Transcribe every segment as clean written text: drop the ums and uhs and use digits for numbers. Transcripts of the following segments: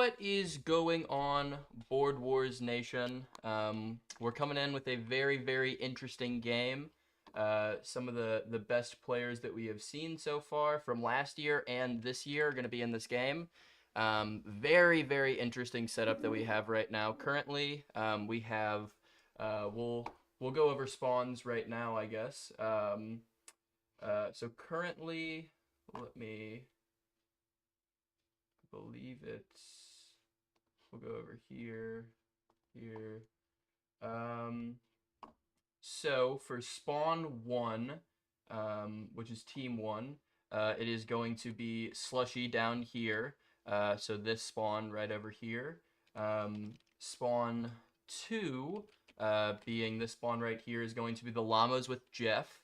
What is going on, Board Wars Nation? We're coming in with a very, very interesting game. Some of the best players that we have seen so far from last year and this year are going to be in this game. Very, very interesting setup that we have right now. Currently, we have we'll go over spawns right now, I guess. So currently, let me believe it's, we'll go over here. So for spawn 1, which is team 1, it is going to be Slushy down here. So this spawn right over here. Spawn 2, being this spawn right here, is going to be the Llamas with Jeff.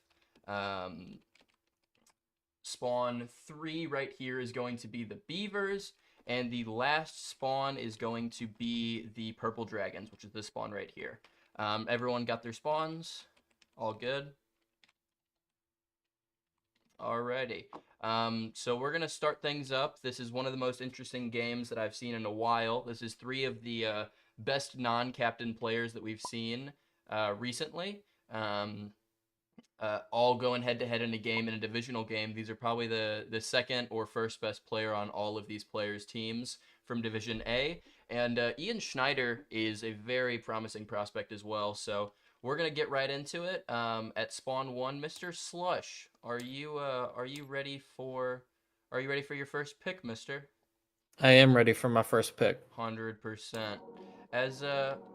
Spawn 3 right here is going to be the Beavers, and the last spawn is going to be the Purple Dragons, which is this spawn right here. Everyone got their spawns? All good? Alrighty. So we're going to start things up. This is one of the most interesting games that I've seen in a while. This is 3 of the best non-captain players that we've seen recently. All going head-to-head in a game, in a divisional game. These are probably the second or first best player on all of these players' teams from Division A. And Ian Schneider is a very promising prospect as well. So we're gonna get right into it. At spawn 1, Mr. Slush, are you ready for your first pick, Mister? I am ready for my first pick. 100%. As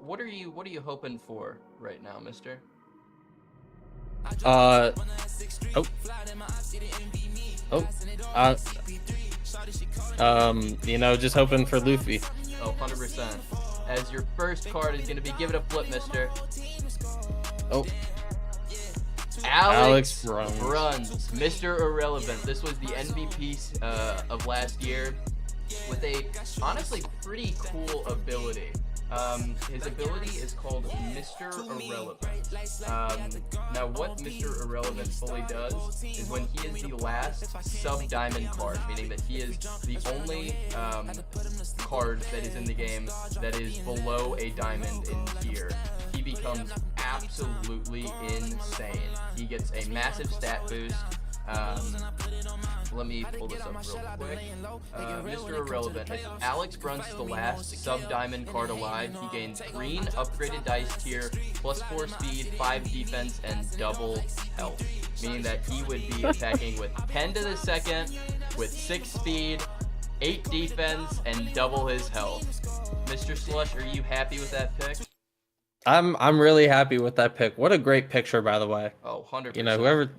what are you hoping for right now, Mister? Uh oh oh just hoping for Luffy. Oh, 100%. As your first card is going to be, give it a flip, mister. Oh, Alex Bruns. Mr. Irrelevant. This was the MVP of last year with a honestly pretty cool ability. His ability is called Mr. Irrelevant. Now what Mr. Irrelevant fully does is when he is the last sub-diamond card, meaning that he is the only card that is in the game that is below a diamond in tier, he becomes absolutely insane. He gets a massive stat boost. Let me pull this up real quick. Mr. Irrelevant. If Alex Bruns is the last sub-diamond card alive, he gains green upgraded dice tier, +4 speed, 5 defense, and double health. Meaning that he would be attacking with 10 to the second, with 6 speed, 8 defense, and double his health. Mr. Slush, are you happy with that pick? I'm really happy with that pick. What a great picture, by the way. Oh, 100%. You know, that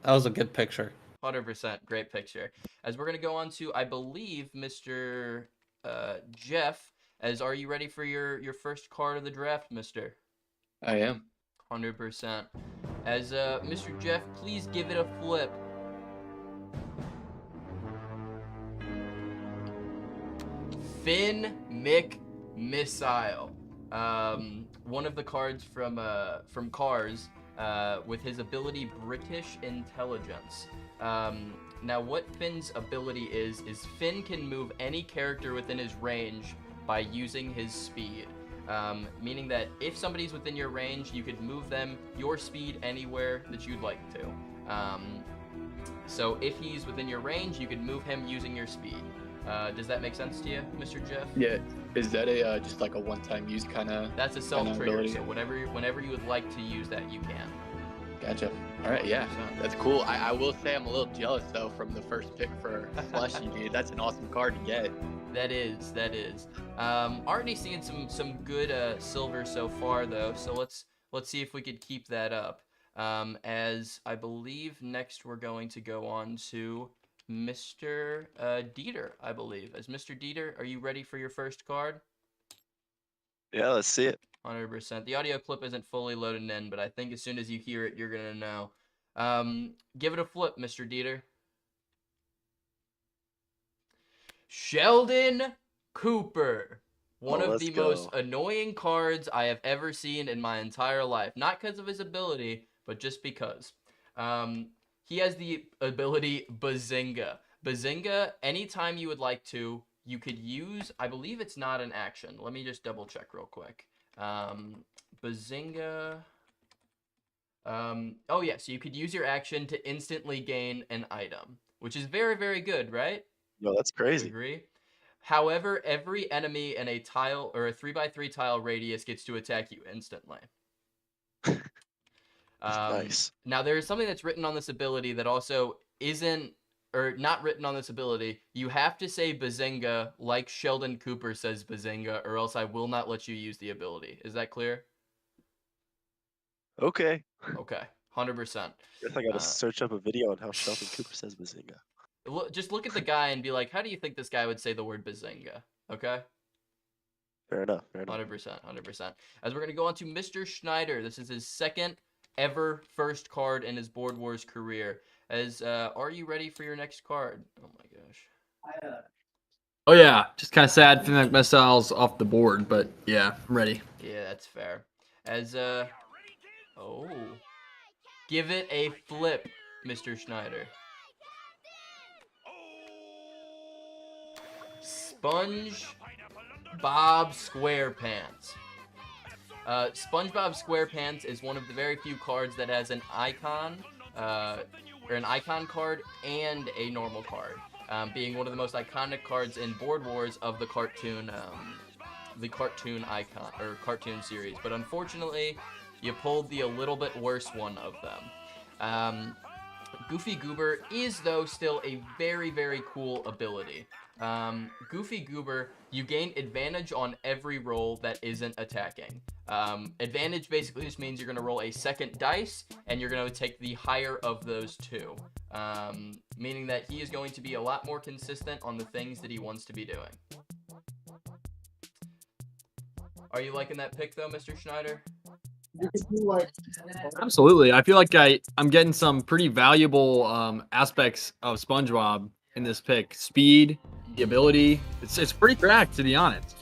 was a good picture. 100%. Great picture. As we're going to go on to, I believe, Mr. Jeff, are you ready for your first card of the draft, mister? I am. 100%. As Mr. Jeff, please give it a flip. Finn Missile. One of the cards from Cars, with his ability British Intelligence. Now what Finn's ability is Finn can move any character within his range by using his speed. Meaning that if somebody's within your range, you could move them your speed anywhere that you'd like to. So if he's within your range, you could move him using your speed. Does that make sense to you, Mr. Jeff? Yeah. Is that a just like a one-time use kind of? That's a self-trigger, so whenever you would like to use that, you can. Gotcha. All right, yeah, that's cool. I will say I'm a little jealous though from the first pick for Slushy, dude. That's an awesome card to get. That is. Already seeing some good silver so far though, so let's see if we could keep that up. As I believe next we're going to go on to Mr. Dieter, I believe. As Mr. Dieter, are you ready for your first card? Yeah, let's see it. 100%. The audio clip isn't fully loaded in, but I think as soon as you hear it, you're going to know. Give it a flip, Mr. Dieter. Sheldon Cooper. One of the most annoying cards I have ever seen in my entire life. Not because of his ability, but just because. He has the ability Bazinga. Bazinga, anytime you would like to, you could use, I believe it's not an action. Let me just double check real quick. Bazinga. Oh yeah, so you could use your action to instantly gain an item, which is very, very good, right? No, that's crazy. Agree. However, every enemy in a tile or a 3x3 tile radius gets to attack you instantly. Nice. Now, there is something that's written on this ability that also isn't, or not written on this ability. You have to say Bazinga like Sheldon Cooper says Bazinga, or else I will not let you use the ability. Is that clear? Okay. Okay, 100%. Guess I gotta search up a video on how Sheldon Cooper says Bazinga. Just look at the guy and be like, how do you think this guy would say the word Bazinga? Okay? Fair enough. Fair enough. 100%, 100%. As we're going to go on to Mr. Schneider. This is his second ever first card in his Board Wars career. Are you ready for your next card? Oh my gosh. Oh yeah, just kind of sad feeling like my style's off the board, but yeah, I'm ready. Yeah, that's fair. Oh. Give it a flip, Mr. Schneider. SpongeBob SquarePants. SpongeBob SquarePants is one of the very few cards that has an icon, or an icon card and a normal card, being one of the most iconic cards in Board Wars of the cartoon icon or cartoon series. But unfortunately, you pulled the a little bit worse one of them. Goofy Goober is though still a very, very cool ability. Goofy Goober, you gain advantage on every roll that isn't attacking. Advantage basically just means you're going to roll a second dice, and you're going to take the higher of those two. Meaning that he is going to be a lot more consistent on the things that he wants to be doing. Are you liking that pick though, Mr. Schneider? Absolutely. I feel like I'm getting some pretty valuable aspects of SpongeBob in this pick. Speed, the ability. It's pretty cracked, to be honest.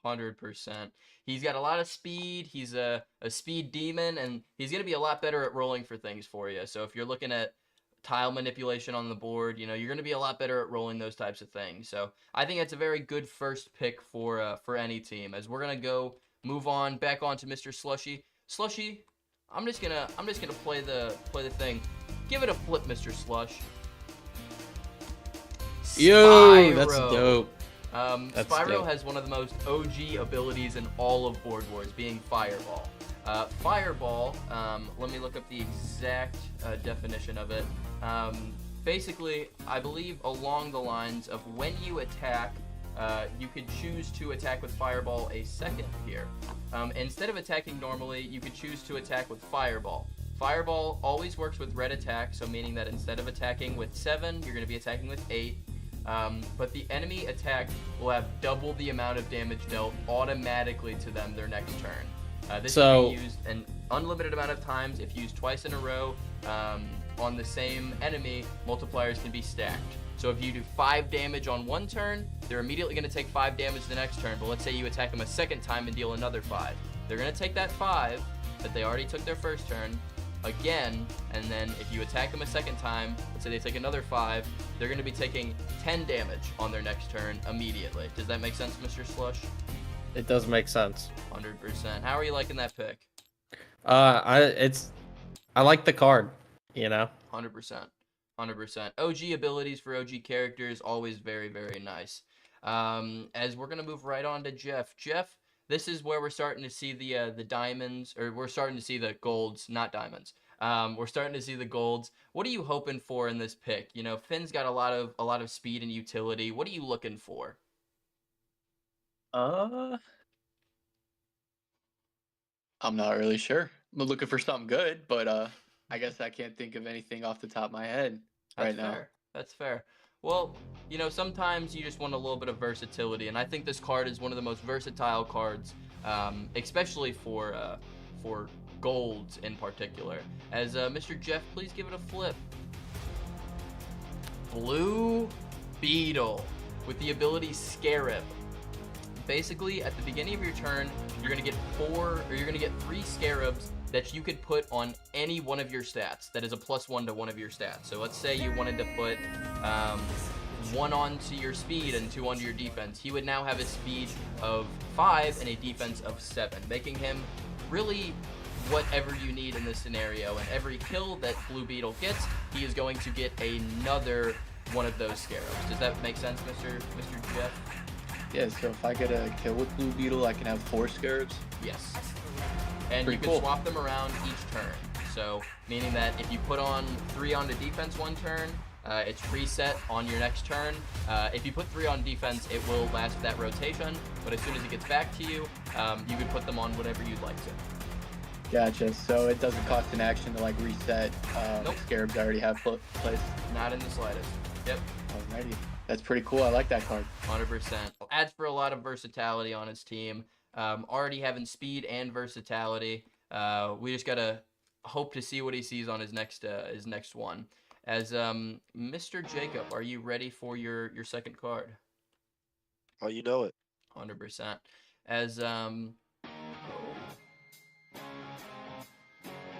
100%. He's got a lot of speed. He's a speed demon, and he's going to be a lot better at rolling for things for you. So if you're looking at tile manipulation on the board, you're going to be a lot better at rolling those types of things. So I think that's a very good first pick for any team. As we're going to move on back on to Mr. Slushy. Slushy, I'm just gonna play the thing. Give it a flip, Mr. Slush. Yo, Spyro. that's dope. That's Spyro dope. has one of the most OG abilities in all of Board Wars, being Fireball. Fireball, let me look up the exact definition of it. Basically, I believe along the lines of when you attack, you could choose to attack with Fireball a second here. Instead of attacking normally, you could choose to attack with Fireball. Fireball always works with red attack, so meaning that instead of attacking with 7, you're going to be attacking with 8. But the enemy attack will have double the amount of damage dealt automatically to them their next turn. This can be used an unlimited amount of times. If used twice in a row on the same enemy, multipliers can be stacked. So if you do 5 damage on one turn, they're immediately going to take 5 damage the next turn. But let's say you attack them a second time and deal another 5. They're going to take that 5 that they already took their first turn again, and then if you attack them a second time, let's say they take another 5, they're going to be taking 10 damage on their next turn immediately. Does that make sense, Mr. Slush? It does make sense. 100%. How are you liking that pick? I like the card, 100%. 100%. OG abilities for OG characters, always very, very nice. As we're going to move right on to Jeff. Jeff, this is where we're starting to see the diamonds, or we're starting to see the golds, not diamonds. We're starting to see the golds. What are you hoping for in this pick? Finn's got a lot of speed and utility. What are you looking for? I'm not really sure. I'm looking for something good, but I guess I can't think of anything off the top of my head right now. That's fair. Well, sometimes you just want a little bit of versatility, and I think this card is one of the most versatile cards, especially for golds in particular. As Mr. Jeff, please give it a flip. Blue Beetle with the ability Scarab. Basically, at the beginning of your turn, you're gonna get 3 Scarabs that you could put on any one of your stats that is a +1 to one of your stats. So let's say you wanted to put 1 onto your speed and 2 onto your defense, he would now have a speed of 5 and a defense of 7, making him really whatever you need in this scenario. And every kill that Blue Beetle gets, he is going to get another one of those scarabs. Does that make sense, Mr. Jeff? Yeah, so if I get a kill with Blue Beetle, I can have 4 scarabs. Yes. And Pretty you can cool. swap them around each turn. So, meaning that if you put on 3 onto defense one turn, it's preset on your next turn. If you put 3 on defense, it will last that rotation. But as soon as it gets back to you, you can put them on whatever you'd like to. Gotcha. So it doesn't cost an action to like reset Nope. scarabs I already have placed. Not in the slightest. Yep. Alrighty. That's pretty cool. I like that card. 100%. Adds for a lot of versatility on his team. Already having speed and versatility. We just gotta hope to see what he sees on his next one. As Mr. Jacob, are you ready for your second card? Oh, you know it. 100%. As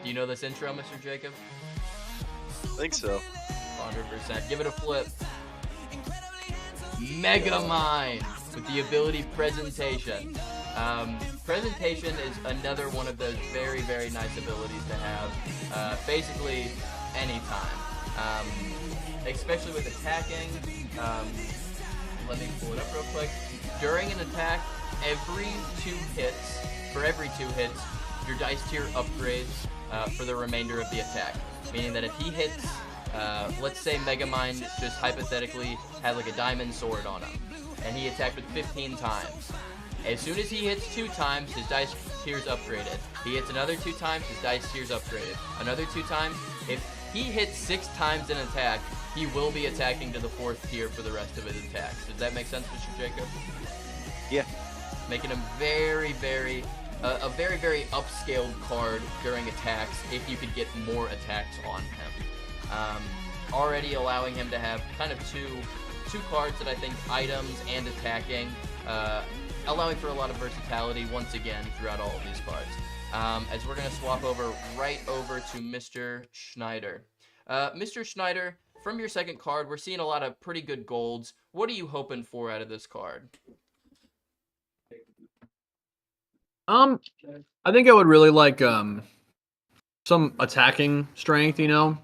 do you know this intro, Mr. Jacob? I think so. 100%. Give it a flip. Mega Mind with the ability Presentation. Presentation is another one of those very, very nice abilities to have. Basically, anytime. Especially with attacking. Let me pull it up real quick. During an attack, every 2 hits, your dice tier upgrades for the remainder of the attack. Meaning that if he hits, let's say Megamind just hypothetically had like a diamond sword on him, and he attacked with 15 times. As soon as he hits 2 times, his dice tier's upgraded. He hits another 2 times, his dice tier's upgraded. Another 2 times. If he hits 6 times an attack, he will be attacking to the 4th tier for the rest of his attacks. Does that make sense, Mr. Jacob? Yeah. Making him very, very, a very, very upscaled card during attacks if you could get more attacks on him. Already allowing him to have kind of two cards that I think items and attacking, allowing for a lot of versatility once again throughout all of these cards. As we're going to swap right over to Mr. Schneider. Mr. Schneider, from your second card, we're seeing a lot of pretty good golds. What are you hoping for out of this card? I think I would really like some attacking strength, you know,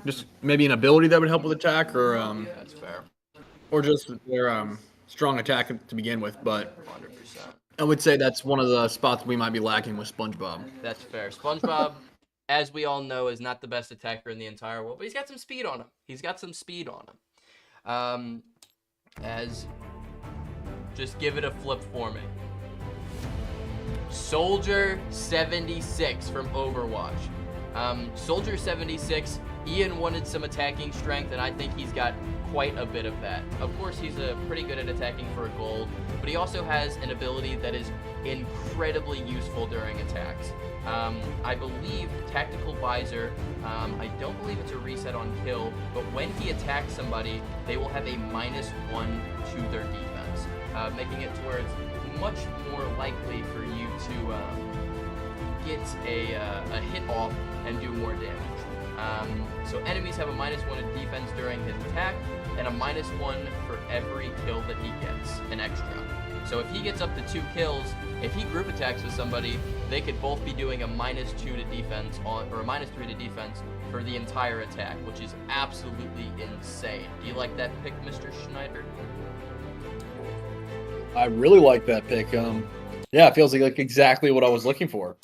just maybe an ability that would help with attack, or That's fair. or just their strong attack to begin with. But 100%. I would say that's one of the spots we might be lacking with SpongeBob. That's fair. SpongeBob, as we all know, is not the best attacker in the entire world, but he's got some speed on him. As just give it a flip for me. Soldier 76 from Overwatch. Soldier 76, Ian wanted some attacking strength, and I think he's got quite a bit of that. Of course, he's pretty good at attacking for a gold, but he also has an ability that is incredibly useful during attacks. I believe Tactical Visor, I don't believe it's a reset on kill, but when he attacks somebody, they will have a -1 to their defense, making it to where it's much more likely for you to get a hit off and do more damage. So enemies have a -1 in defense during his attack, and a -1 for every kill that he gets, an extra. So if he gets up to 2 kills, if he group attacks with somebody, they could both be doing a -2 to defense or a -3 to defense for the entire attack, which is absolutely insane. Do you like that pick, Mr. Schneider? I really like that pick. Yeah, it feels like exactly what I was looking for.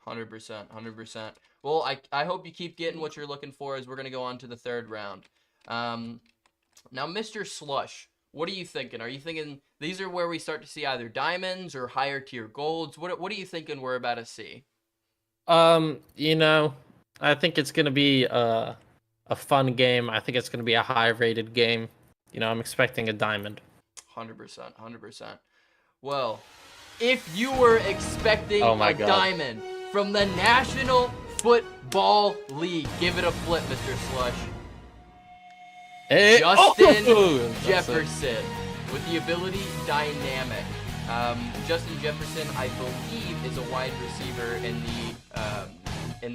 100%, 100%. Well, I hope you keep getting what you're looking for as we're going to go on to the 3rd round. Now, Mr. Slush, what are you thinking? Are you thinking these are where we start to see either diamonds or higher tier golds? What are you thinking we're about to see? You know, I think it's gonna be a fun game. I think it's gonna be a high rated game. You know, I'm expecting a diamond. 100%, 100%. Well, if you were expecting Oh my a God. diamond from the National Football League, give it a flip, Mr. Slush. Hey, Justin that's it. Jefferson with the ability Dynamic. Justin Jefferson, I believe, is a wide receiver in the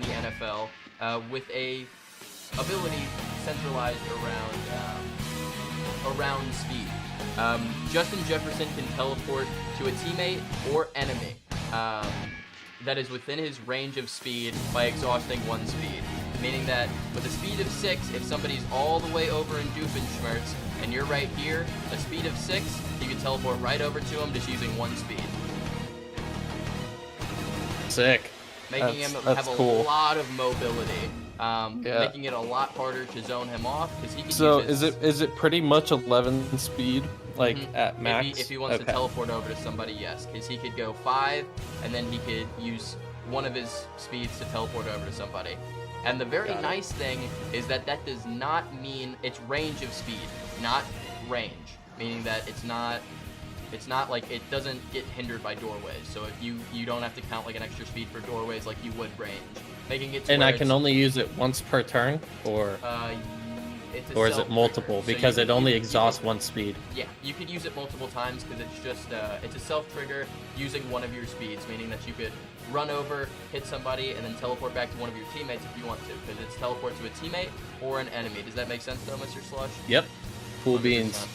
NFL with a ability centralized around around speed. Justin Jefferson can teleport to a teammate or enemy that is within his range of speed by exhausting 1 speed. Meaning that with a speed of 6, if somebody's all the way over in Doofenshmirtz and you're right here, a speed of 6, you can teleport right over to him just using 1 speed. Sick. Making him That's have a cool. lot of mobility. Making it a lot harder to zone him off because he can So use his, is it pretty much 11 speed, like at max? if he wants to teleport over to somebody, yes, because he could go 5 and then he could use one of his speeds to teleport over to somebody. And the very nice thing is that that does not mean it's range of speed, not range, meaning that it's not like it doesn't get hindered by doorways. So if you don't have to count like an extra speed for doorways like you would range, making it to And where I can only use it once per turn, or it's a or is it self-trigger. multiple? So Because you it could- only you- exhausts 1 speed. Yeah, you could use it multiple times because it's just it's a self-trigger using one of your speeds, meaning that you could run over, hit somebody, and then teleport back to one of your teammates if you want to, because it's teleport to a teammate or an enemy. Does that make sense though, Mr. Slush? Yep. Cool 100%. beans.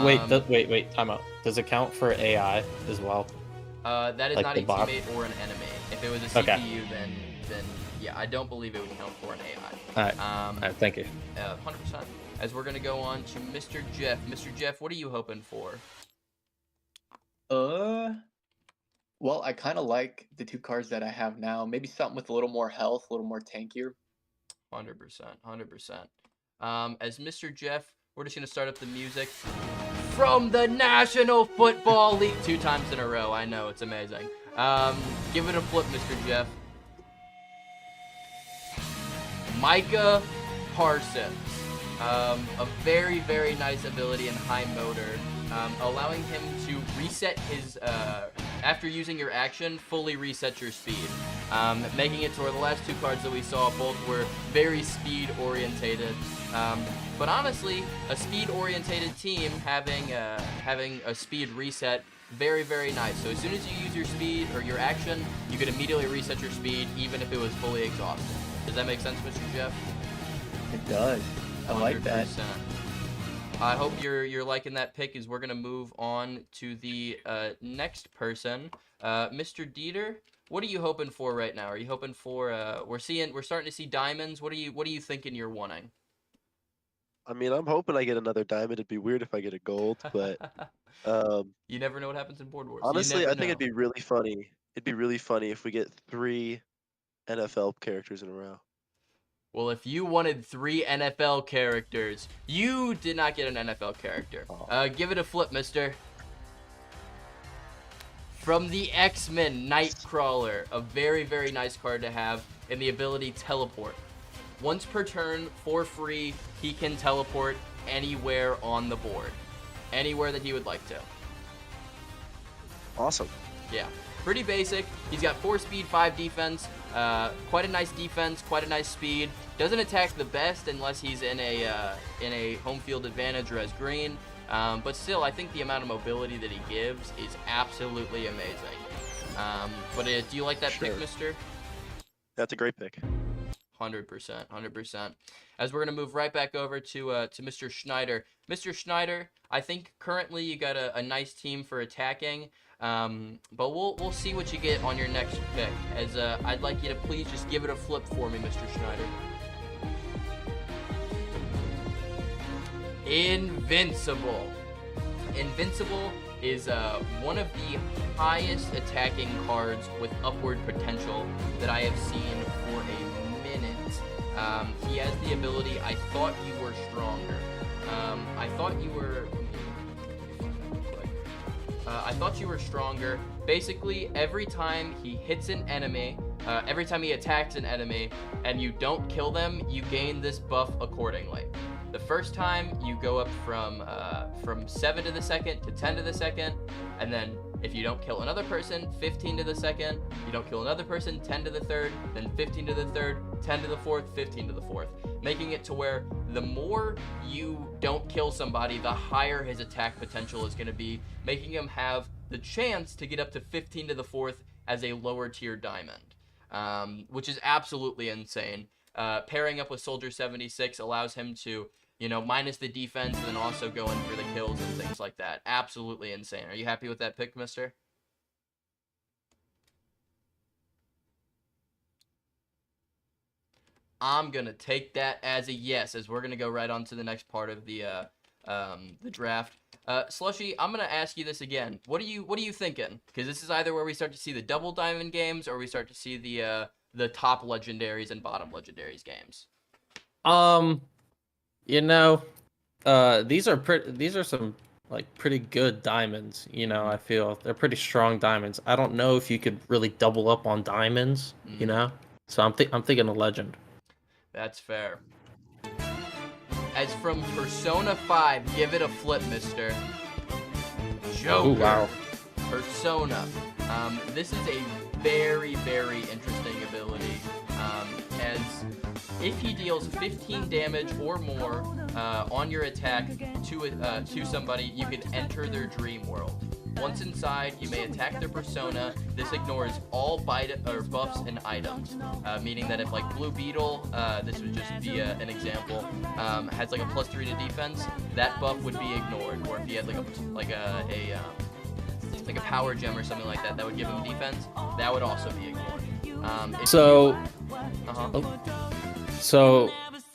Wait, time out. Does it count for AI as well? That is Like not the a bot? teammate or an enemy. If it was a CPU, Okay. then yeah, I don't believe it would count for an AI. Alright. Alright, thank you. 100%. As we're gonna go on to Mr. Jeff. Mr. Jeff, what are you hoping for? Well, I kind of like the 2 cards that I have now. Maybe something with a little more health, a little more tankier. 100%. As Mr. Jeff, we're just gonna start up the music from the National Football League 2 times in a row. I know, it's amazing. Give it a flip, Mr. Jeff. Micah Parsons. A very, very nice ability and high motor, allowing him to reset his, after using your action, fully reset your speed. Making it to where the last 2 cards that we saw both were very speed orientated. But honestly, a speed orientated team having a speed reset, very, very nice. So as soon as you use your speed or your action, you could immediately reset your speed even if it was fully exhausted. Does that make sense, Mr. Jeff? It does. I like that. 100%. I hope you're liking that pick, as we're gonna move on to the next person, Mr. Dieter. What are you hoping for right now? Are you hoping for? We're starting to see diamonds. What are you thinking you're wanting? I mean, I'm hoping I get another diamond. It'd be weird if I get a gold, but You never know what happens in Board Wars. honestly, You I never think know. it'd be really funny. It'd be really funny if we get 3 NFL characters in a row. Well, if you wanted 3 NFL characters, you did not get an NFL character. Give it a flip, mister. From the X-Men, Nightcrawler, a very, very nice card to have, and the ability Teleport. Once per turn, for free, he can teleport anywhere on the board. Anywhere that he would like to. Awesome. Yeah, pretty basic. He's got 4 speed, 5 defense. Quite a nice defense, quite a nice speed. Doesn't attack the best unless he's in a home field advantage or as green. But still, I think the amount of mobility that he gives is absolutely amazing. But do you like that pick, Sure. mister? That's a great pick. 100%. As we're gonna move right back over to Mr. Schneider. Mr. Schneider, I think currently you got a nice team for attacking. But we'll see what you get on your next pick. As I'd like you to please just give it a flip for me, Mr. Schneider. Invincible. Invincible is one of the highest attacking cards with upward potential that I have seen for a minute. He has the ability, I thought you were stronger. I thought you were... I thought you were stronger. Basically, every time he hits an enemy, every time he attacks an enemy, and you don't kill them, you gain this buff accordingly. The first time, you go up from 7 to the second to 10 to the second, and then if you don't kill another person, 15 to the second, you don't kill another person, 10 to the third, then 15 to the third, 10 to the fourth, 15 to the fourth, making it to where the more you don't kill somebody, the higher his attack potential is going to be, making him have the chance to get up to 15 to the fourth as a lower tier diamond, which is absolutely insane. Pairing up with Soldier 76 allows him to You know, minus the defense, and then also going for the kills and things like that. Absolutely insane. Are you happy with that pick, mister? I'm going to take that as a yes, as we're going to go right on to the next part of the draft. Slushy, I'm going to ask you this again. What are you thinking? Because this is either where we start to see the double diamond games, or we start to see the top legendaries and bottom legendaries games. You know, these are some like pretty good diamonds. You know, I feel they're pretty strong diamonds. I don't know if you could really double up on diamonds. You know, so I'm thinking a legend. That's fair. As from Persona 5, give it a flip, mister. Joker. Ooh, wow. Persona. This is a very, very interesting ability. As if he deals 15 damage or more on your attack to somebody, you can enter their dream world. Once inside, you may attack their persona. This ignores all buffs and items, meaning that if like Blue Beetle, this would just be an example, has like a +3 to defense, that buff would be ignored. Or if he had like a power gem or something like that, that would give him defense, that would also be ignored. So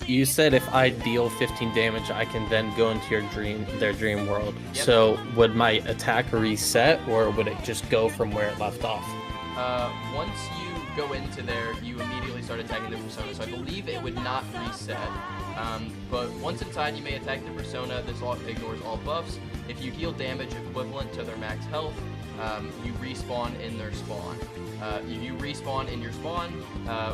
you said if I deal 15 damage, I can then go into their dream world. Yep. So would my attack reset, or would it just go from where it left off? Once you go into there, you immediately start attacking the persona. So I believe it would not reset. But once inside, you may attack the persona. This ignores all buffs. If you deal damage equivalent to their max health, you respawn in their spawn. You respawn in your spawn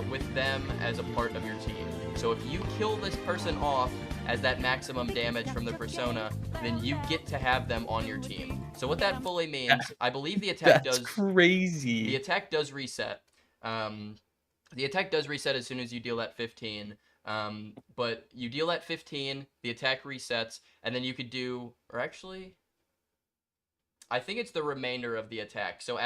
with them as a part of your team. So if you kill this person off as that maximum damage from the persona, then you get to have them on your team. So what that fully means, I believe the attack That's crazy. The attack does reset. The attack does reset as soon as you deal that 15. But you deal that 15, the attack resets, and then you could do, or actually, I think it's the remainder of the attack. So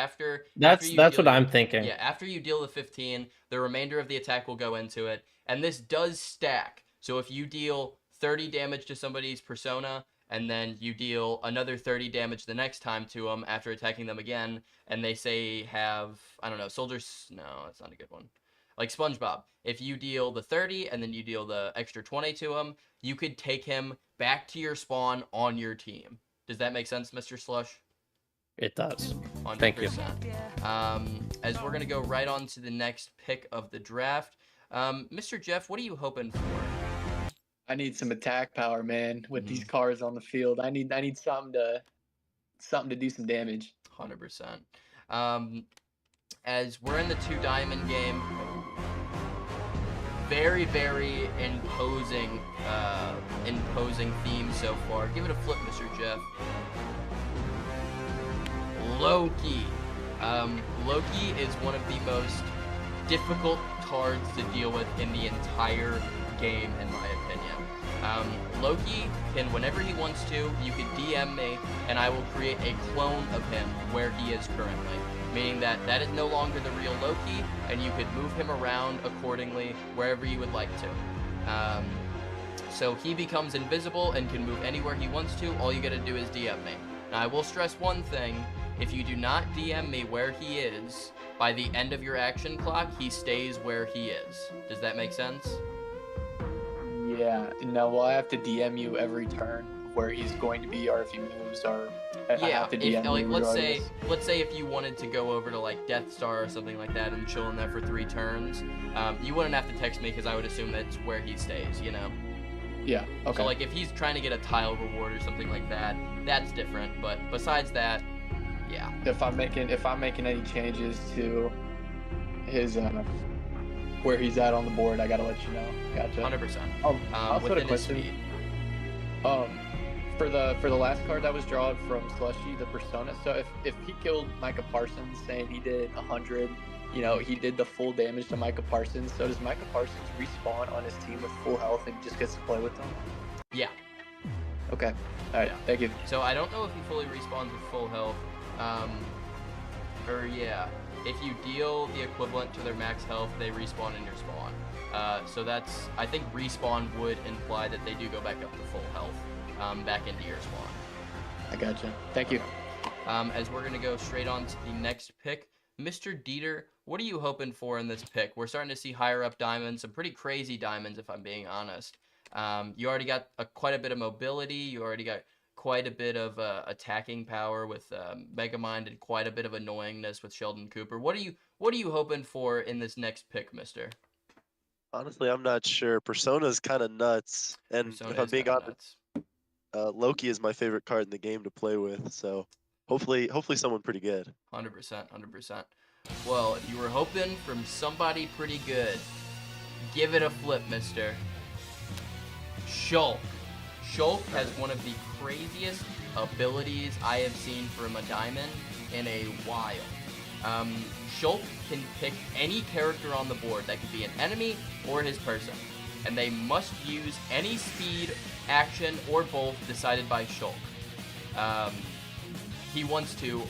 that's what I'm thinking. Yeah, after you deal the 15, the remainder of the attack will go into it, and this does stack. So if you deal 30 damage to somebody's persona, and then you deal another 30 damage the next time to them after attacking them again, and they say have, I don't know, soldiers, no, that's not a good one. Like SpongeBob, if you deal the 30 and then you deal the extra 20 to him, you could take him back to your spawn on your team. Does that make sense, Mr. Slush? It does. 100%. Thank you. As we're going to go right on to the next pick of the draft. Mr. Jeff, what are you hoping for? I need some attack power, man, with these cars on the field. I need something to do some damage. 100%. As we're in the 2 diamond game, very, very imposing theme so far. Give it a flip, Mr. Jeff. Loki. Loki is one of the most difficult cards to deal with in the entire game, in my opinion. Loki can, whenever he wants to, you can DM me, and I will create a clone of him where he is currently. Meaning that is no longer the real Loki, and you could move him around accordingly wherever you would like to. So he becomes invisible and can move anywhere he wants to. All you gotta do is DM me. Now I will stress one thing. If you do not DM me where he is, by the end of your action clock, he stays where he is. Does that make sense? Yeah. Now, will I have to DM you every turn where he's going to be, or if he moves, or I have to DM like you let's regardless? say if you wanted to go over to like Death Star or something like that and chill in there for 3 turns, you wouldn't have to text me because I would assume that's where he stays, you know? Yeah. Okay. So like if he's trying to get a tile reward or something like that, that's different. But besides that, yeah. If I'm making any changes to his where he's at on the board, I gotta let you know. Gotcha. 100%. Also within a his question. speed. For the last card that was drawn from Slushy, the Persona. So if he killed Micah Parsons, saying he did 100, you know, he did the full damage to Micah Parsons. So does Micah Parsons respawn on his team with full health and just gets to play with them? Yeah. Okay. All right. Yeah. Thank you. So I don't know if he fully respawns with full health. yeah, if you deal the equivalent to their max health, they respawn in your spawn. So that's, I think respawn would imply that they do go back up to full health, back into your spawn. I gotcha. Thank you. As we're gonna go straight on to the next pick, Mr. Dieter, what are you hoping for in this pick? We're starting to see higher up diamonds, some pretty crazy diamonds, if I'm being honest. You already got quite a bit of mobility. You already got quite a bit of attacking power with Megamind, and quite a bit of annoyingness with Sheldon Cooper. What are you hoping for in this next pick, Mister? Honestly, I'm not sure. Persona's kind of nuts, and Persona if I'm is being kinda honest, nuts. Loki is my favorite card in the game to play with. So hopefully someone pretty good. 100%, 100%. Well, if you were hoping from somebody pretty good, give it a flip, mister. Shulk. Shulk has one of the craziest abilities I have seen from a diamond in a while. Shulk can pick any character on the board. That could be an enemy or his person. And they must use any speed, action, or both decided by Shulk. He wants to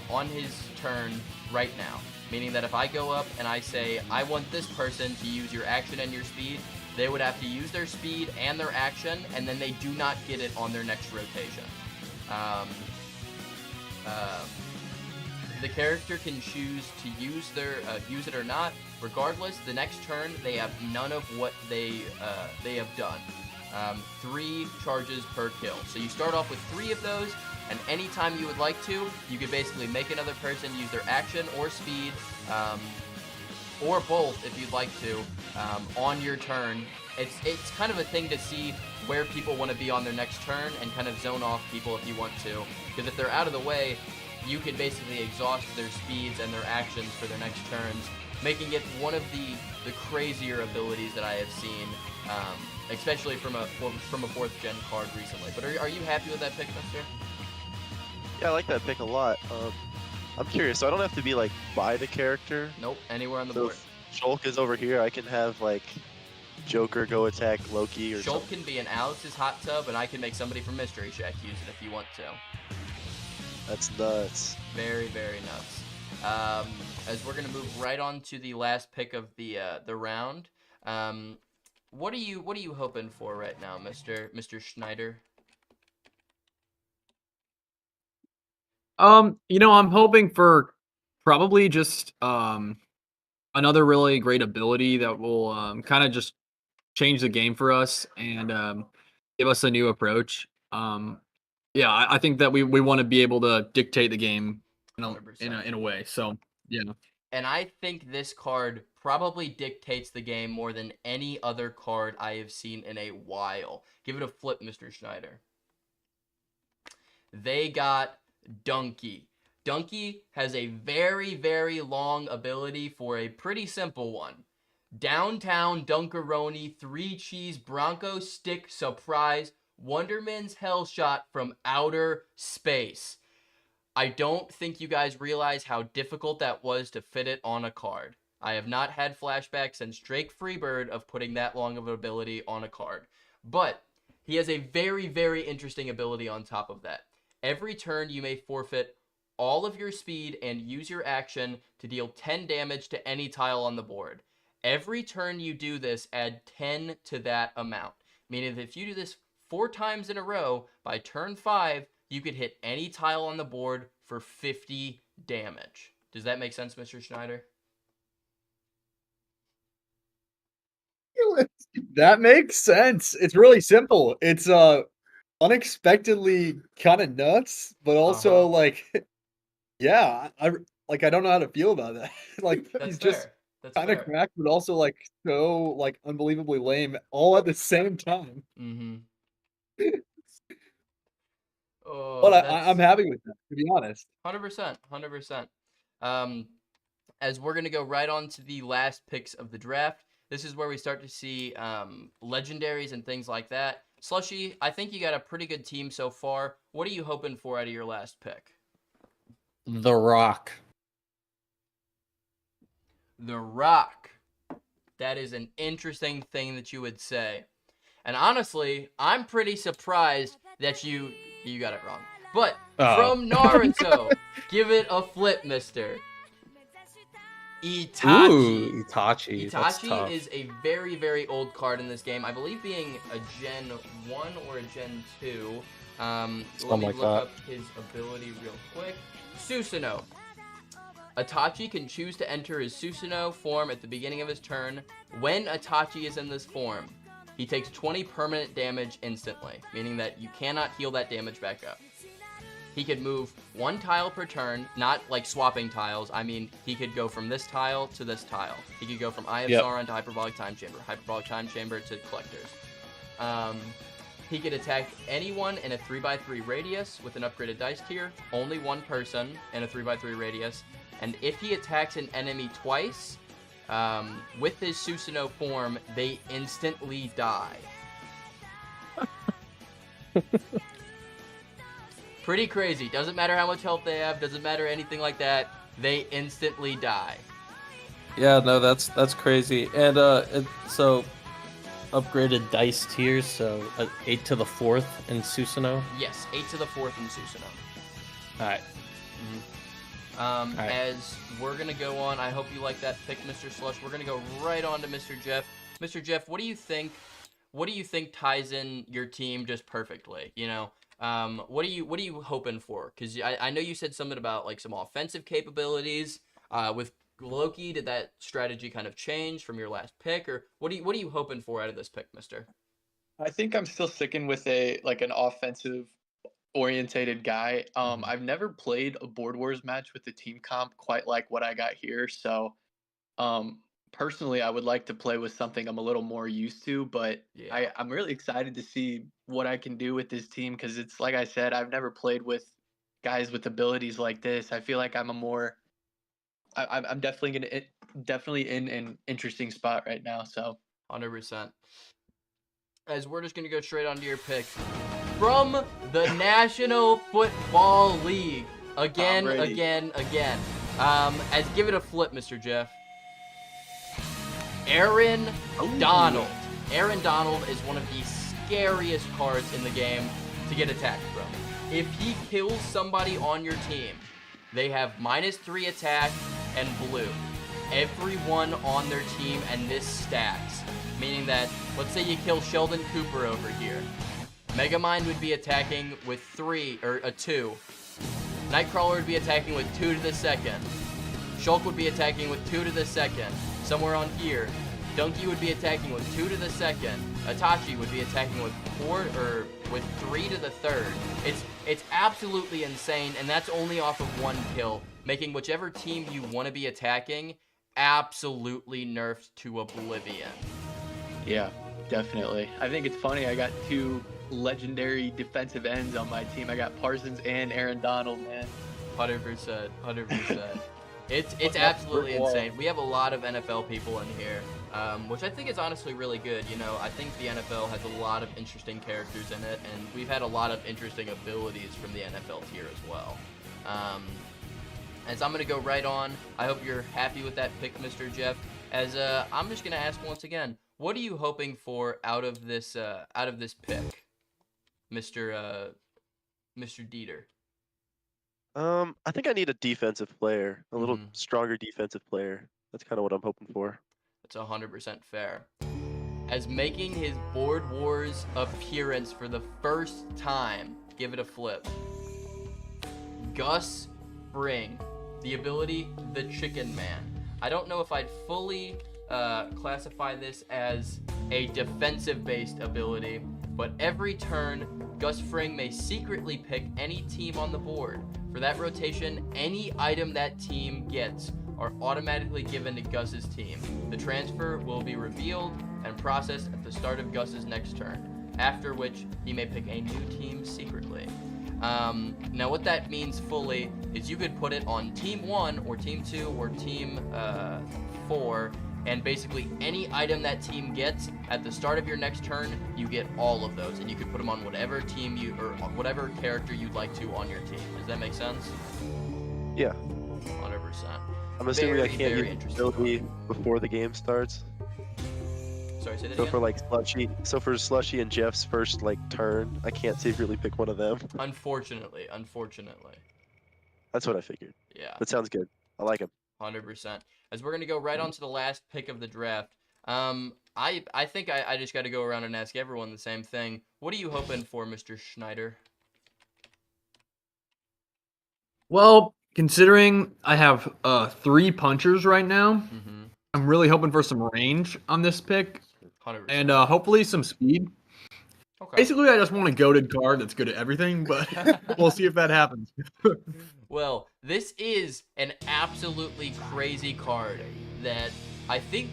on his turn right now. Meaning that if I go up and I say, I want this person to use your action and your speed, they would have to use their speed and their action, and then they do not get it on their next rotation. The character can choose to use it or not. Regardless, the next turn they have none of what they have done. 3 charges per kill. So you start off with 3 of those, and anytime you would like to, you could basically make another person use their action or speed, or both if you'd like to, on your turn. It's kind of a thing to see where people want to be on their next turn and kind of zone off people if you want to. Because if they're out of the way, you can basically exhaust their speeds and their actions for their next turns, making it one of the crazier abilities that I have seen, especially from a 4th gen card recently. But are you happy with that pick, mister? Yeah, I like that pick a lot. I'm curious, so I don't have to be like by the character. Nope, anywhere on the So board. if Shulk is over here, I can have like Joker go attack Loki or Shulk something. can be in Alex's hot tub, and I can make somebody from Mystery Shack use it if you want to. That's nuts. Very, very nuts. As we're gonna move right on to the last pick of the round. What are you hoping for right now, Mr. Schneider? I'm hoping for probably just another really great ability that will kind of just change the game for us and give us a new approach. I think that we want to be able to dictate the game in a way. So yeah. And I think this card probably dictates the game more than any other card I have seen in a while. Give it a flip, Mr. Schneider. They got Donkey. Donkey has a very, very long ability for a pretty simple one. Downtown Dunkaroni 3 cheese Bronco stick surprise Wonderman's hell shot from outer space. I don't think you guys realize how difficult that was to fit it on a card. I have not had flashbacks since Drake Freebird of putting that long of an ability on a card. But he has a very, very interesting ability on top of that. Every turn you may forfeit all of your speed and use your action to deal 10 damage to any tile on the board. Every turn you do this, add 10 to that amount. Meaning that if you do this 4 times in a row, by turn 5, you could hit any tile on the board for 50 damage. Does that make sense, Mr. Schneider? That makes sense. It's really simple. It's unexpectedly kind of nuts, but also like yeah, I don't know how to feel about that. Like That's he's fair. just That's kind of fair. cracked, but also like so like unbelievably lame all at the same time. Mm-hmm. Oh, But that's I'm happy with that, to be honest. 100%, 100%. As we're going to go right on to the last picks of the draft, this is where we start to see legendaries and things like that. Slushy, I think you got a pretty good team so far. What are you hoping for out of your last pick? The Rock. The Rock. That is an interesting thing that you would say. And honestly, I'm pretty surprised that you got it wrong. But Oh. from Naruto, give it a flip, mister. Ooh, Itachi. Itachi. That's Itachi tough. is a very, very old card in this game. I believe being a Gen 1 or a Gen 2. Let me Something like look that. up his ability real quick. Susanoo. Itachi can choose to enter his Susanoo form at the beginning of his turn. When Itachi is in this form, he takes 20 permanent damage instantly, meaning that you cannot heal that damage back up. He could move 1 tile per turn, not like swapping tiles. I mean, he could go from this tile to this tile. He could go from Eye of Yep. Sauron to Hyperbolic Time Chamber, Hyperbolic Time Chamber to Collectors. He could attack anyone in a 3x3 radius with an upgraded dice tier, only one person in a 3x3 radius, and if he attacks an enemy twice, with his Susanoo form, they instantly die. Pretty crazy. Doesn't matter how much health they have, doesn't matter anything like that, they instantly die. Yeah, no, that's crazy. And so upgraded dice tiers, so 8 to the 4th in Susanoo. Yes, 8 to the 4th in Susanoo. All right. Right. As we're going to go on, I hope you like that pick, Mr. Slush. We're going to go right on to Mr. Jeff. Mr. Jeff, what do you think ties in your team just perfectly? You know, what are you hoping for? Because I know you said something about like some offensive capabilities. With Loki, did that strategy kind of change from your last pick, or what are you hoping for out of this pick, Mister? I think I'm still sticking with an offensive orientated guy. I've never played a Board Wars match with the team comp quite like what I got here, so personally I would like to play with something I'm a little more used to, but Yeah. I'm really excited to see what I can do with this team, because it's like I said, I've never played with guys with abilities like this. I feel like I'm definitely in an interesting spot right now, so 100%. As we're just going to go straight on to your pick. From the National Football League. Again. As give it a flip, Mr. Jeff. Aaron Donald. Aaron Donald is one of the scariest cards in the game to get attacked from. If he kills somebody on your team, they have -3 attack and blue. Everyone on their team, and this stacks. Meaning that, let's say you kill Sheldon Cooper over here. Megamind would be attacking with 3, or a 2. Nightcrawler would be attacking with 2 to the 2nd. Shulk would be attacking with 2 to the 2nd. Somewhere on here. Donkey would be attacking with 2 to the 2nd. Itachi would be attacking with 3 to the 3rd. It's absolutely insane, and that's only off of 1 kill, making whichever team you want to be attacking absolutely nerfed to oblivion. yeah, definitely. I think it's funny, I got 2 legendary defensive ends on my team. I got Parsons and Aaron Donald, man. 100%. It's absolutely insane. We have a lot of NFL people in here, which I think is honestly really good. You know, I think the NFL has a lot of interesting characters in it, and we've had a lot of interesting abilities from the NFL tier as well. As I'm going to go right on, I hope you're happy with that pick, Mr. Jeff. As I'm just going to ask once again, what are you hoping for out of this pick, Mr. Dieter? I think I need a defensive player, a little Mhm. stronger defensive player. That's kind of what I'm hoping for. That's 100% fair. As making his Board Wars appearance for the first time, give it a flip. Gus Fring, the ability, the Chicken Man. I don't know if I'd fully classify this as a defensive-based ability, but every turn, Gus Fring may secretly pick any team on the board. For that rotation, any item that team gets are automatically given to Gus's team. The transfer will be revealed and processed at the start of Gus's next turn, after which he may pick a new team secretly. Now what that means fully is you could put it on Team 1 or Team 2 or Team 4, and basically any item that team gets at the start of your next turn, you get all of those, and you can put them on whatever team or whatever character you'd like to on your team. Does that make sense? Yeah. 100%. I'm assuming I Very, can't very use interesting ability before the game starts. Sorry, sorry, say that So again. for like Slushy and Jeff's first like turn, I can't secretly pick one of them. Unfortunately. That's what I figured. Yeah, That sounds good. I like him. 100%. As we're gonna go right on to the last pick of the draft. I think I just got to go around and ask everyone the same thing. What are you hoping for, Mr. Schneider? Well, considering I have 3 punchers right now, Mm-hmm. I'm really hoping for some range on this pick 100%. and hopefully some speed. Okay. Basically, I just want a goated card that's good at everything, but we'll see if that happens. Well, this is an absolutely crazy card that I think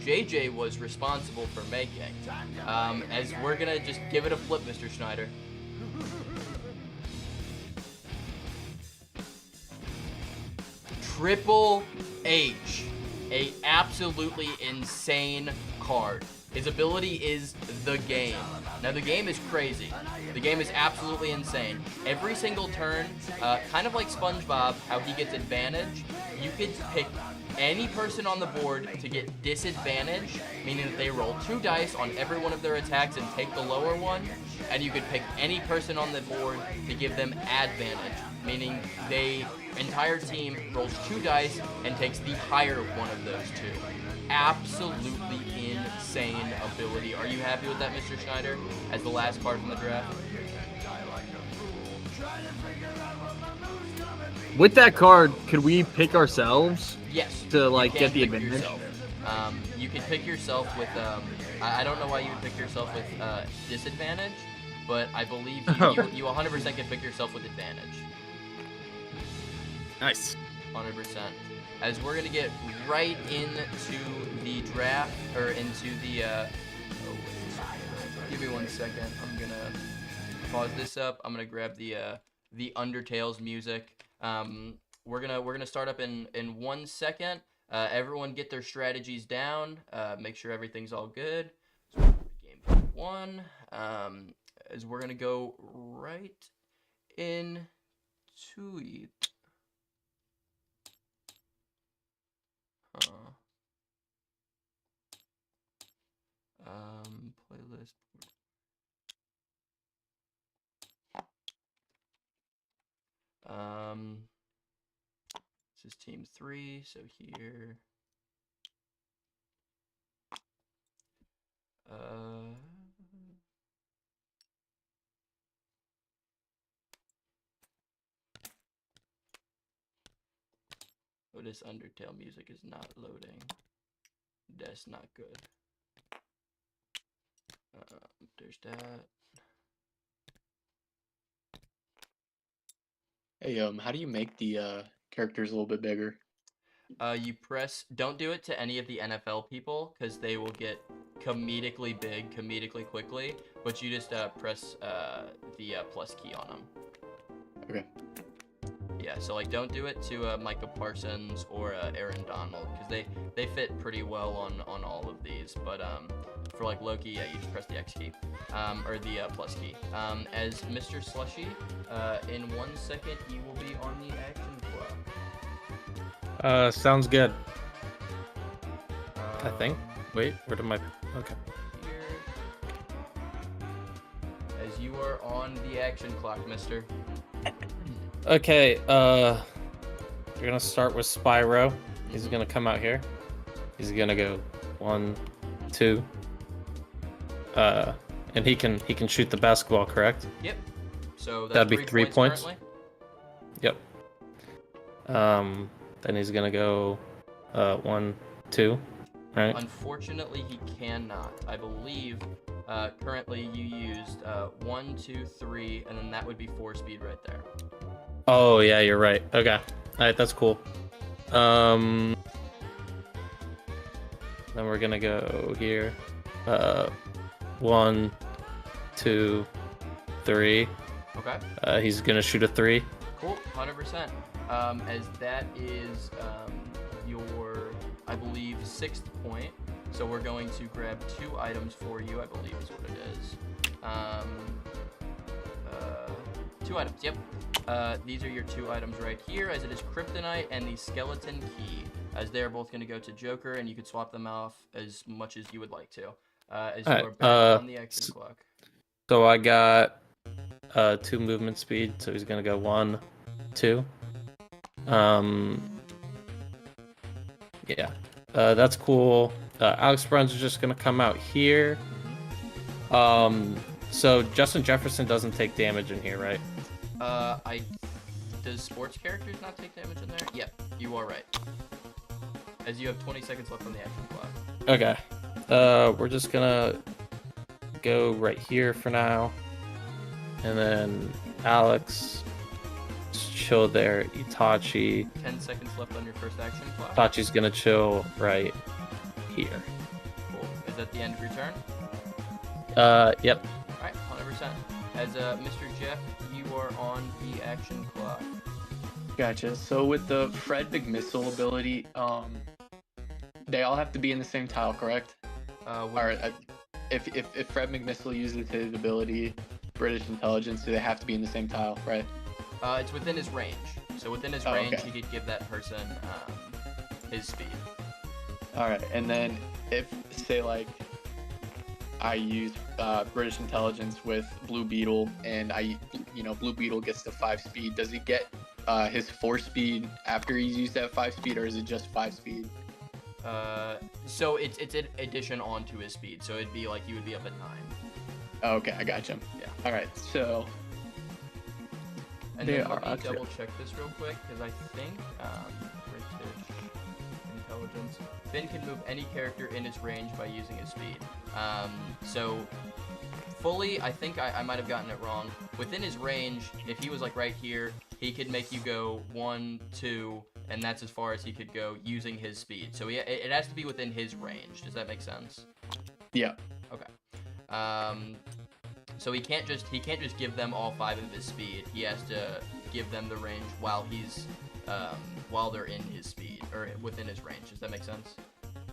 JJ was responsible for making. As we're gonna just give it a flip, Mr. Schneider. Triple H, a absolutely insane card. His ability is the game. Now the game is crazy. The game is absolutely insane. Every single turn, kind of like SpongeBob, how he gets advantage, you could pick any person on the board to get disadvantage, meaning that they roll 2 dice on every one of their attacks and take the lower one, and you could pick any person on the board to give them advantage, meaning they entire team rolls 2 dice and takes the higher one of those 2. Absolutely insane ability. Are you happy with that, Mr. Schneider, as the last card from the draft? With that card, could we pick ourselves? Yes. To, you like, can get the pick advantage? yourself. You can pick yourself with, I don't know why you would pick yourself with disadvantage, but I believe you 100% can pick yourself with advantage. Nice. 100%. As we're going to get right into the draft, or into the, give me 1 second. I'm going to pause this up. I'm going to grab the Undertale's music. We're gonna start up in 1 second. Everyone get their strategies down. Make sure everything's all good. So game 1. As we're gonna go right into it. Playlist. This is team 3, so here. Oh, this Undertale music is not loading. That's not good. There's that. Hey, how do you make the characters a little bit bigger? You press, don't do it to any of the NFL people, because they will get comedically big, comedically quickly, but you just press the plus key on them. Okay. Yeah, so like don't do it to Micah Parsons or Aaron Donald, because they fit pretty well on all of these, but for like Loki, yeah, you just press the X key, or the plus key. As Mr. Slushy, in 1 second, you will be on the action clock. Sounds good. I think. Wait, where did my... Okay. Here. As you are on the action clock, mister. Okay, you're gonna start with Spyro. He's gonna come out here. He's gonna go 1, 2. And he can shoot the basketball, correct? Yep. So that's That'd be 3 points. currently. Yep. Then he's gonna go 1, 2. Right. Unfortunately, he cannot. I believe currently you used 1, 2, 3, and then that would be 4 speed right there. Oh yeah, you're right. Okay. Alright, that's cool. Then we're gonna go here. 1, 2, 3. Okay. He's gonna shoot a 3. Cool. 100%. As that is your, I believe, 6th point. So we're going to grab 2 items for you, I believe is what it is. 2 items, yep. These are your 2 items right here, as it is Kryptonite and the Skeleton Key, as they're both going to go to Joker, and you could swap them off as much as you would like to. As you Alright, are back on the action clock. So I got 2 movement speed, so he's gonna go 1, 2. Yeah, that's cool. Alex Bruns is just gonna come out here. So Justin Jefferson doesn't take damage in here, right? Does sports characters not take damage in there? Yep, you are right. As you have 20 seconds left on the action clock. Okay. We're just gonna go right here for now, and then Alex, just chill there. Itachi. 10 seconds left on your first action clock. Itachi's gonna chill right here. Cool. Is that the end of your turn? Yep. Alright, 100%. As Mr. Jeff, you are on the action clock. Gotcha. So with the Fred McMissile ability, they all have to be in the same tile, correct? Or if Fred McMissile uses his ability, British intelligence, do they have to be in the same tile, right? It's within his range. So within his range, he could give that person his speed. All right, and then if say like I use British intelligence with Blue Beetle, and Blue Beetle gets to 5 speed, does he get his 4 speed after he's used that 5 speed, or is it just 5 speed? So it's an addition onto his speed. So it'd be like you would be up at 9. Okay, I gotcha. Yeah. All right, so. And then let me double check this real quick, because I think British intelligence. Finn can move any character in his range by using his speed. So fully, I think I might have gotten it wrong. Within his range, if he was like right here, he could make you go 1, 2, and that's as far as he could go using his speed. So it has to be within his range. Does that make sense? Yeah. Okay. So he can't just give them all 5 of his speed. He has to give them the range while they're in his speed or within his range. Does that make sense?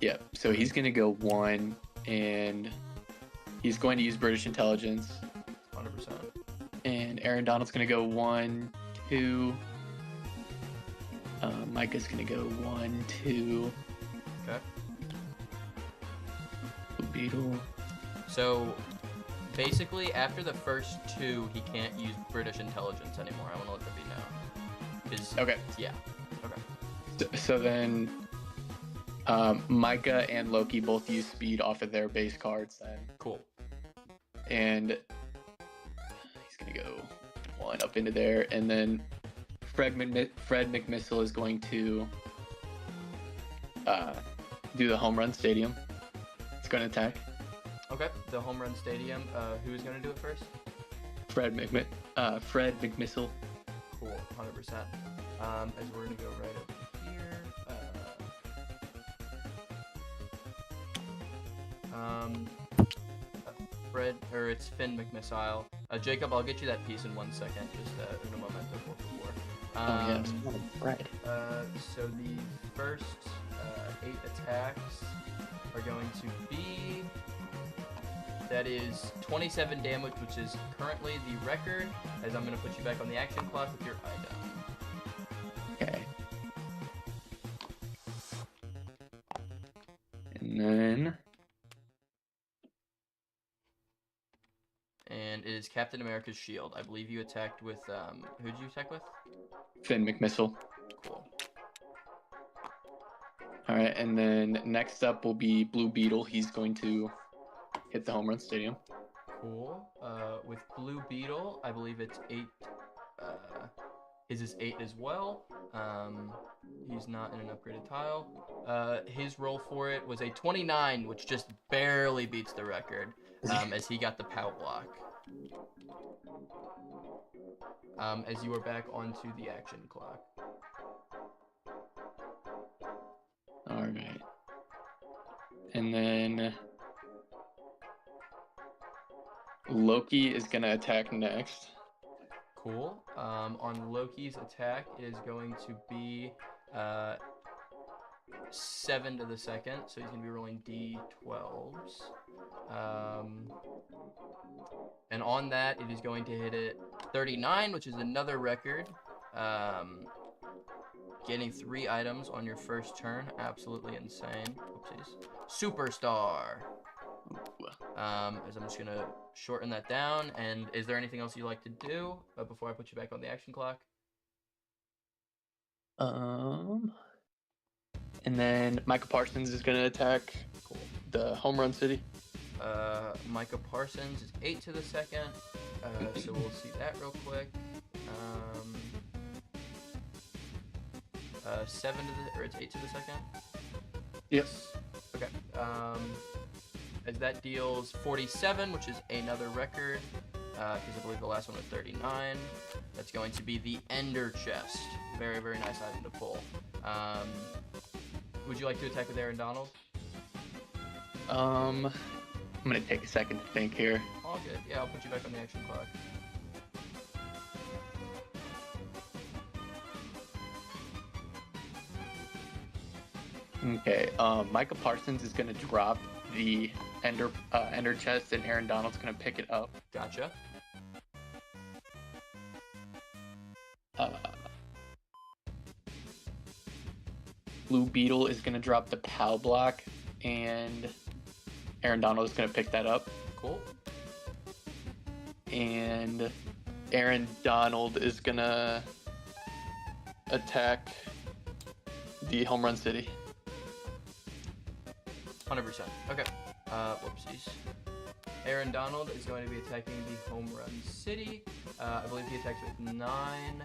Yeah. So he's gonna go 1, and he's going to use British intelligence. 100%. And Aaron Donald's gonna go 1, 2. Micah's gonna go 1, 2. Okay. Beetle. So basically, after the first 2, he can't use British intelligence anymore. I want to let that be known. Okay. Yeah. Okay. So then, Micah and Loki both use speed off of their base cards then. Cool. And he's gonna go 1 up into there, and then Fred McMissile is going to do the home run stadium. It's going to attack. Okay. The home run stadium. Who's gonna do it first? Fred McMissile. Cool. 100%. As we're gonna go right over here. It's Finn McMissile. Jacob, I'll get you that piece in 1 second. Just in a moment before. Fred. So the first 8 attacks are going to be. That is 27 damage, which is currently the record. As I'm going to put you back on the action clock with your item. Okay. And then. And it is Captain America's shield. I believe you attacked with, who did you attack with? Finn McMissile. Cool. Alright, and then next up will be Blue Beetle. He's going to hit the home run stadium. Cool. With Blue Beetle, I believe it's 8, his is 8 as well. He's not in an upgraded tile. His roll for it was a 29, which just barely beats the record, as he got the pout block. As you are back onto the action clock. Alright. And then Loki is going to attack next. Cool. On Loki's attack, it is going to be 7 to the second, so he's going to be rolling d12s. And on that, it is going to hit it 39, which is another record. Getting 3 items on your first turn, absolutely insane. Oopsies. Superstar. As I'm just gonna shorten that down. And is there anything else you'd like to do before I put you back on the action clock? And then Micah Parsons is gonna attack the home run city. Micah Parsons is 8 to the second. So we'll see that real quick. 7 to the, or it's 8 to the second. Yes. Okay. As that deals 47, which is another record, because I believe the last one was 39. That's going to be the Ender Chest. Very, very nice item to pull. Would you like to attack with Aaron Donald? I'm gonna take a second to think here. All good. Yeah, I'll put you back on the action clock. Okay. Micah Parsons is gonna drop the Ender chest, and Aaron Donald's gonna pick it up. Gotcha. Blue Beetle is gonna drop the POW block, and Aaron Donald is gonna pick that up. Cool. And Aaron Donald is gonna attack the home run city. 100%. Okay. Whoopsies. Aaron Donald is going to be attacking the home run city. I believe he attacks with 9.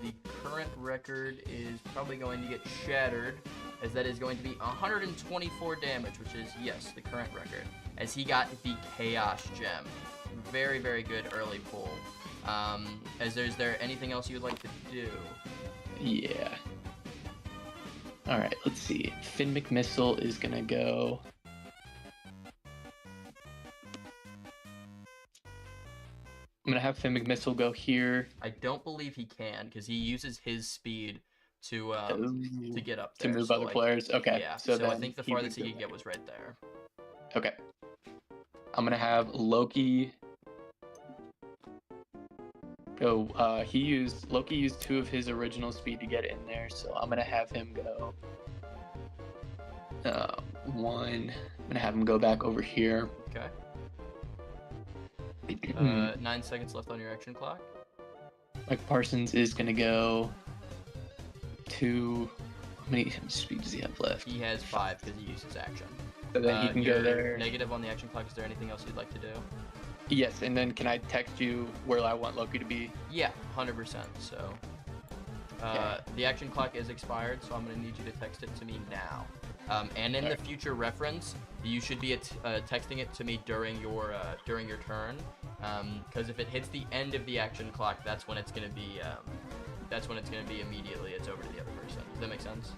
The current record is probably going to get shattered, as that is going to be 124 damage, which is, yes, the current record, as he got the Chaos Gem. Very, very good early pull. Is there anything else you would like to do? Yeah. Alright, let's see. Finn McMissile is gonna go. I'm gonna have Finn McMissile go here. I don't believe he can, because he uses his speed to get up To there. move So, other like, players. Okay. Yeah, So, I then think the he would farthest he go could get there. was right there. Okay. I'm gonna have Loki go. Loki used 2 of his original speed to get in there, so I'm gonna have him go. 1. I'm gonna have him go back over here. Okay. 9 seconds left on your action clock. Mike Parsons is gonna go to. How many speed does he have left? He has 5 because he used his action. So then he can go you're there. Negative on the action clock. Is there anything else you'd like to do? Yes, and then can I text you where I want Loki to be? Yeah, 100%. So, the action clock is expired, so I'm gonna need you to text it to me now. And in the future reference, you should be texting it to me during your turn, because if it hits the end of the action clock, that's when it's gonna be immediately. It's over to the other person. Does that make sense?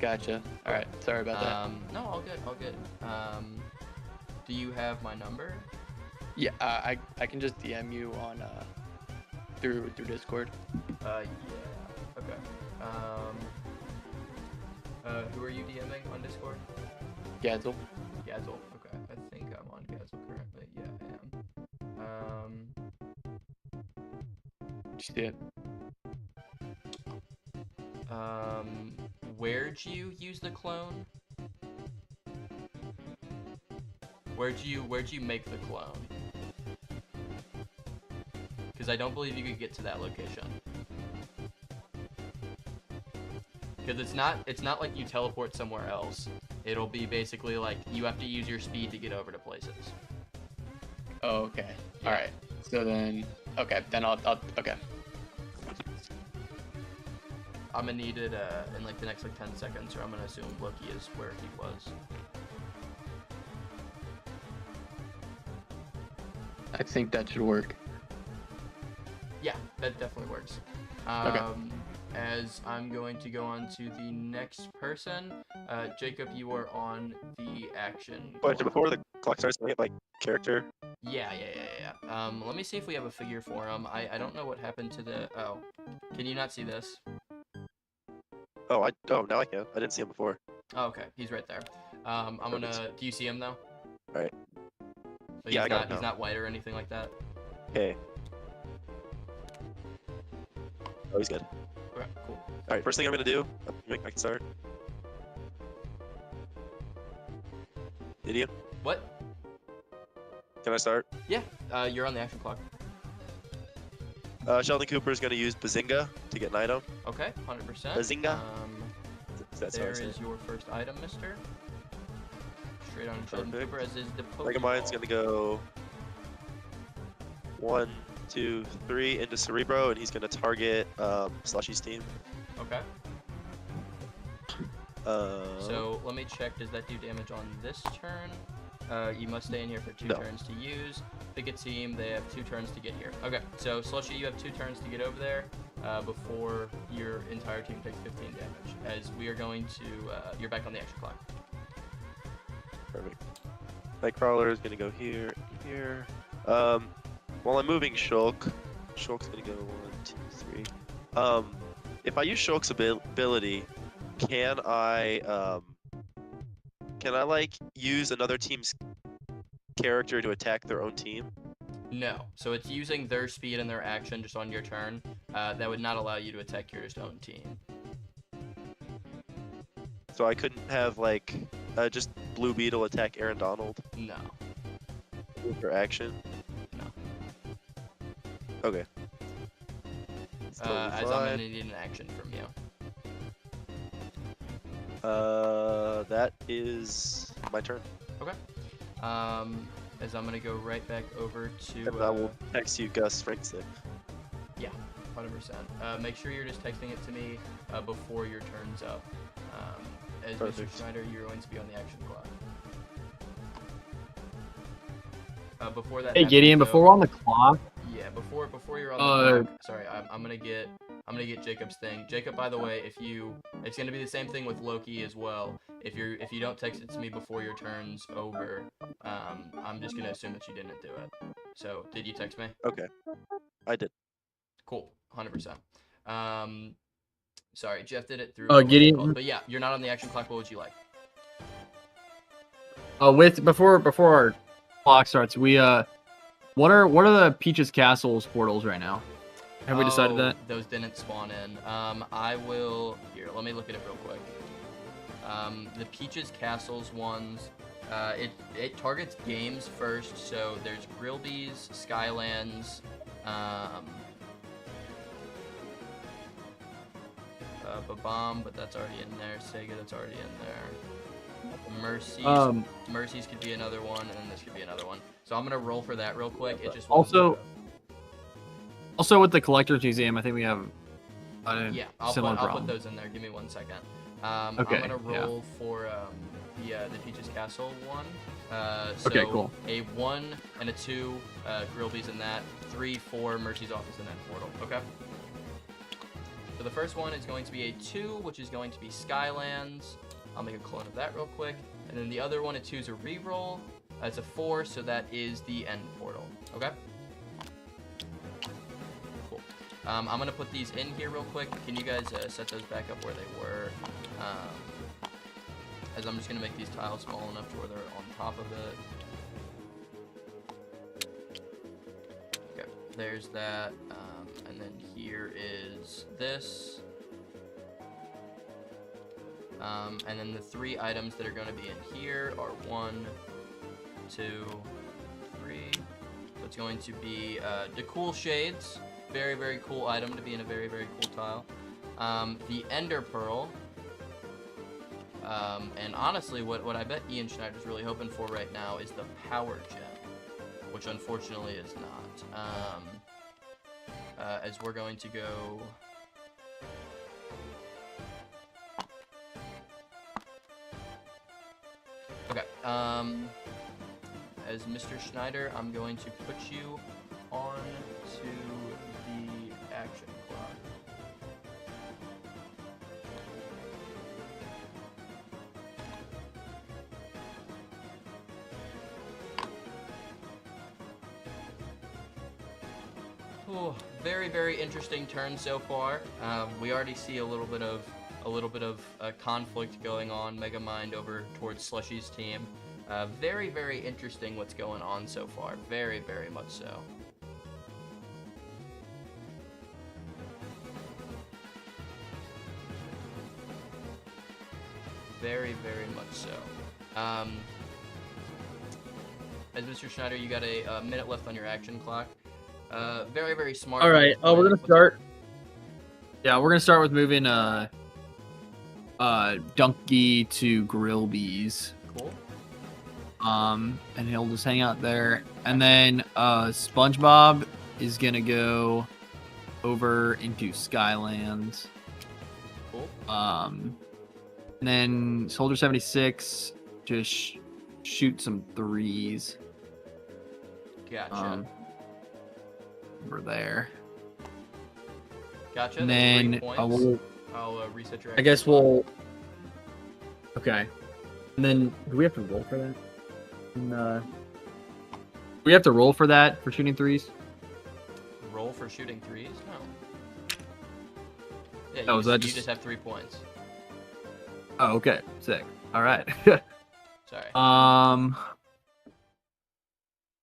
Gotcha. All right. Sorry about that. No, all good, all good. Do you have my number? Yeah, I can just DM you on through Discord. Yeah. Okay. Who are you DMing on Discord? Gazel. Gazel. Okay. I think I'm on Gazel currently. Yeah, I am. Just do it. Where'd you use the clone? Where'd you make the clone? Because I don't believe you could get to that location. Because it's not like you teleport somewhere else. It'll be basically like you have to use your speed to get over to places. Oh, okay. Yeah. All right. So then, okay. Then I'll okay. I'm gonna need it in like the next like 10 seconds, or I'm gonna assume Loki is where he was. I think that should work. Yeah, that definitely works. Okay. As I'm going to go on to the next person. Jacob, you are on the action. But clock. before the clock starts, can I get my character? Yeah. Let me see if we have a figure for him. I don't know what happened to the. Oh, can you not see this? Oh, now I can. I didn't see him before. Oh, okay, he's right there. I'm gonna. Do you see him though? Alright. Like, Yeah, I got him He's now. not white or anything like that. Okay. Oh, he's good. Okay, cool. Alright, first thing I'm gonna do, I can start. Idiot. What? Can I start? Yeah, you're on the action clock. Sheldon Cooper is going to use Bazinga to get an item. Okay, 100%. Bazinga. That's how I There say is it. your first item, mister. Straight on Sheldon Perfect. Cooper, as is the Mega Mind's Pokeball. going to go 1, 2, 3 into Cerebro, and he's going to target Slushy's team. Okay. So So let me check. Does that do damage on this turn? You must stay in here for 2 No. turns to use. Pick a team. They have 2 turns to get here. Okay. So Slushy, you have 2 turns to get over there before your entire team takes 15 damage. As we are going to, you're back on the action clock. perfect. Nightcrawler is going to go here, here. While I'm moving Shulk, Shulk's going to go 1, 2, 3. If I use Shulk's ability, can I like use another team's character to attack their own team? No. So it's using their speed and their action just on your turn. That would not allow you to attack your own team. So I couldn't have like just Blue Beetle attack Aaron Donald No. for action? No. Okay. It's totally As I'm fine. gonna need an action from you. That is my turn. As I'm gonna go right back over to. And I will text you Gus Frankson. 100%. Make sure you're just texting it to me before your turn's up. As Perfect. Mr. Schneider, you're going to be on the action clock. Before that. Hey happens, Gideon, though- before we're on the clock, Yeah, before you're on the clock. Sorry, I'm gonna get Jacob's thing. Jacob, by the way, it's gonna be the same thing with Loki as well. If you don't text it to me before your turn's over, I'm just gonna assume that you didn't do it. So, did you text me? Okay. I did. Cool, 100%. Sorry, Jeff did it through. Gideon- what's it called? But yeah, you're not on the action clock. What would you like? before our clock starts, we what are the Peaches Castles portals right now? Have we decided that? Those didn't spawn in. I will. Here, let me look at it real quick. The Peaches Castles ones. It targets games first. So there's Grillby's, Skylands. Babam, but that's already in there. Sega, that's already in there. Mercy's could be another one, and then this could be another one. So I'm gonna roll for that real quick. It just Also with the Collector's Museum, I think we have yeah, I'll put those in there. Give me 1 second. Okay, I'm gonna roll for the Peaches Castle one. So Okay, cool. A 1 and a 2, Grillby's in that. 3, 4, Mercy's Office in that portal. Okay. So the first one is going to be a 2, which is going to be Skylands. I'll make a clone of that real quick. And then the other one, a 2 is a reroll. That's a 4, so that is the end portal. Okay? Cool. I'm going to put these in here real quick. Can you guys set those back up where they were? As I'm just going to make these tiles small enough to where they're on top of it. Okay, there's that. And then here is this. And then the 3 items that are going to be in here are 1, 2, 3. So it's going to be the Cool Shades. Very, very cool item to be in a very, very cool tile. The Ender Pearl. And honestly, what I bet Ian Schneider's really hoping for right now is the Power Gem, which unfortunately is not. As we're going to go... Okay, as Mr. Schneider, I'm going to put you on to the action clock. Oh, very, very interesting turn so far. We already see a little bit of conflict going on. Megamind over towards Slushy's team. Very, very interesting what's going on so far. Very, very much so. Very, very much so. as Mr. Schneider, you got a minute left on your action clock. Very, very smart. All right. move We're play. gonna What's start. Yeah, we're gonna start with moving Donkey to Grillby's. up? Cool. And he'll just hang out there. And then SpongeBob is gonna go over into Skylands. Cool. And then Soldier 76 just shoot some threes. Gotcha. Over there. Gotcha. And that's 3 then points. I'll reset your. I guess action clock. we'll. Okay. And then do we have to roll for that? And, we have to roll for that for shooting threes. Roll for shooting threes? No. Yeah, Oh, you, is that you just- just have 3 points. Oh, okay. Sick. All right. Sorry. All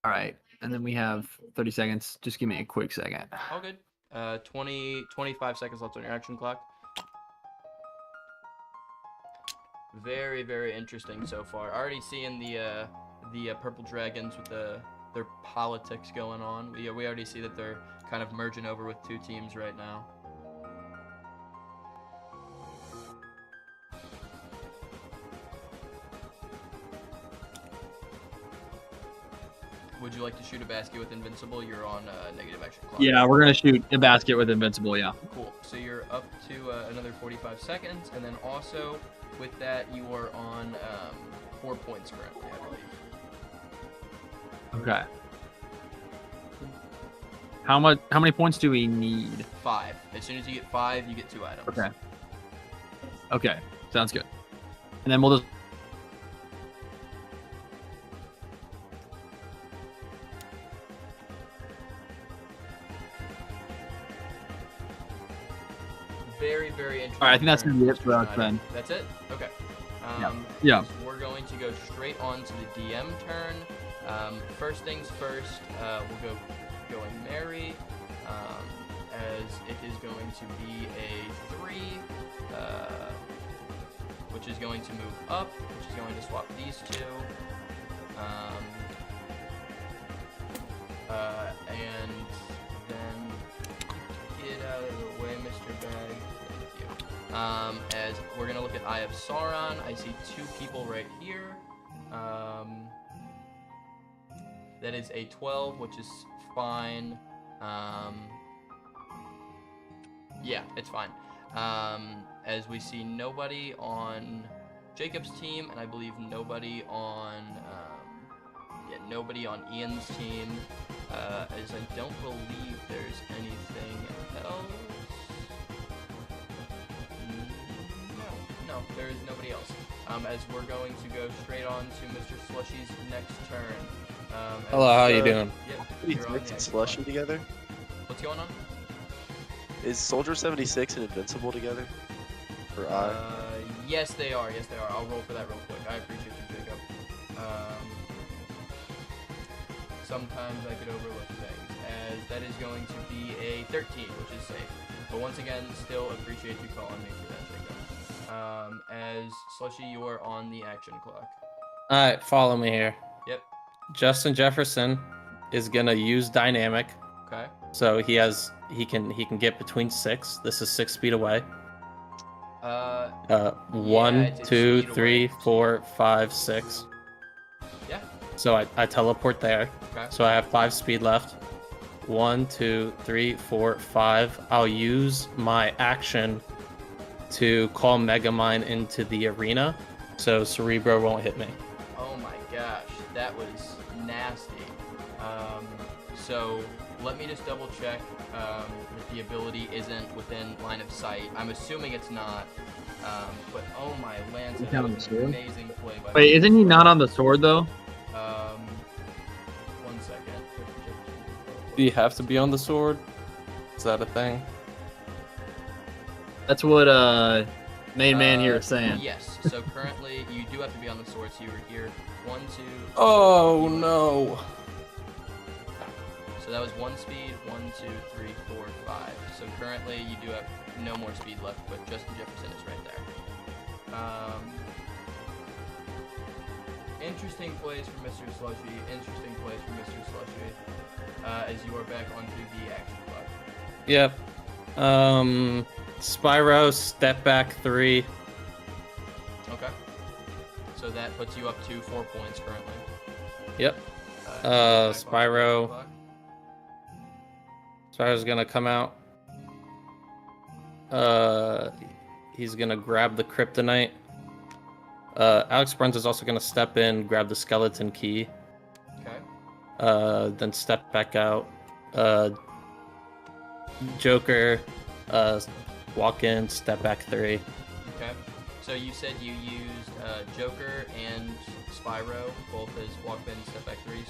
right. And then we have 30 seconds. Just give me a quick second. All good. 25 seconds left on your action clock. Very, very interesting so far. Already seeing the purple dragons with their politics going on. We already see that they're kind of merging over with 2 teams right now. Would you like to shoot a basket with Invincible? You're on negative action clock. Yeah, we're going to shoot a basket with Invincible, yeah. Cool. So you're up to another 45 seconds, and then also with that, you are on 4 points currently, I believe. Okay. How many points do we need? 5. As soon as you get 5, you get 2 items. Okay. Okay. Sounds good. And then we'll just Very, very interesting. All right, I think that's turn, gonna be it Mr. for us Schneider. then. That's it? Okay. Yeah. So we're going to go straight on to the DM turn. First things first, we'll go going Mary, as it is going to be a 3, which is going to move up, which is going to swap these 2. And then get out of the way, Mr. Bag. Thank you. As we're gonna look at Eye of Sauron, I see 2 people right here. That is a 12, which is fine. Yeah, it's fine. As we see nobody on Jacob's team, and I believe nobody on nobody on Ian's team. As I don't believe there's anything else. No, there is nobody else. As we're going to go straight on to Mr. Slushy's next turn. Hello, how you doing? Yep, He's you're on mixing the Slushy clock. together. What's going on? Is Soldier 76 and Invincible together? For I? Yes, they are. Yes, they are. I'll roll for that real quick. I appreciate you, Jacob. Sometimes I could overlook things, as that is going to be a 13, which is safe. But once again, still appreciate you calling me for that, Jacob. As Slushy, you are on the action clock. All right, follow me here. Yep. Justin Jefferson is gonna use dynamic, Okay. so he can get between 6. This is 6 feet away. 1, it's 2, speed 3, away. 4, 5, 6. Yeah. So I teleport there. Okay. So I have 5 speed left. 1, 2, 3, 4, 5. I'll use my action to call Megamind into the arena, so Cerebro won't hit me. Oh my gosh, that was nasty. So let me just double check that the ability isn't within line of sight. I'm assuming it's not. But oh my Lance, He's that not on was the an sword? amazing play by Wait, isn't he not on the sword though? 1 second. Do you have to be on the sword? Is that a thing? That's what main man here is saying. Yes. So currently you do have to be on the sword. So you were here 1, 2. Oh no! So that was 1 speed, 1, 2, 3, 4, 5. So currently you do have no more speed left, but Justin Jefferson is right there. Interesting plays from Mr. Slushy. Interesting plays from Mr. Slushy. As you are back onto the action clock. Yep. Spyro, step back 3. Okay. So that puts you up to 4 points currently. Yep. Back onto the Spyro. clock. Spyro's gonna come out. He's gonna grab the kryptonite. Alex Bruns is also gonna step in, grab the skeleton key. Okay. Then step back out. Joker, walk in, step back 3. Okay. So you said you used Joker and Spyro both as walk in step back 3s.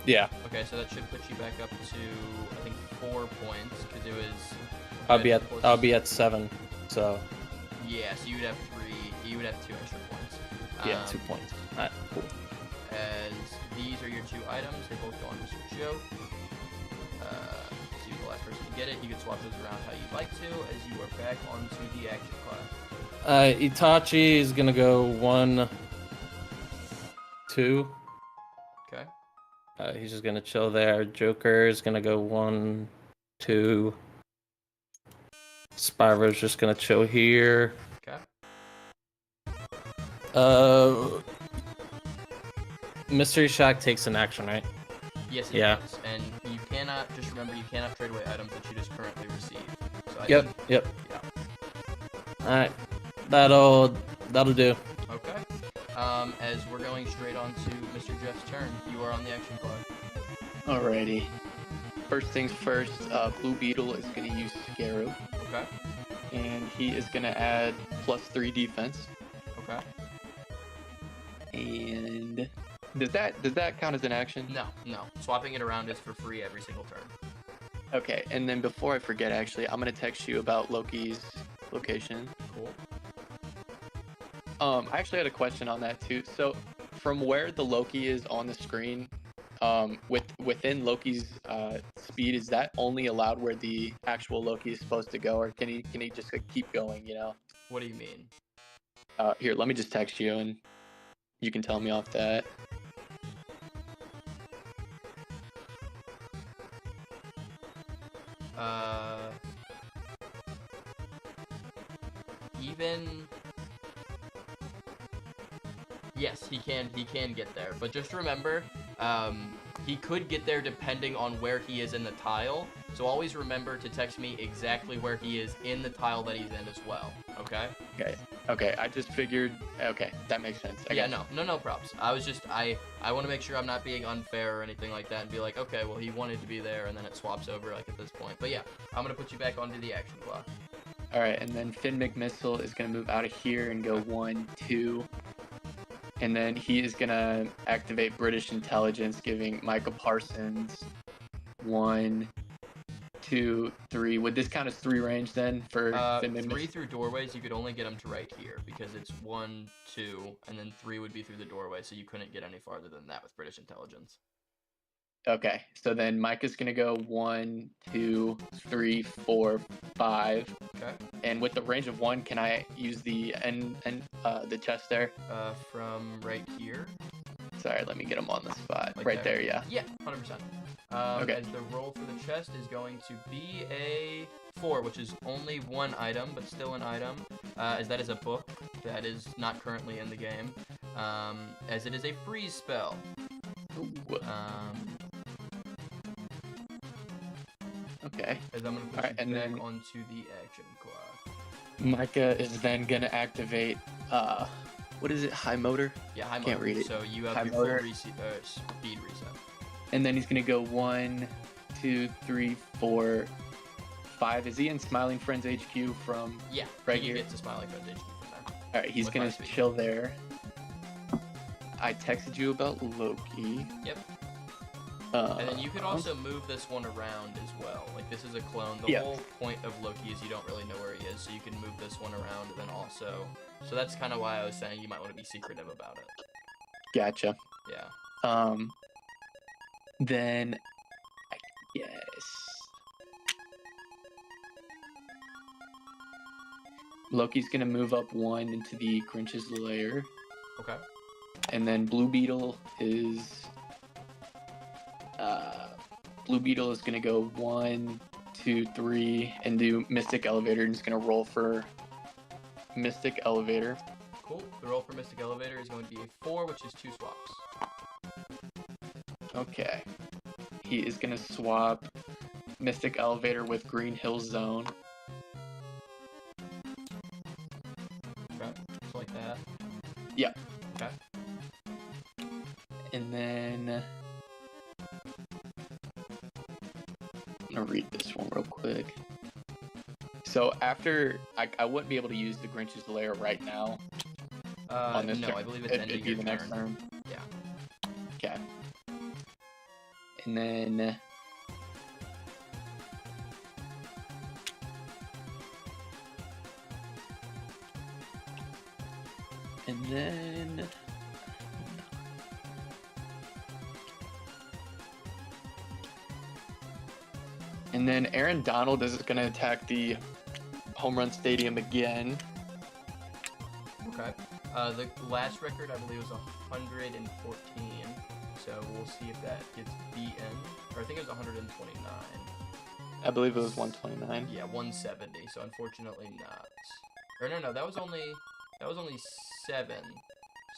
Yeah. Okay, so that should put you back up to I think 4 points because it was. I'll be at 7. So Yeah, so you would have 3. You would have 2 extra points. yeah, 2 points. Alright, cool. As these are your 2 items, they both go on Mr. Joe. So you're the last person to get it. You can swap those around how you'd like to as you are back onto the action clock. Itachi is gonna go 1, 2. Okay. He's just gonna chill there. Joker is gonna go 1, 2. Spyro's just gonna chill here. Okay. Mystery Shack takes an action, right? Yes, it Yeah. does. And you cannot, just remember, you cannot trade away items that you just currently received. So I Yep, think- yep. Yeah. Alright. That'll do. Okay. As we're going straight on to Mr. Jeff's turn, you are on the action clock. Alrighty. First things first, Blue Beetle is going to use Scarab, Okay. and he is going to add +3 defense. Okay. And does that count as an action? No. Swapping it around is for free every single turn. Okay, and then before I forget, actually, I'm going to text you about Loki's location. Cool. I actually had a question on that too. So, from where the Loki is on the screen, within Loki's speed, is that only allowed where the actual Loki is supposed to go, or can he just like, keep going? You know. What do you mean? Here, let me just text you, and you can tell me off that. Even. Yes, he can get there, but just remember, he could get there depending on where he is in the tile. So always remember to text me exactly where he is in the tile that he's in as well. Okay? Okay. I just figured. Okay, that makes sense. I Yeah, guess. no props. I was just I want to make sure I'm not being unfair or anything like that, and be like, okay, well he wanted to be there, and then it swaps over like at this point. But yeah, I'm gonna put you back onto the action clock. All right, and then Finn McMissile is gonna move out of here and go 1, 2. And then he is gonna activate British intelligence, giving Michael Parsons 1, 2, 3. Would this count as 3 range then for Finn 3 McMissile? through doorways, you could only get him to right here because it's 1, 2, and then 3 would be through the doorway, so you couldn't get any farther than that with British intelligence. Okay, so then Mike is gonna go 1, 2, 3, 4, 5. Okay. And with the range of 1, can I use the the chest there? From right here. Sorry, let me get him on the spot. Like Right there, yeah. Yeah, 100%. Okay. And the roll for the chest is going to be a 4, which is only 1 item, but still an item, as that is a book that is not currently in the game, as it is a freeze spell. Ooh. Okay. As I'm going to put Alright, you and back then- onto the action clock. Micah is then gonna activate what is it? High motor? Yeah, high Can't motor. read it. So you have High your motor. full speed reset. And then he's gonna go 1, 2, 3, 4, 5. Is he in Smiling Friends HQ from Yeah, Right you here. get to Smiling Friends HQ from there. Alright, he's With gonna high speed. chill there. I texted you about Loki. Yep. And then you could also move this one around as well. Like this is a clone. The Yeah. whole point of Loki is you don't really know where he is, so you can move this one around and then also. So that's kind of why I was saying you might want to be secretive about it. Gotcha. Yeah. Then I guess Loki's gonna move up 1 into the Grinch's lair. Okay. And then Blue Beetle is gonna go 1, 2, 3, and do Mystic Elevator, and it's gonna roll for Mystic Elevator. Cool. The roll for Mystic Elevator is going to be a 4, which is 2 swaps. Okay. He is gonna swap Mystic Elevator with Green Hill Zone. Okay. Just like that. Yeah. Okay. And then I'm gonna read this one real quick. So after I wouldn't be able to use the Grinch's Lair right now. On this No, turn. I believe it's It'd ending be your the next turn. turn. Yeah. Okay. And then Aaron Donald is going to attack the Home Run Stadium again. Okay. The last record, I believe, was 114. So we'll see if that gets beaten. Or I think it was 129. I believe it was 129. Yeah, 170. So unfortunately not. Or no, that was only 7.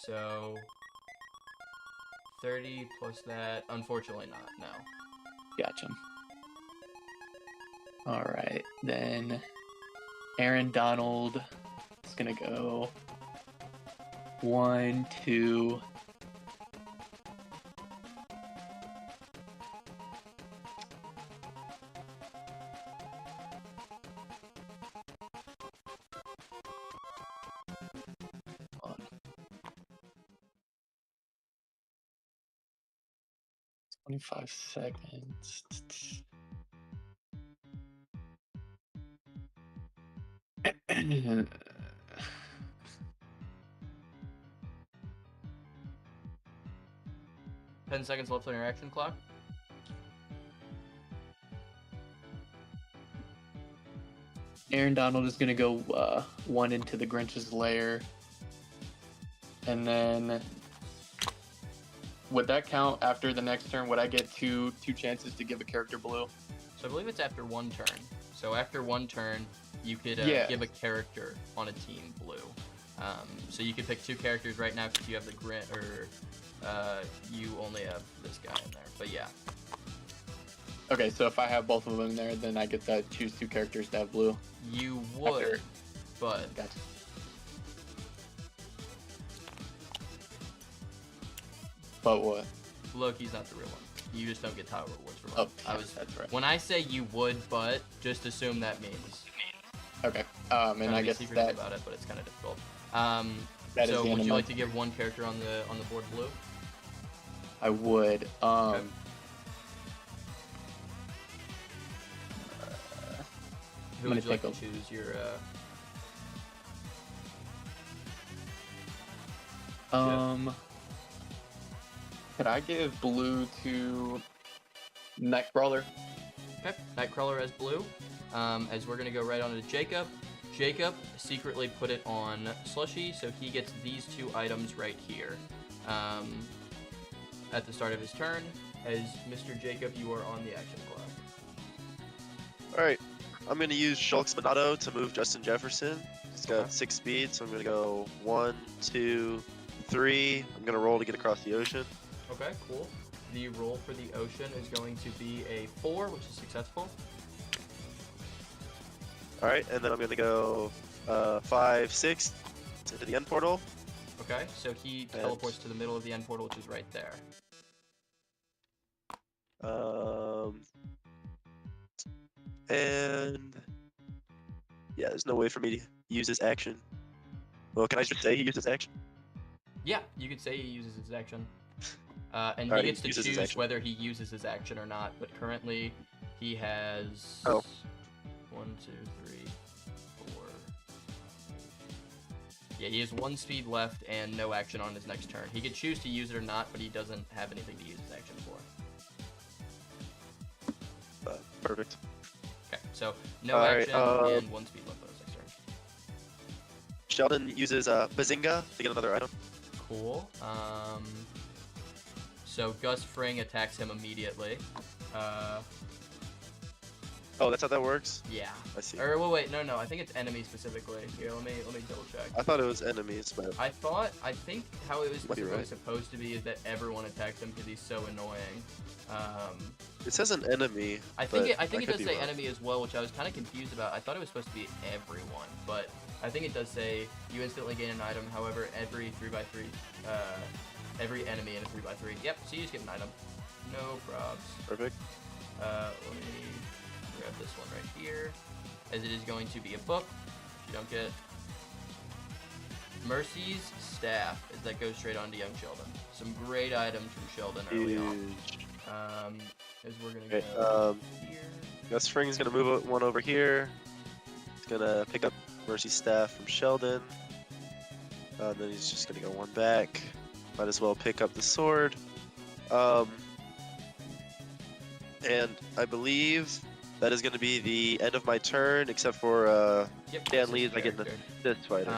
So 30 plus that. Unfortunately not. No. Gotcha. All right, then Aaron Donald is gonna go 1, 2. Hold on. 25 seconds. 10 seconds left on your action clock. Aaron Donald is gonna go 1 into the Grinch's Lair, and then would that count after the next turn? Would I get two chances to give a character blue? So I believe it's after one turn. So after one turn, you could Yeah. give a character on a team blue. So you could pick 2 characters right now because you have the Grinch, or you only have this guy in there. But yeah. Okay, so if I have both of them there, then I get to choose 2 characters to have blue. You would, After- but Gotcha. But what? Loki's not the real one. You just don't get tile rewards for Oh, one. that's right. When I say you would, but just assume that means. Okay. Trying And to I be guess secretive that about it, but it's kind of difficult. that is So the end would of you my- like to give one character on the board blue? I would. Okay. Who I'm would you like to gonna choose? Your Could I give blue to Nightcrawler? okay, Nightcrawler as blue. As we're gonna go right on to Jacob. Jacob secretly put it on Slushy, so he gets these 2 items right here. At the start of his turn, as Mr. Jacob, you are on the action clock. Alright, I'm going to use Shulk's Monado to move Justin Jefferson. He's got Okay. 6 speed, so I'm going to go 1, 2, 3. I'm going to roll to get across the ocean. Okay, cool. The roll for the ocean is going to be a 4, which is successful. Alright, and then I'm going to go 5, 6 into the end portal. Okay, so he teleports to the middle of the end portal, which is right there. And yeah, there's no way for me to use this action. Well, can I just say he uses action? Yeah, you could say he uses his action. And Alright, he he gets to uses his choose action. whether he uses his action or not, but currently he has Oh. 1, 2, 3, 4. Yeah, he has 1 speed left and no action on his next turn. He could choose to use it or not, but he doesn't have anything to use his action for. Perfect. Okay, so no Alright, action and 1 speed left on his next turn. Sheldon uses Bazinga to get another item. cool. So Gus Fring attacks him immediately. Oh, that's how that works? Yeah. I see. Or well, wait, no, I think it's enemy specifically. Here, let me double check. I thought it was enemies, but I think how it was Might be specifically right. supposed to be is that everyone attacks him because he's so annoying. it says an enemy. I think but it could does be say wrong. enemy as well, which I was kind of confused about. I thought it was supposed to be everyone, but I think it does say you instantly gain an item. However, every 3x3, every enemy in a 3x3. Yep. So you just get an item. No probs. Perfect. Let me grab this one right here, as it is going to be a book. You don't get Mercy's staff, as that goes straight on to young Sheldon. Some great items from Sheldon early on. Huge. As we're gonna Okay, go here. Gus Fring's gonna move one over here. He's gonna pick up Mercy's staff from Sheldon. Then he's just gonna go one back. Might as well pick up the sword. And I believe that is gonna be the end of my turn, except for Yep, Dan assist Lee's. I get character. this fighter.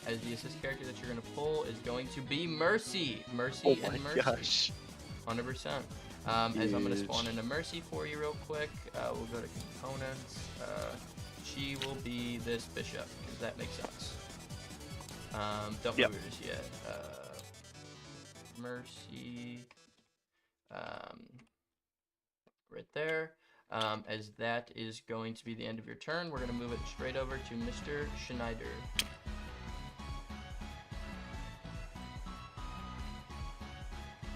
As the assist character that you're gonna pull is going to be Mercy. Mercy Oh my and Mercy. gosh. 100%. As I'm gonna Huge. spawn into Mercy for you real quick. We'll go to components. She will be this bishop, because that makes sense. Don't Yep. move her just yet. Mercy. Right there. As that is going to be the end of your turn, we're going to move it straight over to Mr. Schneider.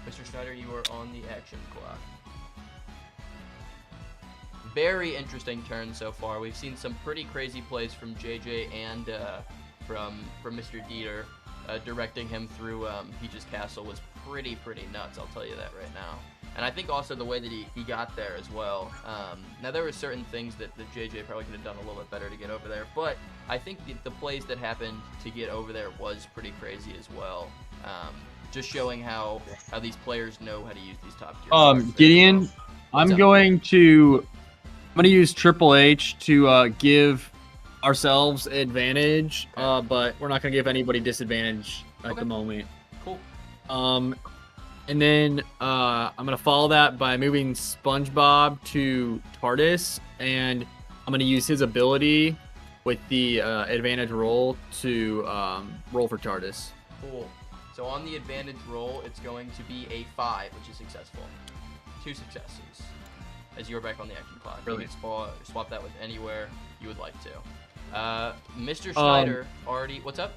Mr. Schneider, you are on the action clock. Very interesting turn so far. We've seen some pretty crazy plays from JJ and from Mr. Dieter. Directing him through Peach's Castle was pretty nuts, I'll tell you that right now. And I think also the way that he got there as well. Now, there were certain things that JJ probably could have done a little bit better to get over there, but I think the plays that happened to get over there was pretty crazy as well. Just showing how these players know how to use these top tier cards very Gideon, well. What's I'm up? going to use Triple H to give ourselves advantage, Okay. but we're not gonna give anybody disadvantage at Okay. the moment. Cool. And then I'm gonna follow that by moving SpongeBob to TARDIS, and I'm gonna use his ability with the advantage roll to roll for TARDIS. Cool. So on the advantage roll, it's going to be a 5, which is successful. 2 successes. As you're back on the action clock. You Brilliant. can swap that with anywhere you would like to. Mr. Schneider already... What's up?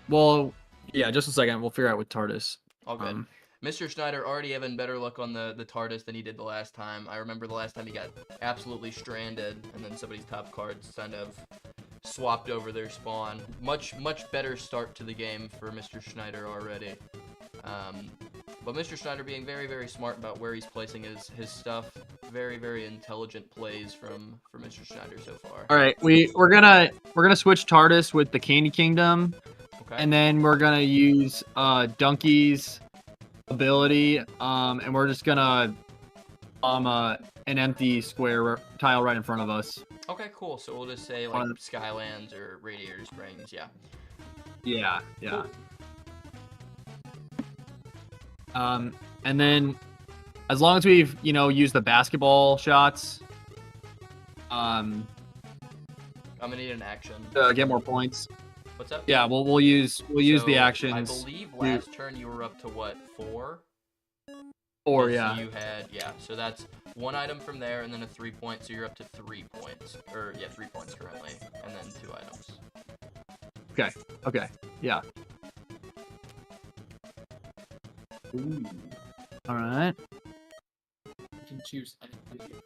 Well, yeah, just a second. We'll figure out with TARDIS. All good. Mr. Schneider already having better luck on the TARDIS than he did the last time. I remember the last time he got absolutely stranded, and then somebody's top cards kind of swapped over their spawn. Much better start to the game for Mr. Schneider already. But Mr. Schneider being very smart about where he's placing his stuff. Very intelligent plays from Mr. Schneider so far. All right, we're gonna switch TARDIS with the Candy Kingdom, Okay. and then we're gonna use Donkey's ability, and we're just gonna an empty square tile right in front of us. Okay, cool. So we'll just say like Skylands or Radiator Springs, yeah. Yeah. And then as long as we've used the basketball shots, I'm gonna need an action. to get more points. What's up? Yeah, we'll use the So, actions. I believe last turn you were up to what, 4? Or So yeah. you had, so that's 1 item from there and then a 3 point, so you're up to 3 points. Or, 3 points currently, and then 2 items. Okay. Yeah. Ooh. All right. You can choose anything.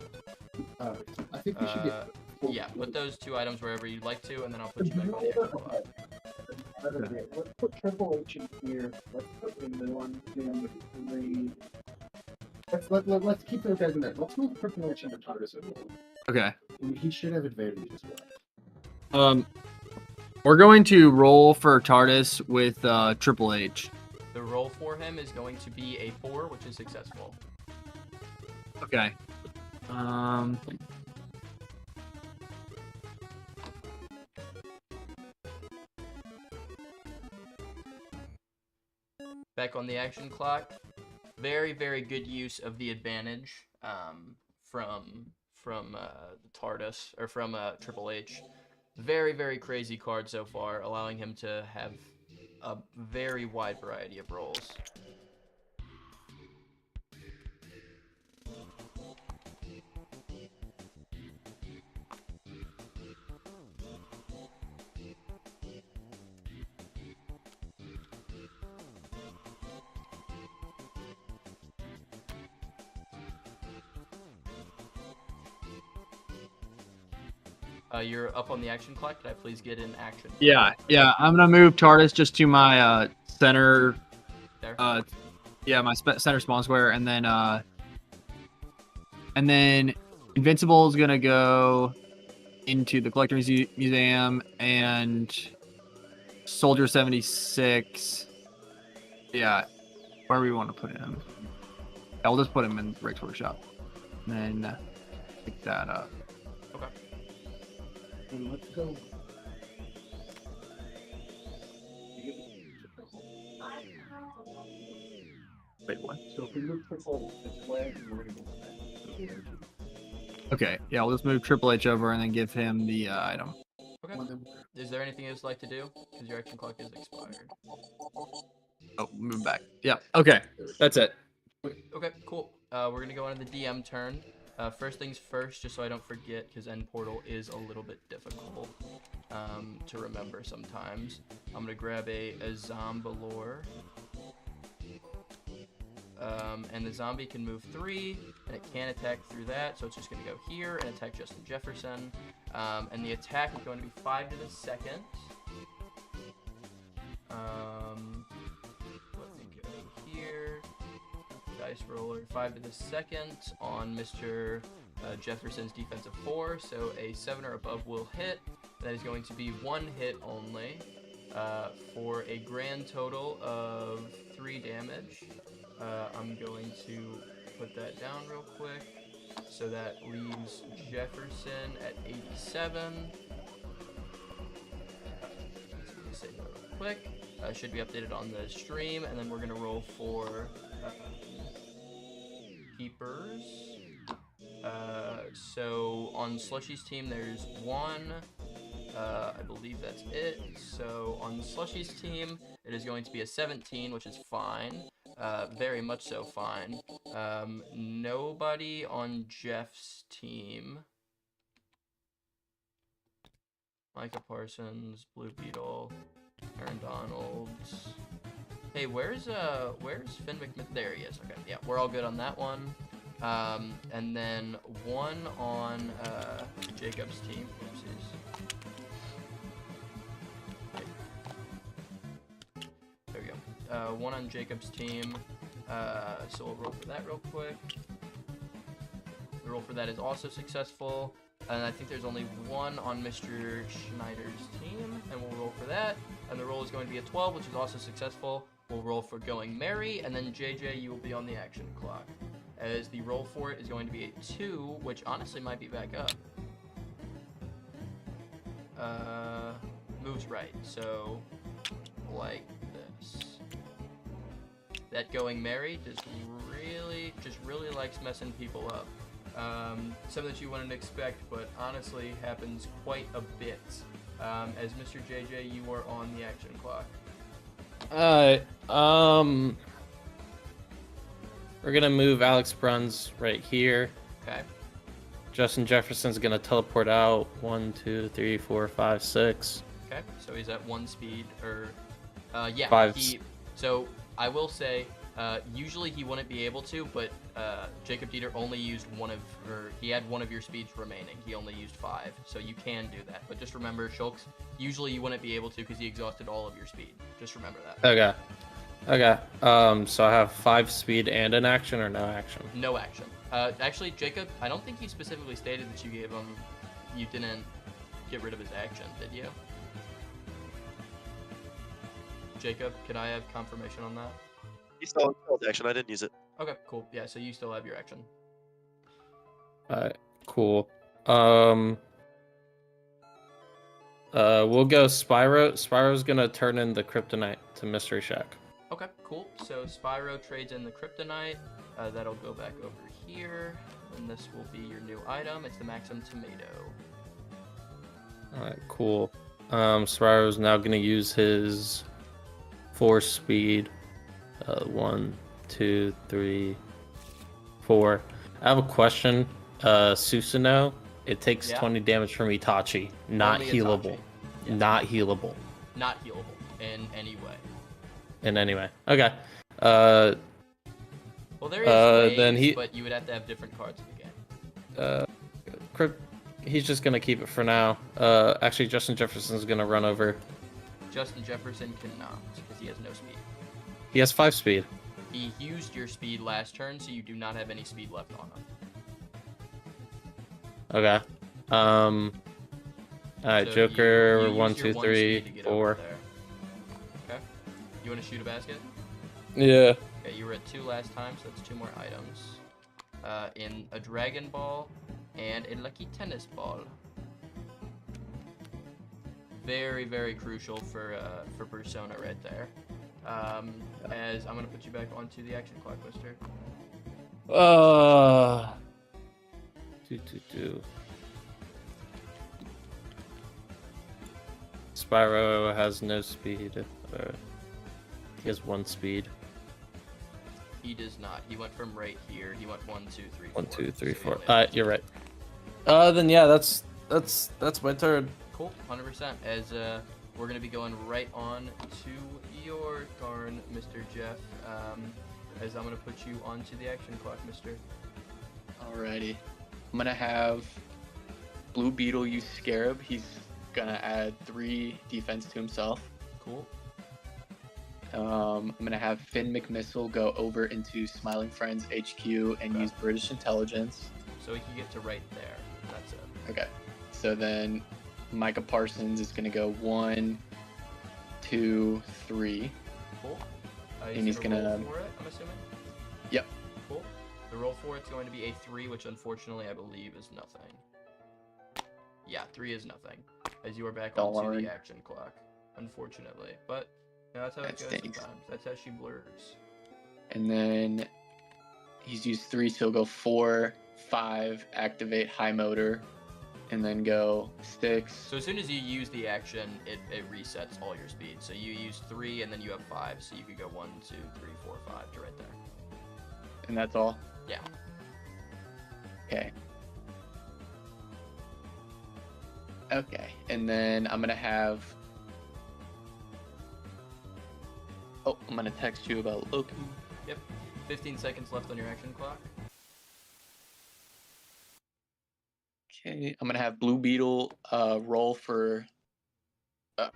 I think we should get. Yeah, put those 2 items wherever you'd like to, and then I'll put you back on the action clock. Let's put Triple H in here. Let's put in the 1, 2, 3. Let's keep those guys in there. Let's move Triple H into TARDIS. Okay. He should have advantage as well. We're going to roll for TARDIS with Triple H. The roll for him is going to be a 4, which is successful. Okay. back on the action clock. Very, very good use of the advantage from the TARDIS, or from Triple H. Very, very crazy card so far, allowing him to have a very wide variety of roles. You're up on the action clock. Could I please get an action? Yeah. I'm gonna move TARDIS just to my center. There. Yeah, my center spawn square, and then Invincible is gonna go into the Collector's Museum, and Soldier 76. Yeah, where do we want to put him? Yeah, we'll just put him in Rick's workshop, and then pick that up. Okay. And let's go. Wait, what? So if we move Triple this way, we're gonna go back. Okay, yeah, we'll just move Triple H over and then give him the item. Okay. Is there anything you'd like to do? Because your action clock is expired. Oh, move back. Yeah. Okay, that's it. Okay, cool. We're gonna go on to the DM turn. First things first, just so I don't forget, because End Portal is a little bit difficult to remember sometimes. I'm gonna grab a Zombalore. And the zombie can move 3, and it can attack through that, so it's just going to go here and attack Justin Jefferson. And the attack is going to be 5 to the second. Let me go here. Dice roller, 5 to the second on Mr. Jefferson's defensive 4, so a 7 or above will hit. That is going to be 1 hit only, for a grand total of 3 damage. I'm going to put that down real quick. So that leaves Jefferson at 87. Let's save that real quick. Should be updated on the stream, and then we're gonna roll for keepers. So on Slushy's team, there's 1. I believe that's it. So on Slushy's team, it is going to be a 17, which is fine. Very much so fine. Nobody on Jeff's team. Micah Parsons, Blue Beetle, Aaron Donalds. Hey, where's Finn McMahon? There he is. Okay, yeah, we're all good on that one. And then 1 on Jacob's team. Oopsies. There we go. 1 on Jacob's team. So we'll roll for that real quick. The roll for that is also successful. And I think there's only 1 on Mr. Schneider's team. And we'll roll for that. And the roll is going to be a 12, which is also successful. We'll roll for going Merry. And then JJ, you will be on the action clock. As the roll for it is going to be a 2, which honestly might be back up. Moves right. So, like this. That going Merry just really likes messing people up. Something that you wouldn't expect, but honestly happens quite a bit. As Mr. JJ, you are on the action clock. We're gonna move Alex Bruns right here. Okay. Justin Jefferson's gonna teleport out. 1, 2, 3, 4, 5, 6. Okay, so he's at 1 speed, or yeah. 5. So I will say, usually he wouldn't be able to, but Jacob Dieter only used he had 1 of your speeds remaining. He only used 5, so you can do that. But just remember, Shulks, usually you wouldn't be able to because he exhausted all of your speed. Just remember that. Okay. So I have 5 speed and an action, or no action? No action. Actually, Jacob, I don't think you specifically stated that you didn't get rid of his action, did you? Jacob, could I have confirmation on that? He still held action. I didn't use it. Okay, cool. Yeah, so you still have your action. Alright, cool. We'll go Spyro. Spyro's gonna turn in the Kryptonite to Mystery Shack. Okay, cool. So Spyro trades in the Kryptonite. That'll go back over here. And this will be your new item. It's the Maxim Tomato. Alright, cool. Spyro's now gonna use his 4 speed. 1, 2, 3, 4. I have a question. Susanoo, it takes Yeah. 20 damage from Itachi. Not Only healable. Itachi. Yeah. Not healable. Not healable in any way. In any way. Okay. Well, there is ways, then he- but you would have to have different cards in the game. He's just gonna keep it for now. Actually, Justin Jefferson's gonna run over. Justin Jefferson cannot, because he has no speed. He has 5 speed. He used your speed last turn, so you do not have any speed left on him. Okay. Alright, So Joker, you 1, use your 2, one 3, speed to get over 4. there. Okay. You want to shoot a basket? Yeah. Okay, you were at 2 last time, so that's 2 more items. In a Dragon Ball and a Lucky Tennis Ball. Very, very crucial for Persona right there. As I'm gonna put you back onto the action clock, Mister. 2, 2, 2. Spyro has no speed. He has 1 speed. He does not. He went from right here. He went 1, 2, 3, 4. 1, 2, 3, So 4. he only has You're right. Then yeah, that's my turn. Cool, 100%. As we're gonna be going right on to your turn, Mr. Jeff. As I'm gonna put you onto the action clock, Mister. Alrighty. I'm gonna have Blue Beetle use Scarab. He's gonna add 3 defense to himself. Cool. I'm gonna have Finn McMissile go over into Smiling Friends HQ and use British Intelligence. So he can get to right there. That's it. Okay. So then Micah Parsons is gonna go 1, 2, 3. Cool. And he's gonna- roll for it, I'm assuming. Yep. Cool. The roll for it's going to be a 3, which unfortunately I believe is nothing. Yeah, 3 is nothing. As you are back onto Darn. the action clock, unfortunately. But that's how That it goes stinks. sometimes. That's how she blurs. And then he's used 3, so he'll go 4, 5, activate High Motor, and then go 6. So as soon as you use the action, it resets all your speed. So you use 3 and then you have 5, so you could go 1, 2, 3, 4, 5 to right there. And that's all? Yeah. Okay. Okay, and then I'm gonna have. Oh, I'm gonna text you about Loki. Yep. 15 seconds left on your action clock. Okay, I'm gonna have Blue Beetle roll for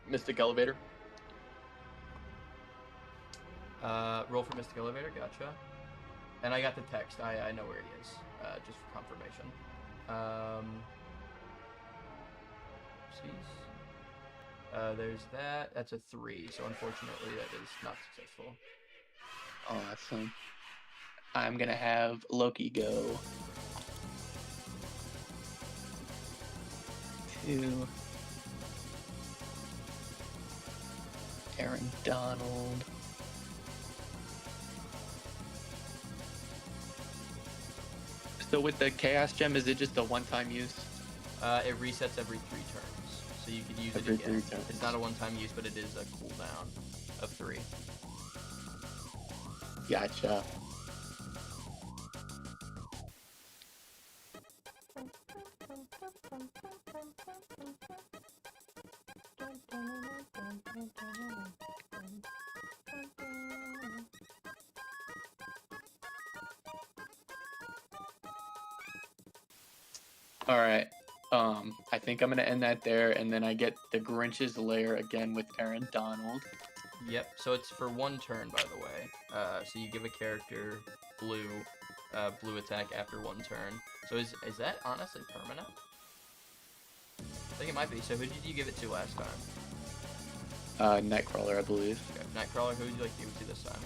Mystic Elevator. Roll for Mystic Elevator, gotcha. And I got the text. I know where he is. Just for confirmation. Oopsies. There's that. That's a 3. So unfortunately, that is not successful. Awesome. I'm gonna have Loki go. 2. Aaron Donald. So with the Chaos Gem, is it just a one-time use? It resets every 3 turns. So you could use Every it again. 3 turns. It's not a one-time use, but it is a cooldown of 3. Gotcha. All right. I think I'm gonna end that there, and then I get the Grinch's Lair again with Aaron Donald. Yep, so it's for 1 turn, by the way. So you give a character blue attack after 1 turn. So is that honestly permanent? I think it might be. So who did you give it to last time? Nightcrawler, I believe. Okay, Nightcrawler, who would you like to give it to this time?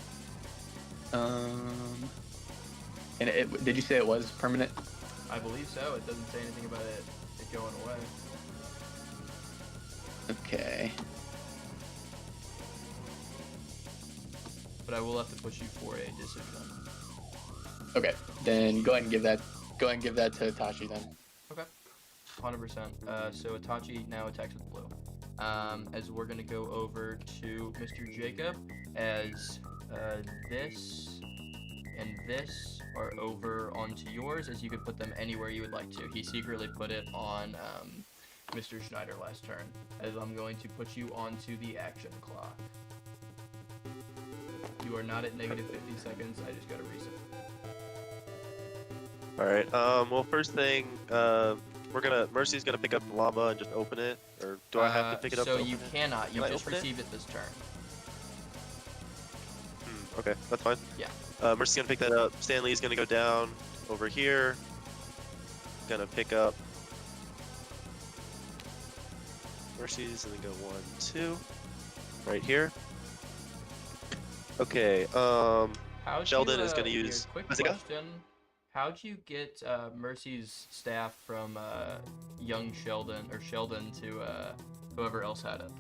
And did you say it was permanent? I believe so. It doesn't say anything about it going away. Okay. but I will have to push you for a decision. Okay, then go ahead and give that to Itachi then. Okay, 100%. So Itachi now attacks with blue. As we're gonna go over to Mr. Jacob, as this and this are over onto yours, as you could put them anywhere you would like to. He secretly put it on Mr. Schneider last turn, as I'm going to put you onto the action clock. You are not at negative 50 seconds. I just got to reset. All right. Well, first thing, Mercy's gonna pick up the llama and just open it, or do I have to pick it up? So to you open it? cannot. You Can I just open it? received it this turn. Okay, that's fine. Yeah. Mercy's gonna pick that up. Stanley's gonna go down over here. Gonna pick up. Mercy's gonna go 1, 2, right here. Okay. How'd Sheldon you, is gonna here, use. Quick What's it got? question. How'd you get Mercy's staff from young Sheldon or Sheldon to whoever else had it?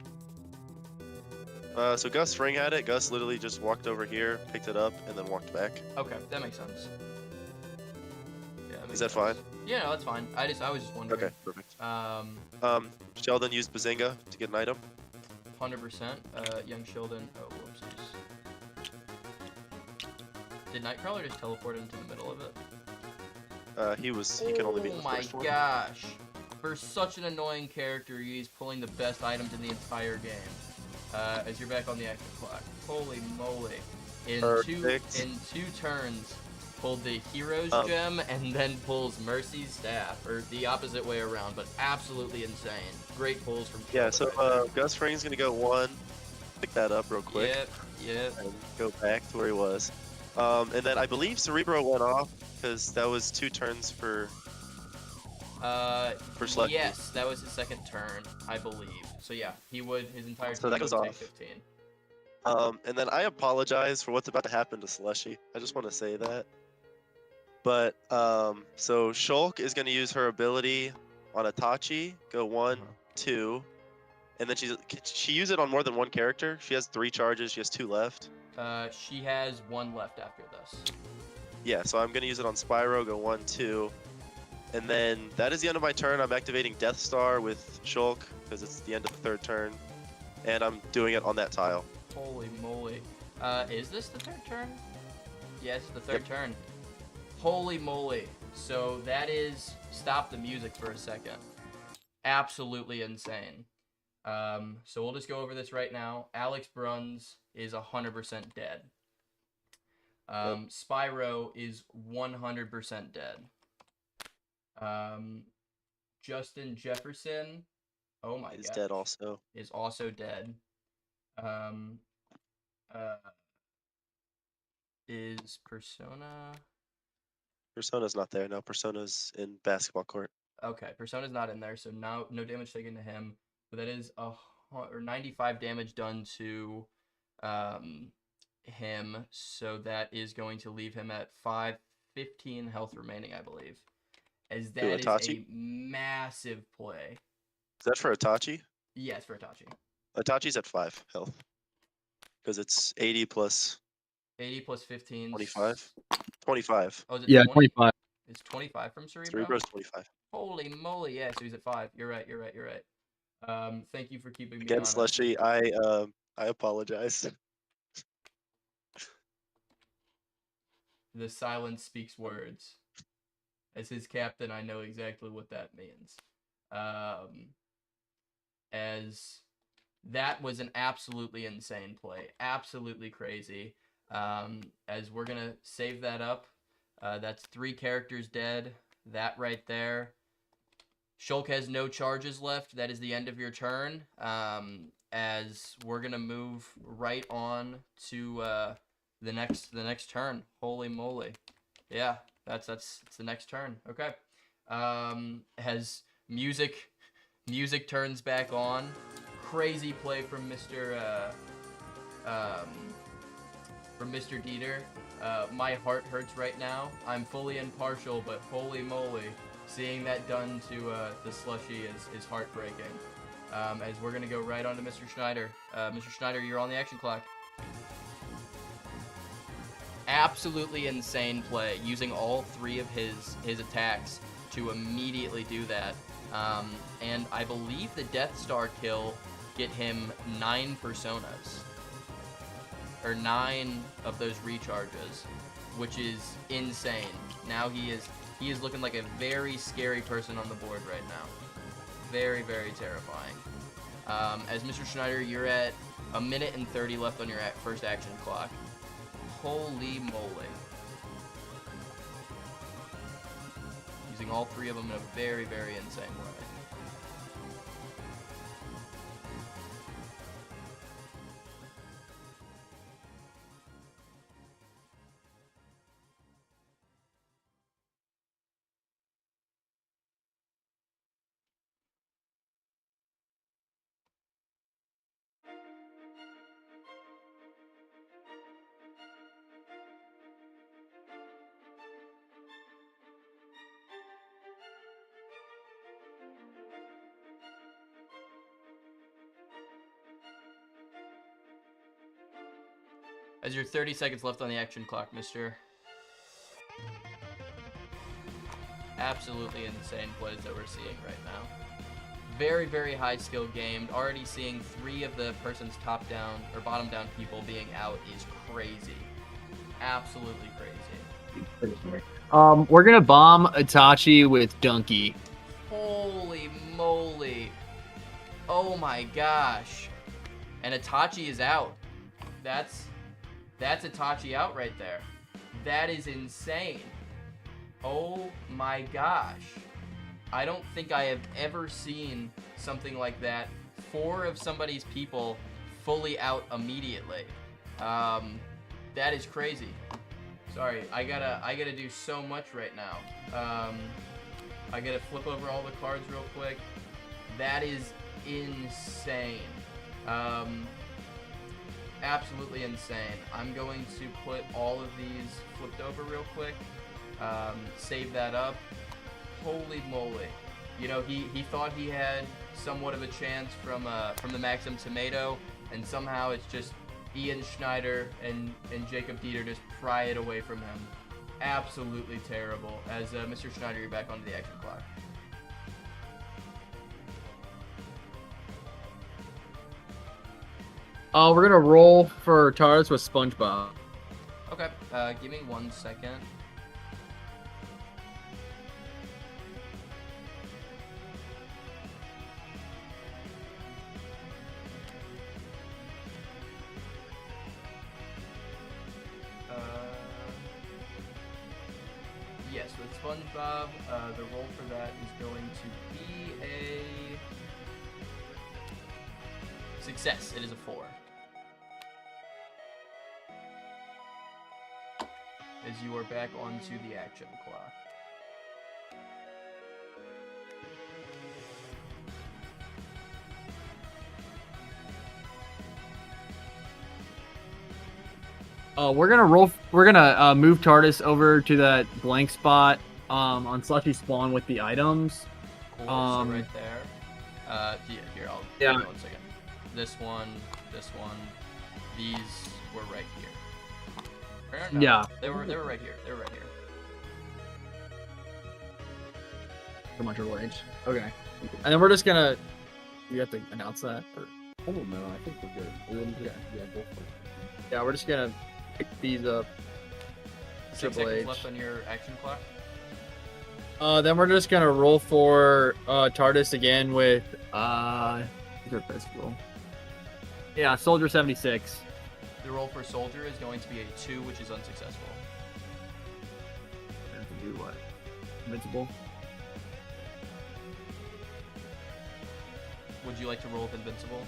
So Gus Ring had it. Gus literally just walked over here, picked it up, and then walked back. Okay, that makes sense. Yeah, that makes Is that sense. fine? Yeah, no, that's fine. I was just wondering. Okay, perfect. 100%. Sheldon used Bazinga to get an item. Young Sheldon. Oh, whoopsies. Did Nightcrawler just teleport into the middle of it? He can only be in the Oh my first one. gosh! For such an annoying character, he's pulling the best items in the entire game. As you're back on the action clock. Holy moly! In Perfect. two turns, pulled the Hero's Gem and then pulls Mercy's Staff, or the opposite way around, but absolutely insane. Great pulls from. Yeah, Sheldon so right there. Gus Ring's gonna go 1. Pick that up real quick. Yep. And go back to where he was. And then I believe Cerebro went off because that was 2 turns for Slushy. Yes, that was his second turn, I believe. So yeah, his entire So team that goes would take off. 15. And then I apologize for what's about to happen to Slushy. I just want to say that. But so Shulk is gonna use her ability on Itachi. Go 1, 2, and then she use it on more than one character. She has 3 charges. She has 2 left. She has 1 left after this. Yeah, so I'm gonna use it on Spyro. Go 1, 2, and then that is the end of my turn. I'm activating Death Star with Shulk because it's the end of the 3rd turn, and I'm doing it on that tile. Holy moly. Is this the 3rd turn? Yes, the 3rd turn. Holy moly. So that is, stop the music for a second. Absolutely insane. So we'll just go over this right now. Alex Bruns is 100% dead. Spyro is 100% dead. Justin Jefferson, oh my god, He's dead also. is also dead. Is Persona? Persona's not there. No, Persona's in basketball court. Okay, Persona's not in there, so no damage taken to him. But that is 95 damage done to him, so that is going to leave him at 515 health remaining, I believe. As that is Itachi? a massive play. Is that for Itachi? Yes, for Itachi. Itachi's at 5 health. Because it's 80 plus 80 plus 15. 25. 25. Oh, is it Yeah, 20? 25. It's 25 from Cerebro? Cerebro's 25. Holy moly, yeah, so he's at 5. You're right. Thank you for keeping me Again, honest. Slushy, I apologize. The silence speaks words. As his captain, I know exactly what that means. As that was an absolutely insane play. Absolutely crazy. As we're going to save that up. That's 3 characters dead. That right there. Shulk has no charges left. That is the end of your turn. As we're going to move right on to the next turn. Holy moly. Yeah, that's the next turn. Okay. As music turns back on. Crazy play from Mr. Dieter. My heart hurts right now. I'm fully impartial, but holy moly, seeing that done to the Slushy is heartbreaking. As we're gonna go right on to Mr. Schneider. Mr. Schneider, you're on the action clock. Absolutely insane play, using all 3 of his attacks to immediately do that. And I believe the Death Star kill get him 9 personas. Or 9 of those recharges, which is insane. Now he is looking like a very scary person on the board right now. Very, very terrifying. As Mr. Schneider, you're at 1 minute and 30 left on your first action clock. Holy moly. Using all 3 of them in a very, very insane way. As your 30 seconds left on the action clock, mister. Absolutely insane plays that we're seeing right now. Very, very high skill game. Already seeing 3 of the person's top down or bottom down people being out is crazy. Absolutely crazy. We're gonna bomb Itachi with Donkey. Holy moly. Oh my gosh. And Itachi is out. That's Itachi out right there. That is insane. Oh my gosh. I don't think I have ever seen something like that. 4 of somebody's people fully out immediately. That is crazy. Sorry, I gotta do so much right now. I gotta flip over all the cards real quick. That is insane. Absolutely insane. I'm going to put all of these flipped over real quick. Save that up. Holy moly. You know, he thought he had somewhat of a chance from the Maxim Tomato, and somehow it's just Ian Schneider and Jacob Dieter just pry it away from him. Absolutely terrible. As Mr. Schneider, you're back onto the action clock. We're gonna roll for TARDIS with SpongeBob. Okay, give me 1 second. Yes, with SpongeBob, the roll for that is going to be a success. It is a 4. As you are back onto the action clock. We're gonna roll. We're gonna move TARDIS over to that blank spot on Slushy Spawn with the items. Cool. So right there. Yeah. Here, I'll. Yeah. Give me 1 second. This one. These were right here. Or no, Yeah. They were right here. They were right here. So much range. Okay. And then we're just gonna. You have to announce that. Or... I don't know. I think we're good. Yeah. Yeah, go for it. Yeah, we're just gonna pick these up. 6 Triple seconds H. left on your action clock. Then we're just gonna roll for TARDIS again with your best roll. Yeah, Soldier 76. The roll for Soldier is going to be a 2, which is unsuccessful. I have to do what? Invincible. Would you like to roll with Invincible?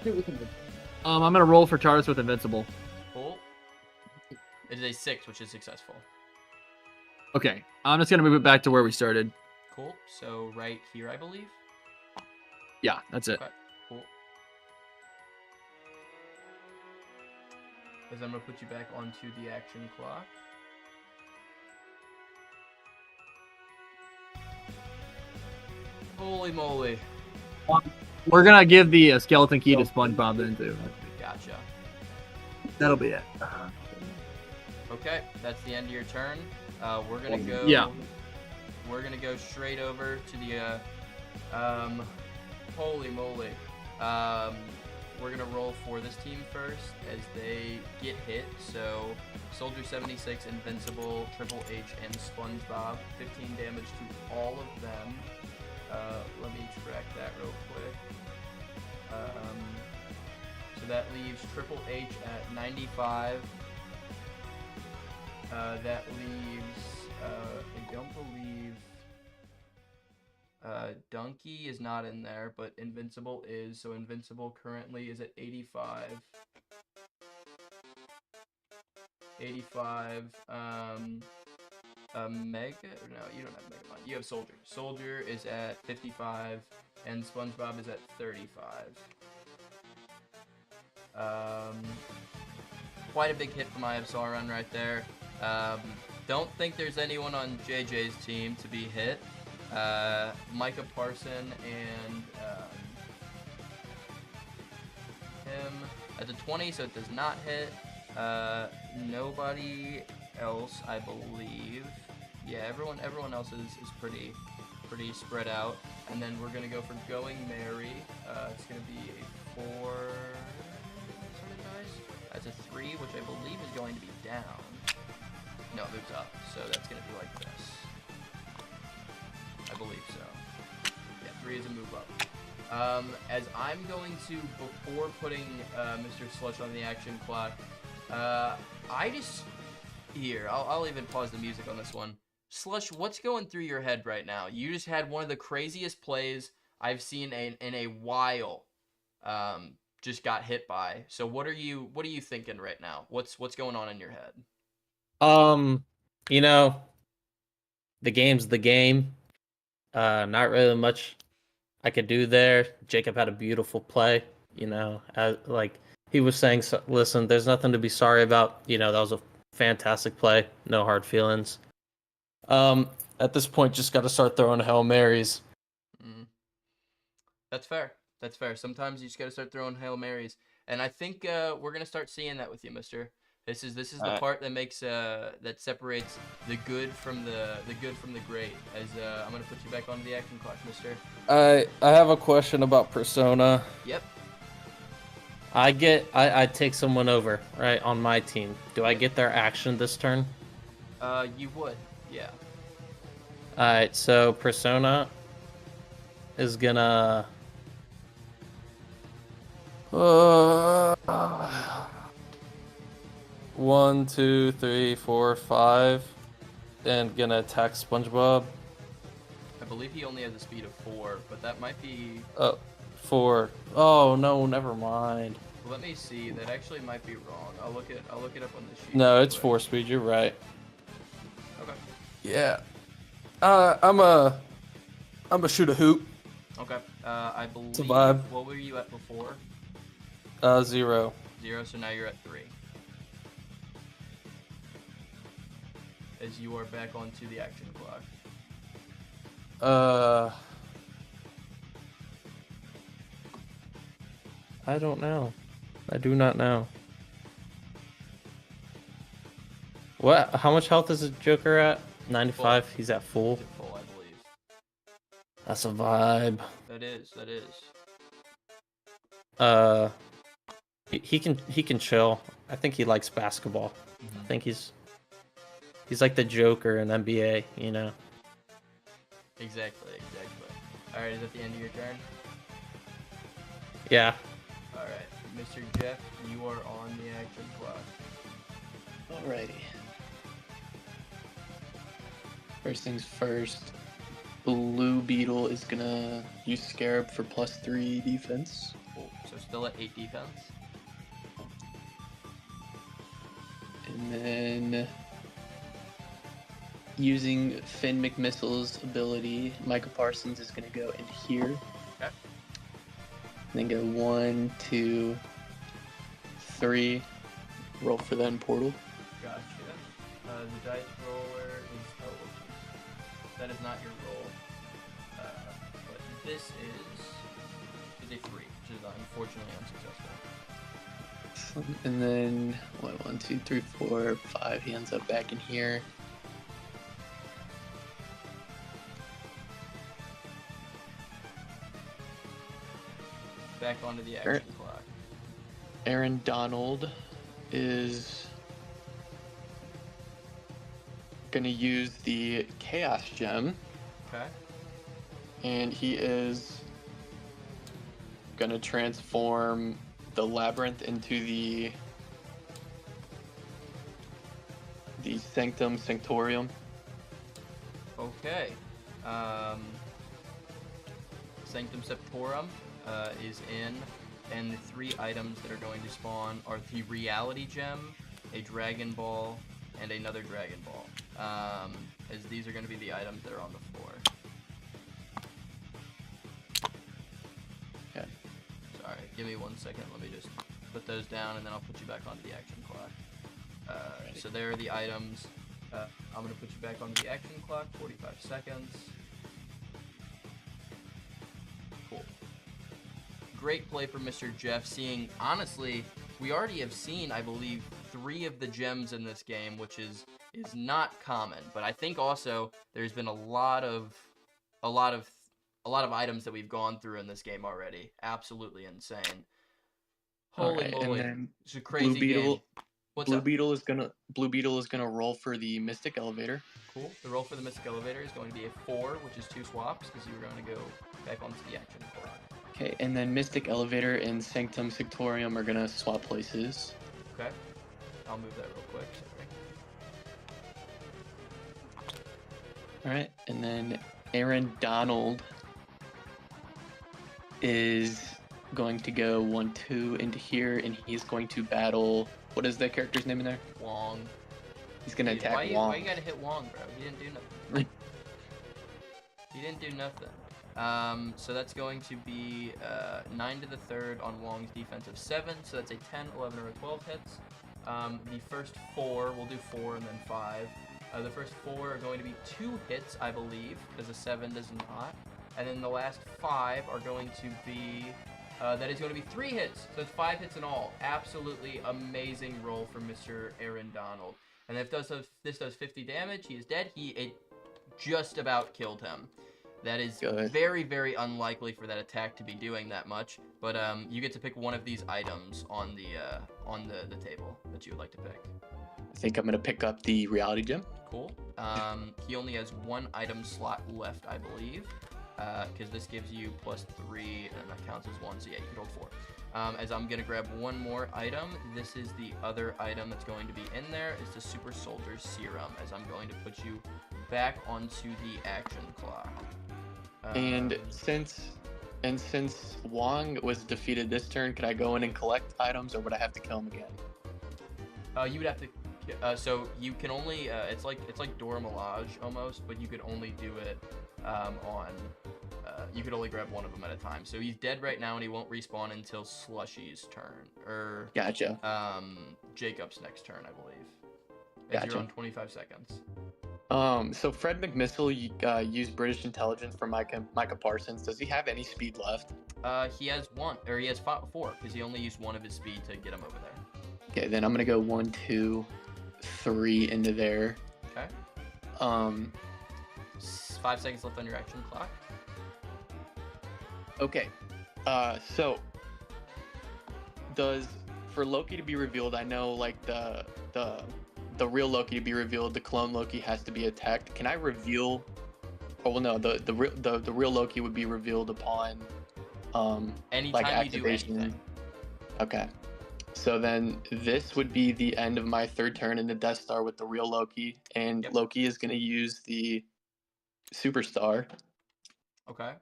Do it with him. I'm gonna roll for TARDIS with Invincible. Cool. It is a 6, which is successful. Okay, I'm just gonna move it back to where we started. Cool. So right here, I believe. Yeah, that's it. Okay. Cool. As I'm gonna put you back onto the action clock. Holy moly. We're gonna give the skeleton key to SpongeBob then too. Gotcha. That'll be it. Okay, that's the end of your turn. We're gonna go. Yeah. We're gonna go straight over to the. Holy moly. We're gonna roll for this team first as they get hit. So, Soldier 76, Invincible, Triple H, and SpongeBob. 15 damage to all of them. Let me track that real quick. So that leaves Triple H at 95. That leaves, I don't believe, Donkey is not in there, but Invincible is. So Invincible currently is at 85. 85. Mega? No, you don't have Mega Mind. You have Soldier. Soldier is at 55, and SpongeBob is at 35. Quite a big hit from Eye of Sauron right there. Don't think there's anyone on JJ's team to be hit. Micah Parson and him at the 20, so it does not hit. Nobody else, I believe. Yeah, everyone else is pretty spread out. And then we're gonna go for Going Merry. It's gonna be a 4. That's a 3, which I believe is going to be down. No, it moves up, so that's gonna be like this. I believe so. Yeah, 3 is a move up. As I'm going to, before putting Mr. Slush on the action clock, I'll even pause the music on this one. Slush, what's going through your head right now? You just had one of the craziest plays I've seen in a while. Just got hit by. So what are you thinking right now? What's going on in your head? You know, the game's the game. Not really much I could do there. Jacob had a beautiful play. Like he was saying, listen, there's nothing to be sorry about. That was a fantastic play. No hard feelings. At this point, just got to start throwing Hail Marys. That's fair. That's fair. Sometimes you just got to start throwing Hail Marys. And I think we're going to start seeing that with you, mister. This is the part that makes that separates the good from the great. As I'm gonna put you back onto the action clock, mister. I have a question about Persona. Yep. I take someone over, right, on my team. Do I get their action this turn? You would, yeah. Alright, so Persona is gonna 1, 2, 3, 4, 5, and gonna attack SpongeBob. I believe he only has a speed of 4, but that might be 4. Oh no, never mind. Let me see. That actually might be wrong. I'll look it up on the sheet. No, it's 4 speed. You're right. Okay. Yeah. I'm a shoot a hoop. Okay. I believe. Survive. What were you at before? 0. 0. So now you're at 3. As you are back onto the action clock. I don't know. I do not know. What? How much health is the Joker at? 95. Full. He's at full. Full, I believe. That's a vibe. That is. He can chill. I think he likes basketball. I think he's like the Joker in NBA, Exactly. All right, is that the end of your turn? Yeah. All right, Mr. Jeff, you are on the action clock. Alrighty. First things first, Blue Beetle is gonna use Scarab for +3 defense. Cool. So still at 8 defense. And then using Finn McMissile's ability, Micah Parsons is gonna go in here. Okay. Then go 1, 2, 3. Roll for that in portal. Gotcha. The dice roller is that is not your roll. But this is a 3, which is unfortunately unsuccessful. And then what? 1, 2, 3, 4, 5. He ends up back in here. Back onto the action clock. Aaron Donald is gonna use the Chaos Gem, Okay. and he is gonna transform the Labyrinth into the Sanctum Sanctorium. Okay. Sanctum Septorum is in, and the 3 items that are going to spawn are the Reality Gem, a Dragon Ball, and another Dragon Ball. As these are going to be the items that are on the floor. Okay. Sorry, give me 1 second. Let me just put those down, and then I'll put you back onto the action clock. So there are the items. I'm going to put you back onto the action clock, 45 seconds. Cool. Great play for Mr. Jeff, seeing, honestly, we already have seen, I believe, 3 of the gems in this game, which is not common. But I think also there's been a lot of items that we've gone through in this game already. Absolutely insane. Holy Alright, moly. and then It's a crazy game. What's Blue up? Beetle is gonna roll for the Mystic Elevator. Cool. The roll for the Mystic Elevator is going to be a 4, which is 2 swaps, because you were going to go back onto the action clock. Okay, and then Mystic Elevator and Sanctum Sanctorium are gonna swap places. Okay. I'll move that real quick. Alright, and then Aaron Donald is going to go 1, 2 into here, and he's going to battle. What is that character's name in there? Wong. He's gonna Dude, attack why Wong. you gotta hit Wong, bro? He didn't do nothing. He didn't do nothing. So that's going to be 9 to the 3rd on Wong's defensive 7. So that's a 10, 11, or a 12 hits. The first 4, we'll do 4 and then 5. The first 4 are going to be 2 hits, I believe, because a 7 does not. And then the last 5 are going to be, that is going to be 3 hits. So it's 5 hits in all. Absolutely amazing roll for Mr. Aaron Donald. And if this does 50 damage, he is dead. It just about killed him. That is Good. very, very unlikely for that attack to be doing that much. But you get to pick one of these items on the table that you would like to pick. I think I'm gonna pick up the Reality Gem. Cool. He only has 1 item slot left, I believe, because this gives you +3, and that counts as 1. So yeah, you can roll 4. As I'm gonna grab one more item. This is the other item that's going to be in there. It's the Super Soldier Serum. As I'm going to put you back onto the action clock. And since Wong was defeated this turn, could I go in and collect items, or would I have to kill him again? You would have to. So you can only. It's like Dora Milaje almost, but you could only do it on. You could only grab one of them at a time. So he's dead right now, and he won't respawn until Slushy's turn, or Gotcha. Jacob's next turn, I believe. As Gotcha. You're on 25 seconds. So Fred McMissile used British intelligence for Micah Parsons. Does he have any speed left? He has 1, or he has 4, because he only used 1 of his speed to get him over there. Okay, then I'm gonna go 1, 2, 3 into there. Okay. 5 seconds left on your action clock. Okay. So for Loki to be revealed, I know like the real Loki to be revealed, the clone Loki has to be attacked. Can I reveal? Oh well, no. The real Loki would be revealed upon Anytime like you do activation. anything. Okay. So then this would be the end of my 3rd turn in the Death Star with the real Loki, and Yep. Loki is going to use the Superstar. Okay.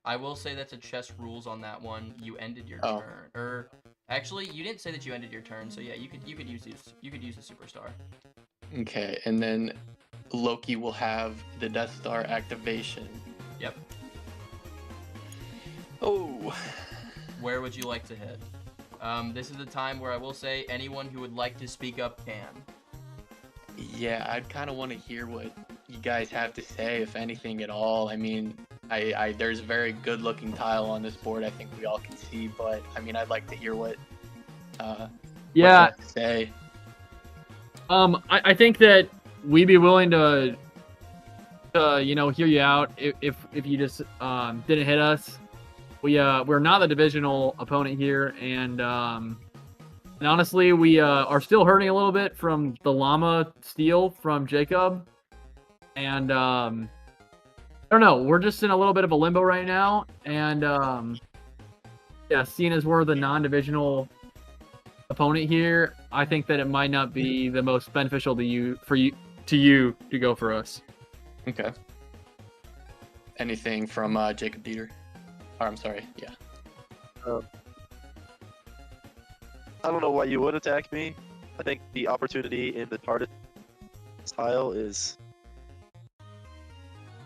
I will say that's a chess rules on that one. You ended your Oh. turn, or actually, you didn't say that you ended your turn. So yeah, you could use these. You could use the Superstar. Okay, and then Loki will have the Death Star activation. Yep. Oh. Where would you like to hit? This is the time where I will say anyone who would like to speak up can. Yeah, I'd kind of want to hear what you guys have to say, if anything at all. I mean, there's a very good looking tile on this board. I think we all can see, but I mean, I'd like to hear what you have to say. I think that we'd be willing to hear you out if you just didn't hit us. We're not the divisional opponent here, and honestly, we are still hurting a little bit from the llama steal from Jacob, and I don't know. We're just in a little bit of a limbo right now, and yeah, seeing as we're the non-divisional opponent here, I think that it might not be the most beneficial to you to go for us. Okay. Anything from Jacob Dieter? Or, I'm sorry. Yeah. I don't know why you would attack me. I think the opportunity in the target tile is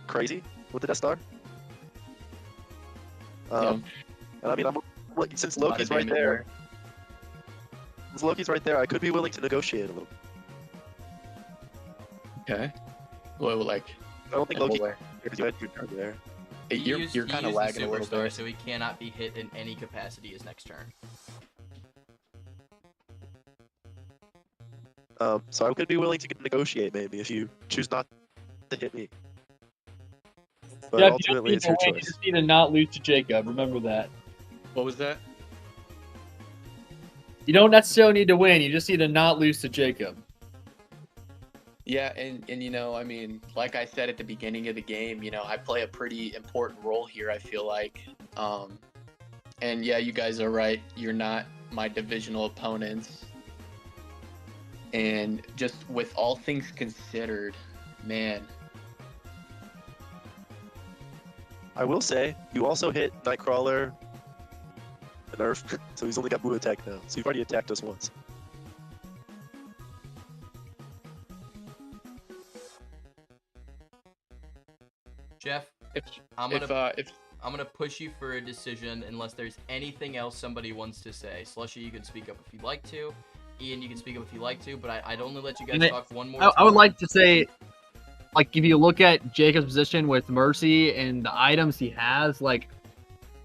crazy with the Death Star. And I mean, since Loki's right there, I could be willing to negotiate a little. Okay. Well, like, I don't think Loki, because you had your turn there. You're kind of lagging a little Superstar, bit. so he cannot be hit in any capacity his next turn. So I could be willing to negotiate maybe if you choose not to hit me. But Yeah, ultimately, it's your you choice. just need to not lose to Jacob. Remember that. What was that? You don't necessarily need to win. You just need to not lose to Jacob. Yeah, and you know, I mean, like I said at the beginning of the game, you know, I play a pretty important role here, I feel like. And yeah, you guys are right. You're not my divisional opponents. And just with all things considered, man. I will say, you also hit Nightcrawler, the nerf, so he's only got blue attack now. So you've already attacked us once. Jeff, I'm gonna push you for a decision unless there's anything else somebody wants to say. Slushy, you can speak up if you'd like to. Ian, you can speak up if you like to, but I'd only let you guys talk one more time. I would like to say, like, if you look at Jacob's position with Mercy and the items he has, like,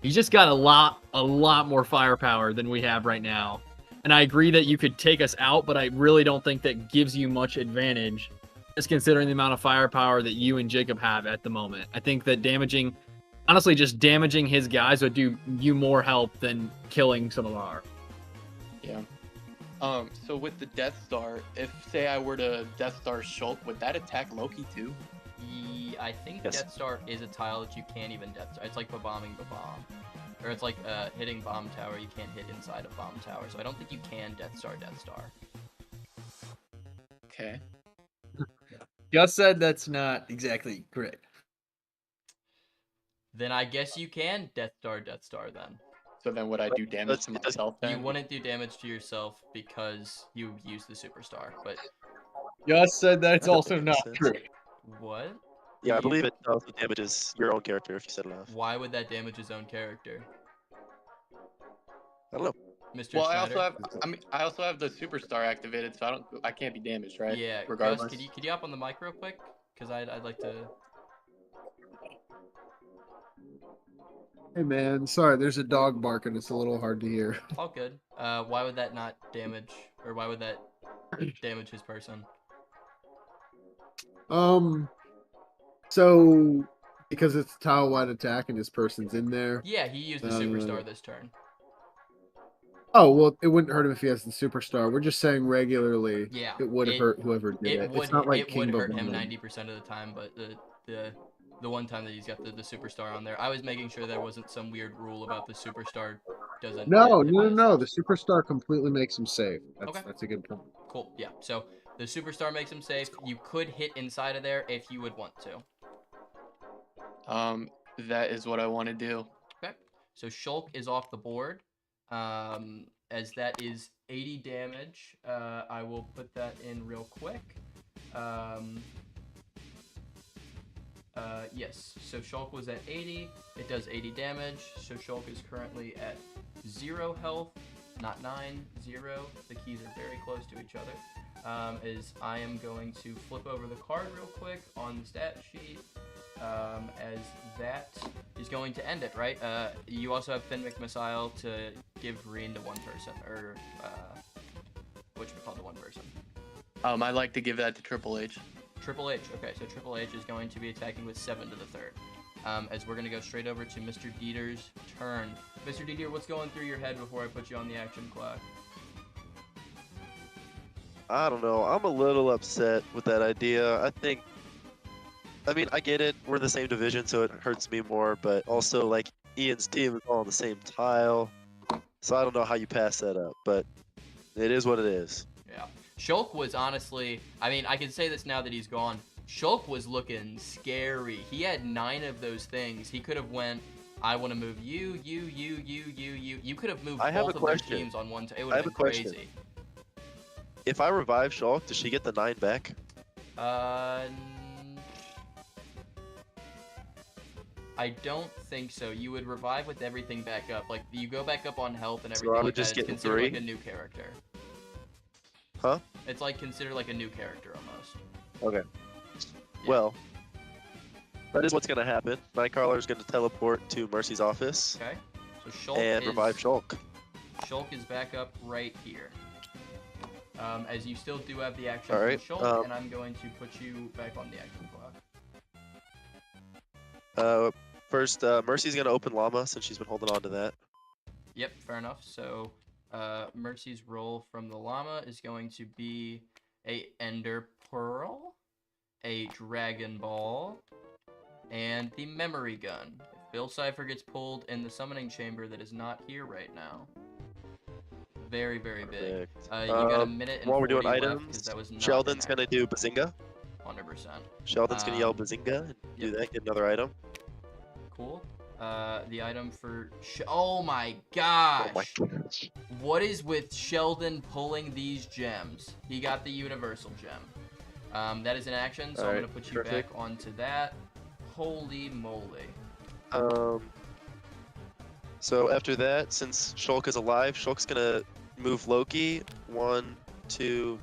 he's just got a lot more firepower than we have right now. And I agree that you could take us out, but I really don't think that gives you much advantage, just considering the amount of firepower that you and Jacob have at the moment. I think that honestly, just damaging his guys would do you more help than killing some of our. Yeah. So with the Death Star, if say I were to Death Star Shulk, would that attack Loki too? I think Yes. Death Star is a tile that you can't even Death Star. It's like bombing the bomb. Or it's like hitting bomb tower, you can't hit inside of bomb tower. So I don't think you can Death Star. Okay. Just said that's not exactly correct. Then I guess you can Death Star then. So then would I do damage to myself You then? wouldn't do damage to yourself because you used the Superstar, but Just said that's That also doesn't not make true. sense. what? Yeah, I believe it also damages your own character if you set it off. Why would that damage his own character? I don't know. Mr. Well, Snyder? I also have the Superstar activated, so I can't be damaged, right? Yeah, Regardless. Gus, could you hop on the mic real quick? Because I'd like to... Hey man, sorry, there's a dog barking. It's a little hard to hear. All good. Why would that not damage, or why would that damage his person? So because it's tile wide attack and this person's in there. Yeah, he used the Superstar this turn. Oh well, it wouldn't hurt him if he has the Superstar. We're just saying regularly. Yeah, it would hurt whoever did it. It's not like it would hurt him King 90% of the time, but the one time that he's got the Superstar on there, I was making sure there wasn't some weird rule about the Superstar doesn't. No. hit The Superstar completely makes him safe. That's a good point. Cool. Yeah. So the Superstar makes him safe. You could hit inside of there if you would want to. That is what I want to do. Okay. So Shulk is off the board. As that is 80 damage. I will put that in real quick. Yes, so Shulk was at 80. It does 80 damage. So Shulk is currently at 0 health, not 9, 0. The keys are very close to each other. is I am going to flip over the card real quick on the stat sheet, as that is going to end it, right? You also have Finn McMissile to give green to one person, or whatchamacallit, to one person. I'd like to give that to Triple H. Triple H. Okay, so Triple H is going to be attacking with 7 to the 3rd. As we're going to go straight over to Mr. Dieter's turn. Mr. Dieter, what's going through your head before I put you on the action clock? I don't know. I'm a little upset with that idea. I mean, I get it. We're in the same division, so it hurts me more. But also, like, Ian's team is all on the same tile. So I don't know how you pass that up. But it is what it is. Yeah. Shulk was honestly, I mean, I can say this now that he's gone. Shulk was looking scary. He had 9 of those things. He could have went, I want to move you. You could have moved both of their teams on one. It would have been crazy. If I revive Shulk, does she get the 9 back? I don't think so. You would revive with everything back up. Like, you go back up on health and So everything I would like just that. It's get considered 3? like a new character. Huh? It's like considered like a new character almost. Okay. Yeah. Well, that is what's going to happen. Nightcrawler is going to teleport to Mercy's office Okay. So Shulk and revive Shulk. Shulk is back up right here. As you still do have the action All right, from Shulk, and I'm going to put you back on the action clock. First, Mercy's going to open Llama since she's been holding on to that. Yep, fair enough. So, Mercy's roll from the llama is going to be a Ender Pearl, a Dragon Ball, and the Memory Gun. If Bill Cipher gets pulled in the summoning chamber that is not here right now. Very, very big. You got a minute and while we're doing 40 left, 'cause items, that was not Sheldon's going to do Bazinga. 100%. Sheldon's going to yell Bazinga and do that, get another item. Cool. The item for oh my gosh! Oh my gosh. What is with Sheldon pulling these gems? He got the universal gem. That is an action, so I'm gonna put you back onto that. Holy moly! So after that, since Shulk is alive, Shulk's gonna move Loki 1, 2,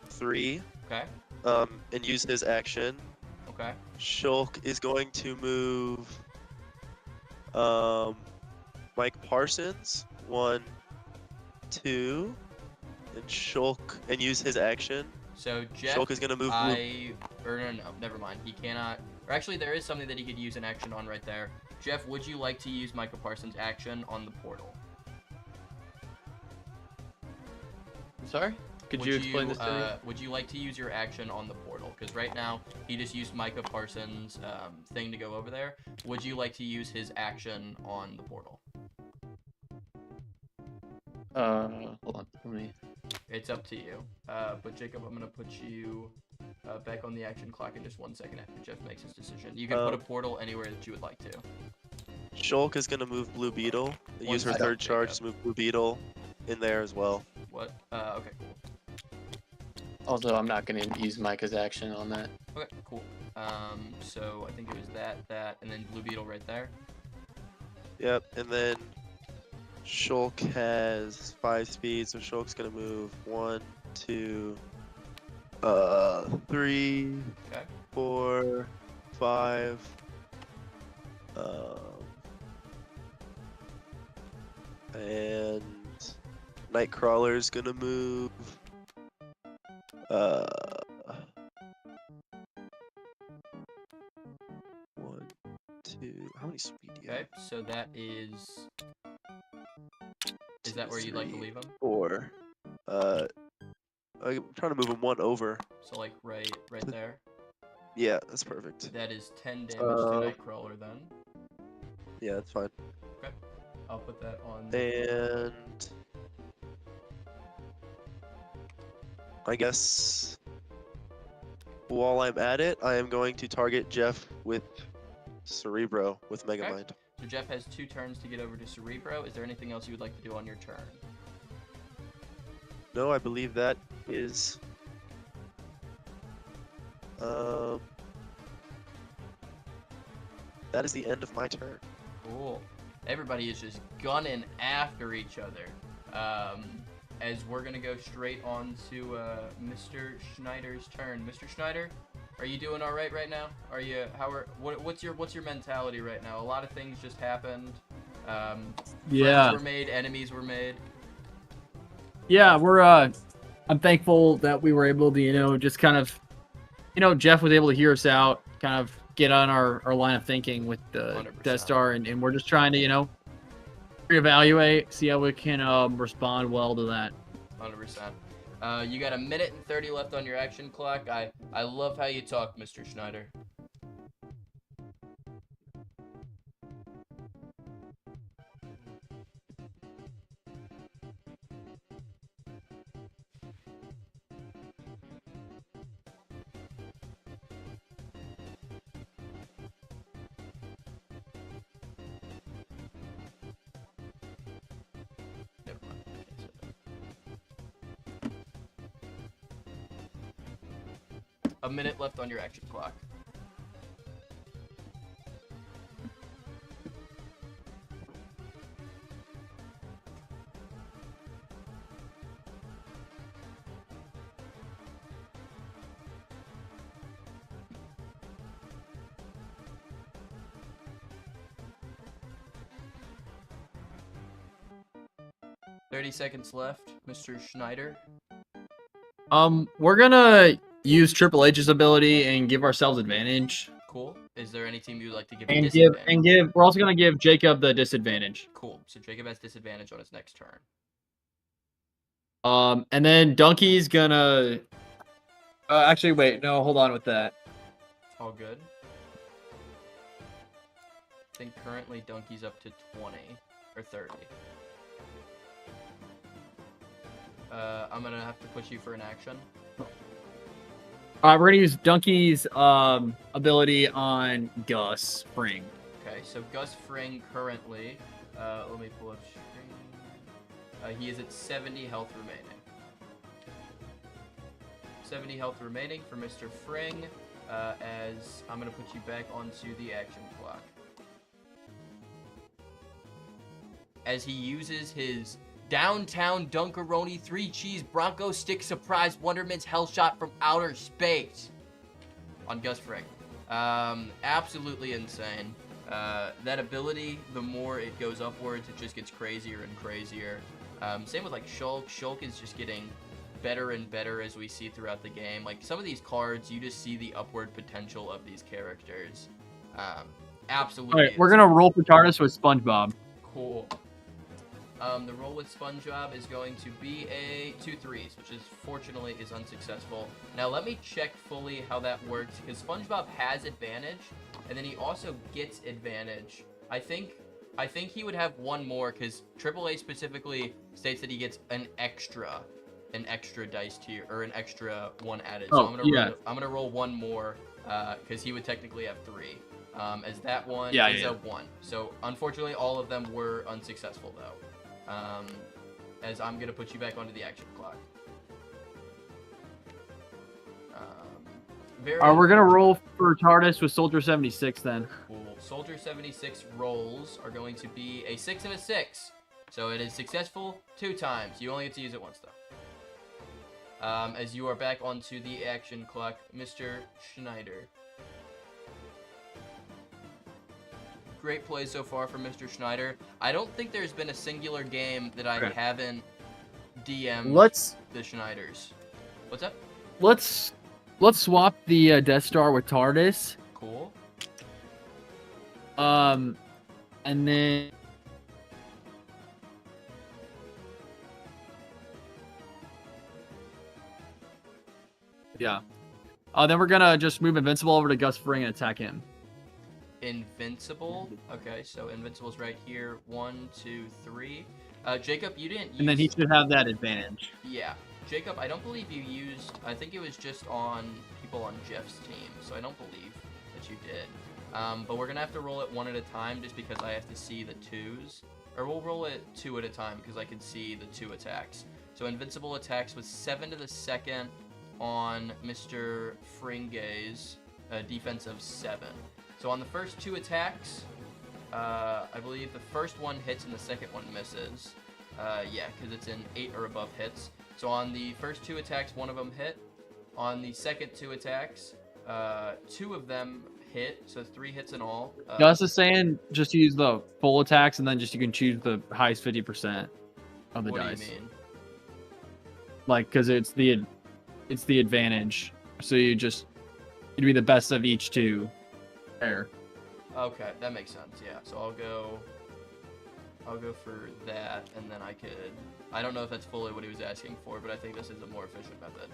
3. Okay. And use his action. Okay. Shulk is going to move Mike Parsons 1, 2, and Shulk and use his action. So Jeff, Shulk is gonna move. no, never mind. He cannot. Or actually, there is something that he could use an action on right there. Jeff, would you like to use Micah Parsons' action on the portal? I'm sorry? Could you explain this to me? Would you like to use your action on the portal? Because right now, he just used Micah Parsons' thing to go over there. Would you like to use his action on the portal? Hold on. Let me... It's up to you. But Jacob, I'm going to put you back on the action clock in just 1 second after Jeff makes his decision. You can put a portal anywhere that you would like to. Shulk is gonna move Blue Beetle. Use her third charge to move Blue Beetle in there as well. What? Okay, cool. Also, I'm not going to use Micah's action on that. Okay, cool. So I think it was that, and then Blue Beetle right there. Yep, and then Shulk has 5 speed, so Shulk's gonna move 1, 2, 3, Okay. 4, 5. And Nightcrawler's gonna move. 1, 2. How many speed do you have? Okay, so that is. Is that where you'd like to leave him? 4. I'm trying to move him 1 over. So like right there. Yeah, that's perfect. That is 10 damage to Nightcrawler then. Yeah, that's fine. Okay, I'll put that on. And I guess while I'm at it, I am going to target Jeff with Cerebro with Megamind. Okay. So Jeff has 2 turns to get over to Cerebro. Is there anything else you would like to do on your turn? No, I believe that is. That is the end of my turn. Cool. Everybody is just gunning after each other. as we're gonna go straight on to Mr. Schneider's turn. Mr. Schneider, are you doing all right now? Are you? What's your mentality right now? A lot of things just happened. Yeah. Friends were made, enemies were made. Yeah, I'm thankful that we were able to, just kind of, Jeff was able to hear us out, kind of get on our line of thinking with the 100%. Death Star, and we're just trying to, reevaluate, see how we can respond well to that. 100%. You got 1 minute and 30 left on your action clock. I love how you talk, Mr. Schneider. Never mind. I can't say that. 1 minute left on your action clock. $30 seconds left, Mr. Schneider. We're gonna use Triple H's ability and give ourselves advantage. Cool. Is there any team you'd like to give And disadvantage? we're also gonna give Jacob the disadvantage. Cool. So Jacob has disadvantage on his next turn. And then Donkey's gonna. Actually, wait. No, hold on with that. All good. I think currently Donkey's up to 20 or 30. I'm gonna have to push you for an action. We're gonna use Donkey's ability on Gus Fring. Okay, so Gus Fring currently, let me pull up screen. He is at 70 health remaining. 70 health remaining for Mr. Fring, as I'm gonna put you back onto the action clock. As he uses his Downtown Dunkaroni 3 Cheese Bronco Stick Surprise Wonderman's Hell Shot from Outer Space on Gus Fring. Absolutely insane. That ability, the more it goes upwards, it just gets crazier and crazier. Same with like Shulk. Shulk is just getting better and better as we see throughout the game. Like some of these cards, you just see the upward potential of these characters. Absolutely. All right, we're gonna roll for TARDIS with SpongeBob. Cool. The roll with SpongeBob is going to be a 2 3s, which is fortunately is unsuccessful. Now let me check fully how that works, because SpongeBob has advantage, and then he also gets advantage. I think he would have one more, because AAA specifically states that he gets an extra dice tier, or an extra one added. So I'm gonna roll one more, because he would technically have 3. As that one is a 1. So unfortunately, all of them were unsuccessful though. As I'm gonna put you back onto the action clock. We're gonna roll for TARDIS with Soldier 76 then. Cool. Soldier 76 rolls are going to be a 6 and a 6. So it is successful 2 times. You only get to use it once though. As you are back onto the action clock, Mr. Schneider. Great play so far from Mr. Schneider. I don't think there's been a singular game that I haven't DM'd the Schneiders. What's up? Let's swap the Death Star with TARDIS. Cool. And then then we're gonna just move Invincible over to Gus Fring and attack him. Invincible. Okay, so Invincible's right here. 1, 2, 3. Jacob, you didn't use... And then he should have that advantage. Yeah. Jacob, I don't believe you used... I think it was just on people on Jeff's team, so I don't believe that you did. But we're going to have to roll it 1 at a time just because I have to see the 2s. Or we'll roll it 2 at a time because I can see the 2 attacks. So Invincible attacks with 7 to the second on Mr. Fringe's defense of 7. So on the first 2 attacks, I believe the first one hits and the second one misses. Yeah, because it's in 8 or above hits. So on the first 2 attacks, 1 of them hit. On the second 2 attacks, 2 of them hit, so 3 hits in all. Gus is saying just use the full attacks, and then just you can choose the highest 50% of the what dice. do you mean? Like, because it's the advantage, so it'd be the best of each 2 there. Okay, that makes sense. Yeah, so I'll go for that, and then I don't know if that's fully what he was asking for, but I think this is a more efficient method.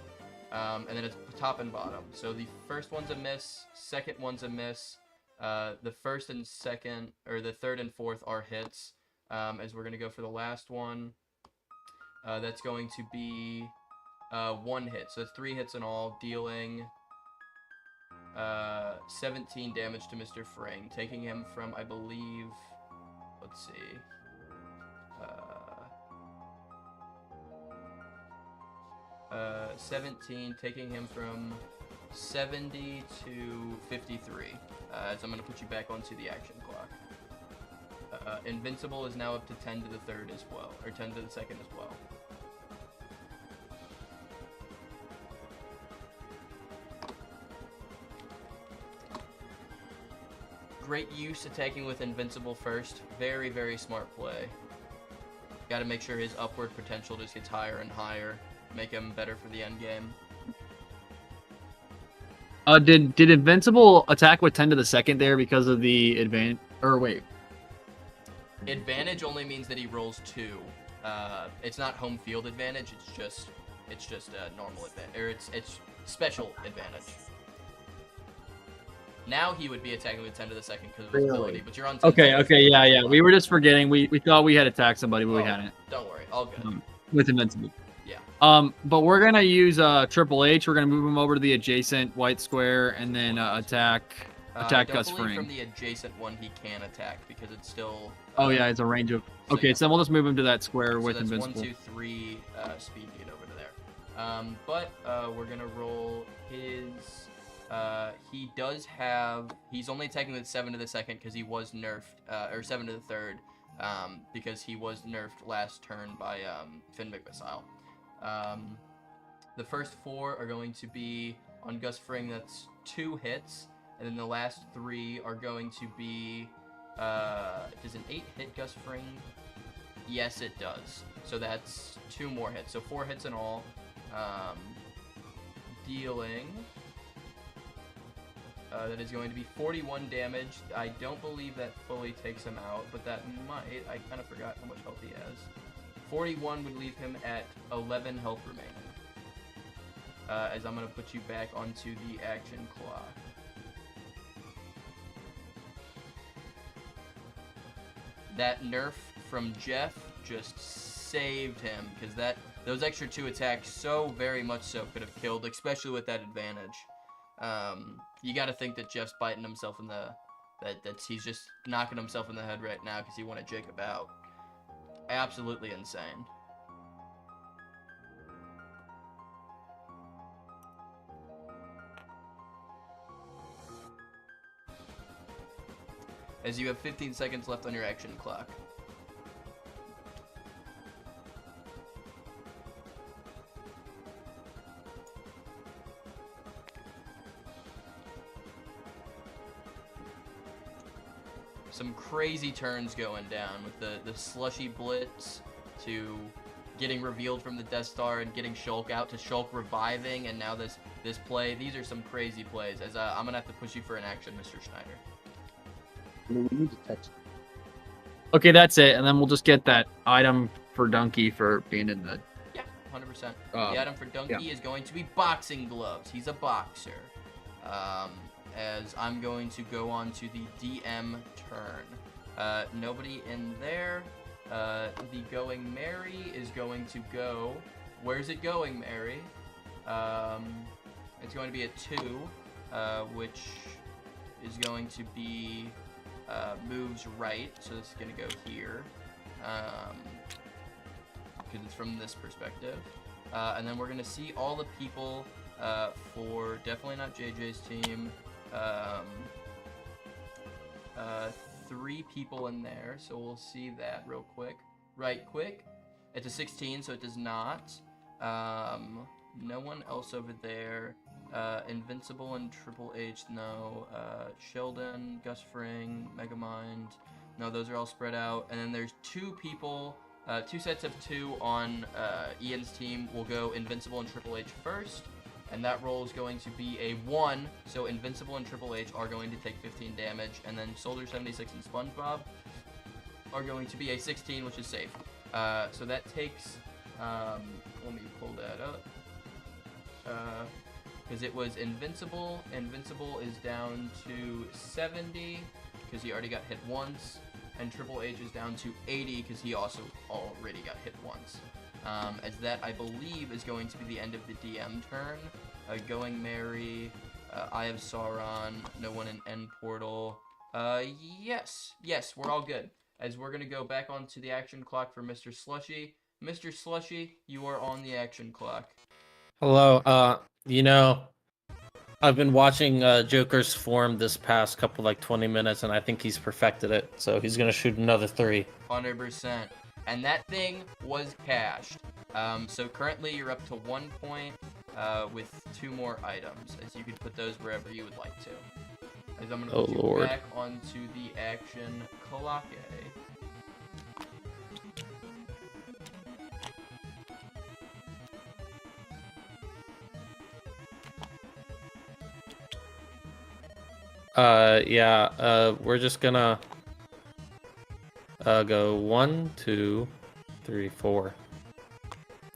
And then it's top and bottom. So the first one's a miss, second one's a miss. The first and second, or the third and fourth are hits. As we're gonna go for the last one. That's going to be 1 hit. So it's 3 hits in all, dealing 17 damage to Mr. Fring, taking him from, I believe, let's see, 17, taking him from 70 to 53. So I'm going to put you back onto the action clock. Invincible is now up to 10 to the third as well, or 10 to the second as well. Great use attacking with Invincible first. Very, very smart play. Got to make sure his upward potential just gets higher and higher. Make him better for the end game. Did Invincible attack with 10 to the second there because of the advantage? Or wait. Advantage only means that he rolls 2. It's not home field advantage. It's just a normal advantage, or it's special advantage. Now he would be attacking with 10 to the second because of his ability, but you're on 10 Okay, seconds. yeah. We were just forgetting. We thought we had attacked somebody, but we hadn't. Don't worry, all good. With Invincible. Yeah. But we're gonna use Triple H. We're gonna move him over to the adjacent white square and then attack Gus Fring. From the adjacent one he can attack because it's still. Oh yeah, it's a range of. So Okay, yeah. so then we'll just move him to that square with that's Invincible. 1, 2, 3 speed to get over to there. But we're gonna roll his. He does have. He's only attacking with 7 to the second because he was nerfed, or 7 to the third, because he was nerfed last turn by Finmic Missile. The first 4 are going to be on Gus Fring. That's 2 hits, and then the last 3 are going to be. Does an 8 hit Gus Fring? Yes, it does. So that's 2 more hits. So 4 hits in all. Dealing. That is going to be 41 damage. I don't believe that fully takes him out, but that might. I kind of forgot how much health he has. 41 would leave him at 11 health remaining. As I'm going to put you back onto the action clock. That nerf from Jeff just saved him, because those extra 2 attacks so very much so could have killed, especially with that advantage. You got to think that Jeff's biting himself in the that he's just knocking himself in the head right now because he wanted Jacob out. Absolutely insane. As you have 15 seconds left on your action clock. Some crazy turns going down with the slushy blitz to getting revealed from the Death Star and getting Shulk out to Shulk reviving, and now this play. These are some crazy plays. As I'm gonna have to push you for an action, Mr. Schneider. I mean, we need to text. Okay, that's it, and then we'll just get that item for Donkey for being in the. Yeah, 100%. The item for Donkey is going to be boxing gloves. He's a boxer. As I'm going to go on to the DM turn. Nobody in there. The Going Mary is going to go. Where's it going, Mary? It's going to be a 2, which is going to be moves right. So this is going to go here. Because it's from this perspective. And then we're going to see all the people for definitely not JJ's team. 3 people in there, so we'll see that real quick. Right quick. It's a 16, so it does not. No one else over there. Invincible and Triple H, no. Sheldon, Gus Fring, Megamind, no, those are all spread out. And then there's 2 people, 2 sets of 2 on Ian's team. Will go Invincible and Triple H first, and that roll is going to be a 1. So Invincible and Triple H are going to take 15 damage, and then Soldier 76 and SpongeBob are going to be a 16, which is safe. So that takes. Let me pull that up. Because it was Invincible. Invincible is down to 70 because he already got hit once, and Triple H is down to 80 because he also already got hit once. As that, I believe, is going to be the end of the DM turn. Going Mary, Eye of Sauron, no one in End Portal. Yes, we're all good. As we're going to go back onto the action clock for Mr. Slushy. Mr. Slushy, you are on the action clock. Hello. I've been watching Joker's form this past couple 20 minutes, and I think he's perfected it. So he's gonna shoot another 3. 100%. And that thing was cashed. So currently you're up to 1 point with 2 more items, as you could put those wherever you would like to. As I'm gonna put you back onto the action clock. We're just gonna go 1, 2, 3, 4.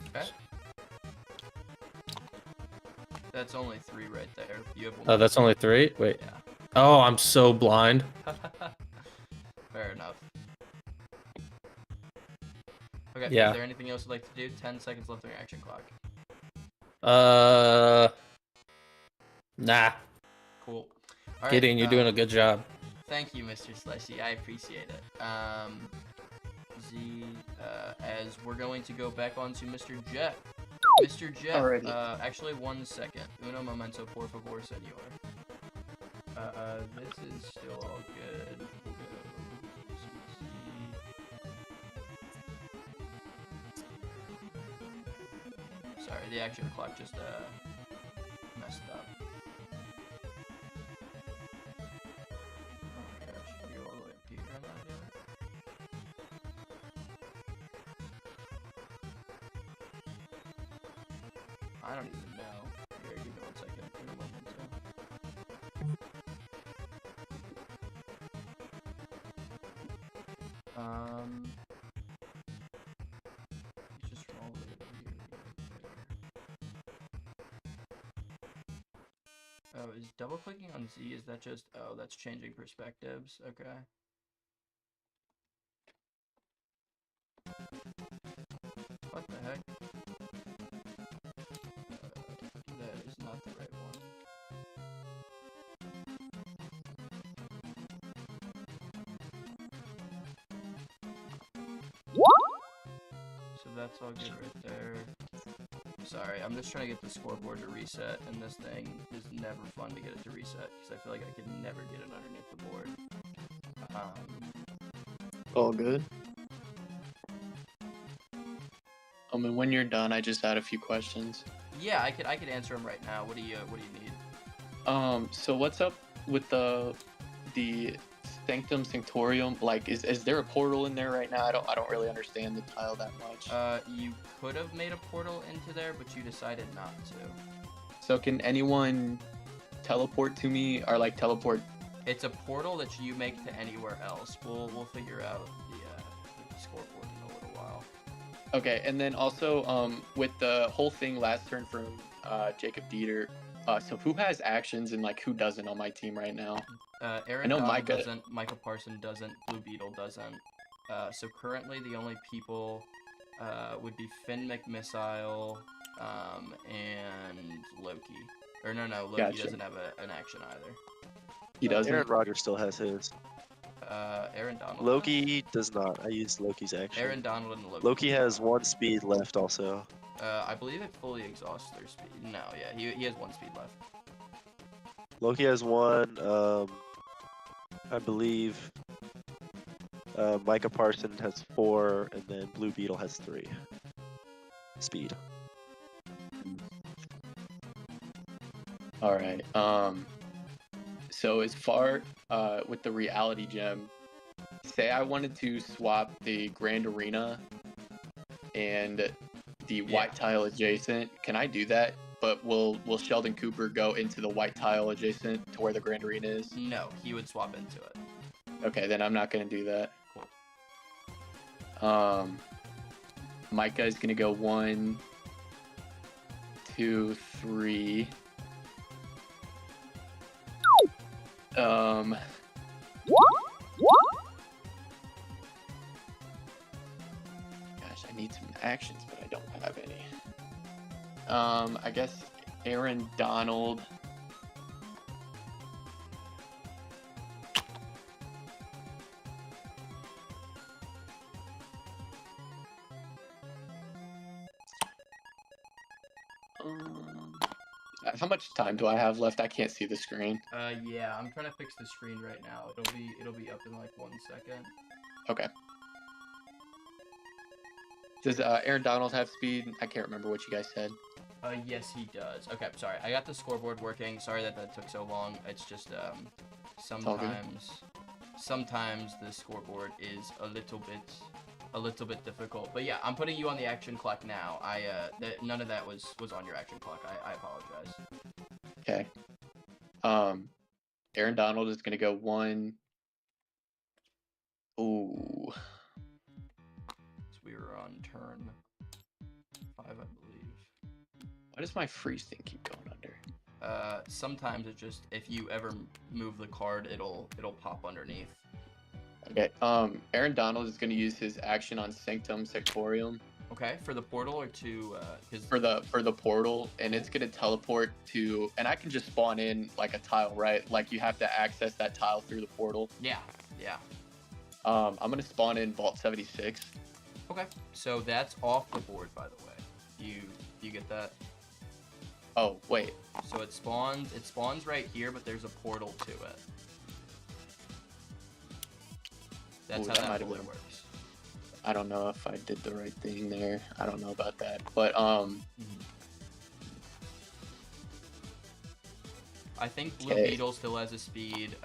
Okay. That's only 3 right there. You have 1. Oh, that's only 3? Wait. Yeah. Oh, I'm so blind. Fair enough. Okay, Yeah. Is there anything else you'd like to do? 10 seconds left on your action clock. Nah. Cool. All Gideon, right, you're doing a good job. Thank you, Mr. Slushy. I appreciate it. As we're going to go back on to Mr. Jeff. Mr. Jeff, Alrighty. Actually, 1 second. Uno momento, por favor, senor. This is still all good. We'll go CC. Sorry, the action clock just messed up. Oh my gosh, you all the way up here on that here? I don't even know. Here, give me 1 second. Uno momento. You just roll it over here. Oh, is double clicking on Z, is that just, oh, that's changing perspectives, okay. What the heck? That is not the right one. So that's all good right there. Sorry, I'm just trying to get the scoreboard to reset, and this thing is never fun to get it to reset, because I feel like I could never get it underneath the board. All good. And when you're done, I just had a few questions. Yeah, I could answer them right now. What do you need? So what's up with the Sanctum Sanctorium? Like, is there a portal in there right now? I don't really understand the tile that much. You could have made a portal into there, but you decided not to. So can anyone teleport to me, or like teleport? It's a portal that you make to anywhere else. We'll figure out the scoreboard in a little while. Okay, and then also with the whole thing last turn from Jacob Dieter. So who has actions and like who doesn't on my team right now? Aaron Donald doesn't, Michael Parson doesn't, Blue Beetle doesn't. So currently the only people would be Finn McMissile and Loki. Or no, Loki doesn't have an action either. He doesn't? Aaron Rodgers still has his. Aaron Donald. Loki does not. I used Loki's action. Aaron Donald and Loki. Loki has 1 speed left also. I believe it fully exhausts their speed. No, yeah, he has 1 speed left. Loki has 1. I believe Micah Parson has 4, and then Blue Beetle has 3. speed. All right. So as far with the reality gem, say I wanted to swap the Grand Arena and the white tile adjacent. Can I do that? But will Sheldon Cooper go into the white tile adjacent to where the Grand Arena is? No, he would swap into it. Okay, then I'm not gonna do that. Cool. Micah is gonna go 1, 2, 3. Gosh, I need some actions, but I don't have any. I guess Aaron Donald. How much time do I have left? I can't see the screen. Yeah, I'm trying to fix the screen right now. It'll be up in like 1 second. Okay. Does Aaron Donald have speed? I can't remember what you guys said. Yes, he does. Okay, sorry. I got the scoreboard working. Sorry that took so long. It's just sometimes the scoreboard is a little bit difficult. But yeah, I'm putting you on the action clock now. None of that was on your action clock. I apologize. Okay. Aaron Donald is gonna go 1. Ooh. So we were on turn 5, I believe. Why does my freeze thing keep going under? Sometimes it just, if you ever move the card, it'll pop underneath. Okay. Aaron Donald is gonna use his action on Sanctum Sectorium. Okay, for the portal or to his. For the portal, and it's gonna teleport to, and I can just spawn in like a tile, right? Like you have to access that tile through the portal. Yeah. I'm gonna spawn in Vault 76. Okay, so that's off the board, by the way. You get that? Oh wait. So it spawns right here, but there's a portal to it. That's Ooh, how that might that have board been- works. I don't know if I did the right thing there. I don't know about that, but I think Blue Okay. Beetle still has a speed.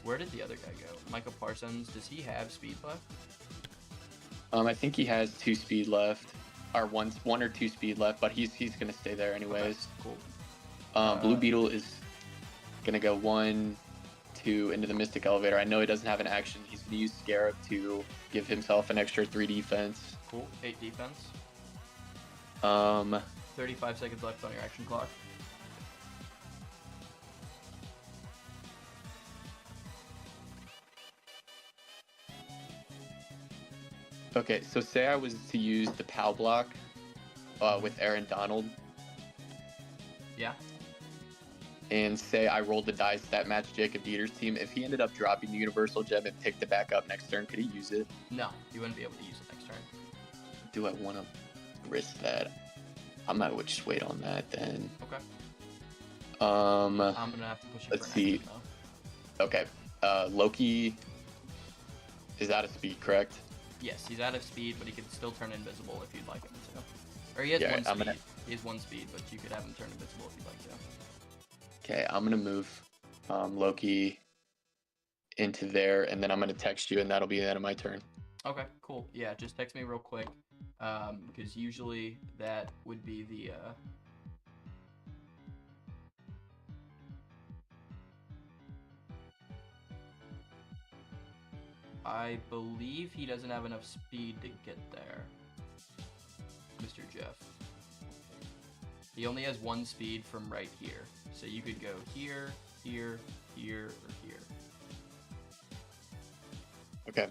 Where did the other guy go? Michael Parsons. Does he have speed left? I think he has 2 speed left, or one or 2 speed left, but he's gonna stay there anyways. Okay, cool. Blue Beetle is gonna go 1, 2 into the Mystic Elevator. I know he doesn't have an action. He's gonna use Scarab to give himself an extra 3 defense. Cool. 8 defense. 35 seconds left on your action clock. Okay, so say I was to use the POW block with Aaron Donald, Yeah. and say I rolled the dice that matched Jacob Dieter's team. If he ended up dropping the Universal Gem and picked it back up next turn, could he use it? No, you wouldn't be able to use it next turn. Do I want to risk that? I might just wait on that then. Okay. Um, I'm gonna have to push it let's for an see. action, though. Okay. Loki is out of speed, correct? Yes, he's out of speed, but he can still turn invisible if you'd like him to. Or he has Yeah, 1 I'm speed. gonna- He has 1 speed, but you could have him turn invisible if you'd like to. Okay, I'm gonna move Loki into there, and then I'm gonna text you, and that'll be the end of my turn. Okay, cool. Yeah, just text me real quick, because usually that would be the. I believe he doesn't have enough speed to get there, Mr. Jeff. He only has 1 speed from right here, so you could go here, here, here, or here. Okay.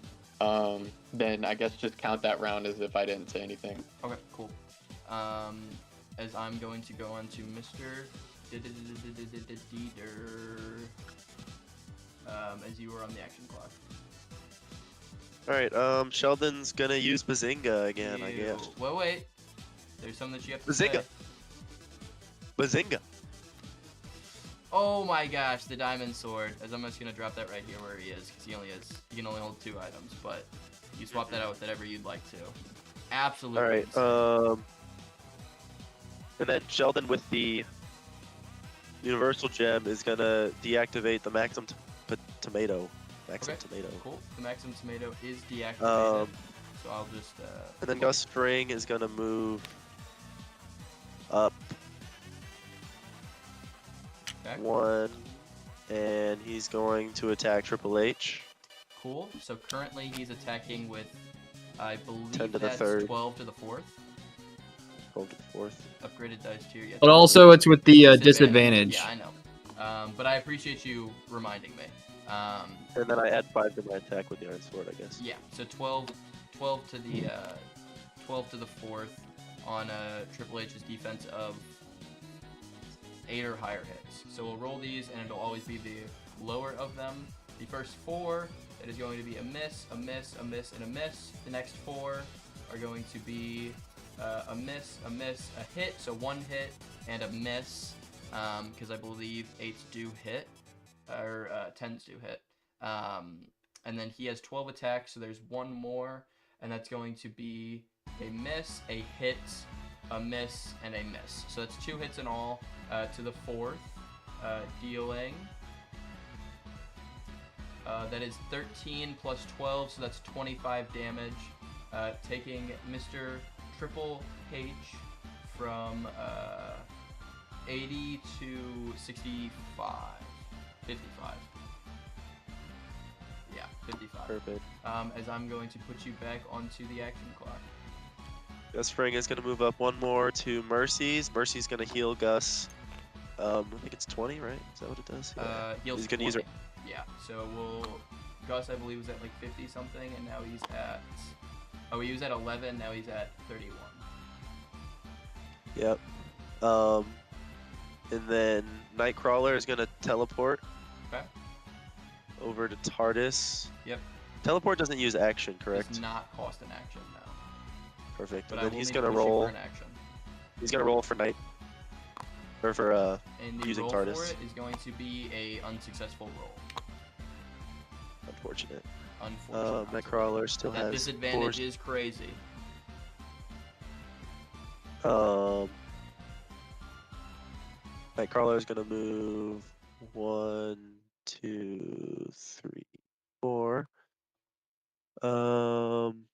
Then I guess just count that round as if I didn't say anything. Okay, cool. As I'm going to go on to Mr. Dieter, as you were on the action clock. Alright, Sheldon's gonna use Bazinga again, I Ew. guess. Wait. There's something that you have to Bazinga! say. Bazinga! Oh my gosh, the diamond sword. As I'm just gonna drop that right here where he is, because he can only hold 2 items, but you swap that out with whatever you'd like to. Absolutely. All right. insane. And then Sheldon with the Universal Gem is gonna deactivate the Maxim Tomato. Maxim Okay. Tomato. Cool. The Maxim Tomato is deactivated. Um, So I'll just. And then Gus Fring is gonna move up Okay. 1, and he's going to attack Triple H. Cool. So currently he's attacking with, I 10 believe to the that's 3rd. 12 to the 4th. 12 to the 4th. Upgraded dice tier. Yeah, But also, it's with the disadvantage. Yeah, I know. But I appreciate you reminding me. And then I add 5 to my attack with the Iron Sword, I guess. Yeah. So 12 to the 12 to the 4th on Triple H's defense of 8 or higher hits. So we'll roll these, and it'll always be the lower of them. The first 4, it is going to be a miss, a miss, a miss, and a miss. The next 4 are going to be a miss, a hit, so 1 hit, and a miss, because I believe 8s do hit, or 10s do hit. And then he has 12 attacks, so there's 1 more, and that's going to be a miss, a hit, a miss, and a miss. So that's 2 hits in all to the 4th, dealing. That is 13 plus 12, so that's 25 damage, taking Mr. Triple H from 80 to 65. 55. Yeah, 55. Perfect. As I'm going to put you back onto the action clock. Gus Fring is gonna move up 1 more to Mercy's. Mercy's gonna heal Gus. I think it's 20, right? Is that what it does? Yeah. Heals He's gonna use 20. Yeah, so Gus, I believe, was at like 50 something, and now he's at. Oh, he was at 11. Now he's at 31. Yep. And then Nightcrawler is gonna teleport Okay. over to TARDIS. Yep. Teleport doesn't use action, correct? Does not cost an action now. Perfect. But And I then will he's need to gonna push you roll. for an action. He's gonna roll for night. Or for And the using roll TARDIS. for it is going to be a unsuccessful roll. Unfortunate. Unfortunately. Nightcrawler still That has disadvantage is crazy. Nightcrawler is gonna move 1, 2, 3, 4. And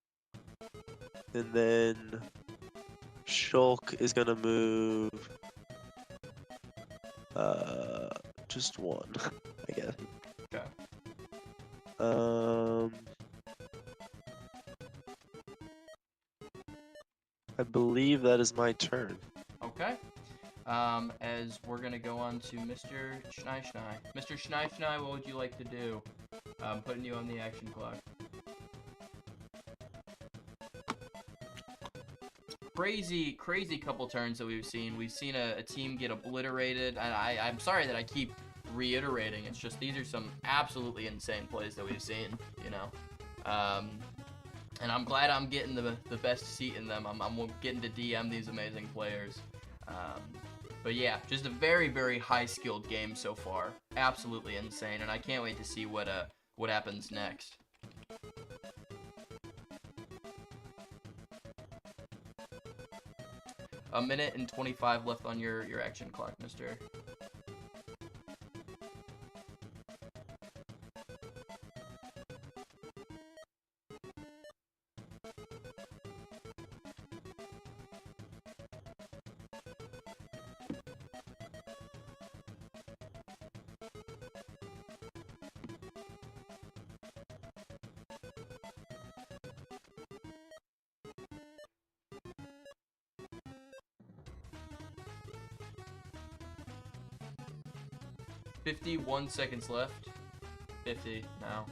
then Shulk is gonna move just 1, I guess. Okay. I believe that is my turn. Okay. As we're gonna go on to Mr. Schnei. Mr. Schnei, what would you like to do? Putting you on the action clock. Crazy couple turns that we've seen. We've seen a team get obliterated. I'm sorry that I keep reiterating. It's just these are some absolutely insane plays that we've seen, you know. And I'm glad I'm getting the best seat in them. I'm getting to DM these amazing players. But yeah, just a very high skilled game so far. Absolutely insane, and I can't wait to see what happens next. A minute and 25 left on your action clock, mister. $51 seconds left. 50 now.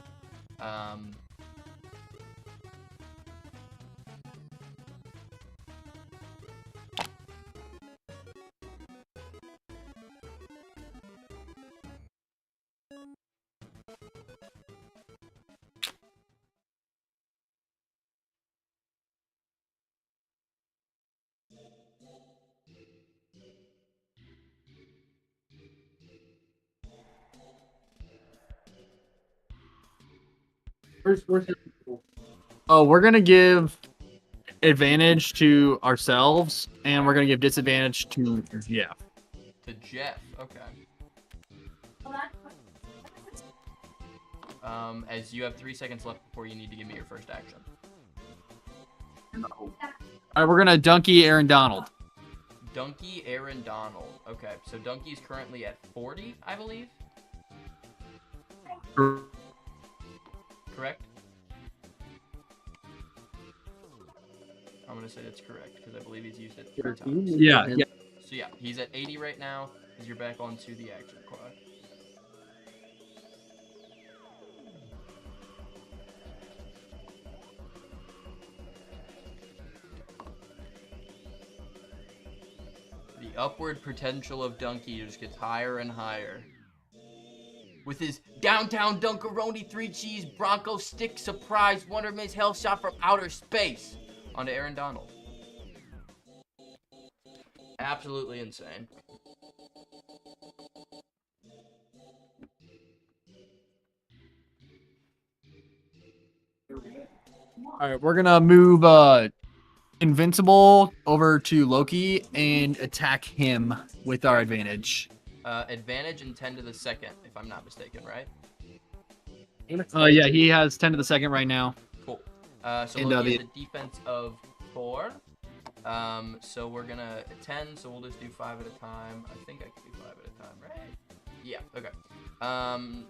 Where's Oh, we're gonna give advantage to ourselves, and we're gonna give disadvantage to Jeff. To Jeff. Okay. As you have 3 seconds left before you need to give me your first action. All right, we're gonna donkey Aaron Donald. Donkey Aaron Donald. Okay, so Donkey's currently at 40, I believe. Correct? I'm gonna say that's correct because I believe he's used it 3 times. Yeah. So yeah, he's at 80 right now. As you're back onto the action clock. The upward potential of Donkey just gets higher and higher. With his downtown Dunkaroni 3 cheese Bronco stick surprise Wonder Miss hell shot from outer space onto Aaron Donald. Absolutely insane. All right, we're gonna move Invincible over to Loki and attack him with our advantage. Advantage and 10 to the second, if I'm not mistaken, right? Yeah, he has 10 to the second right now. Cool. So And, Loki has a defense of 4. So we're gonna 10, so we'll just do 5 at a time. I think I can do 5 at a time, right? Yeah, okay.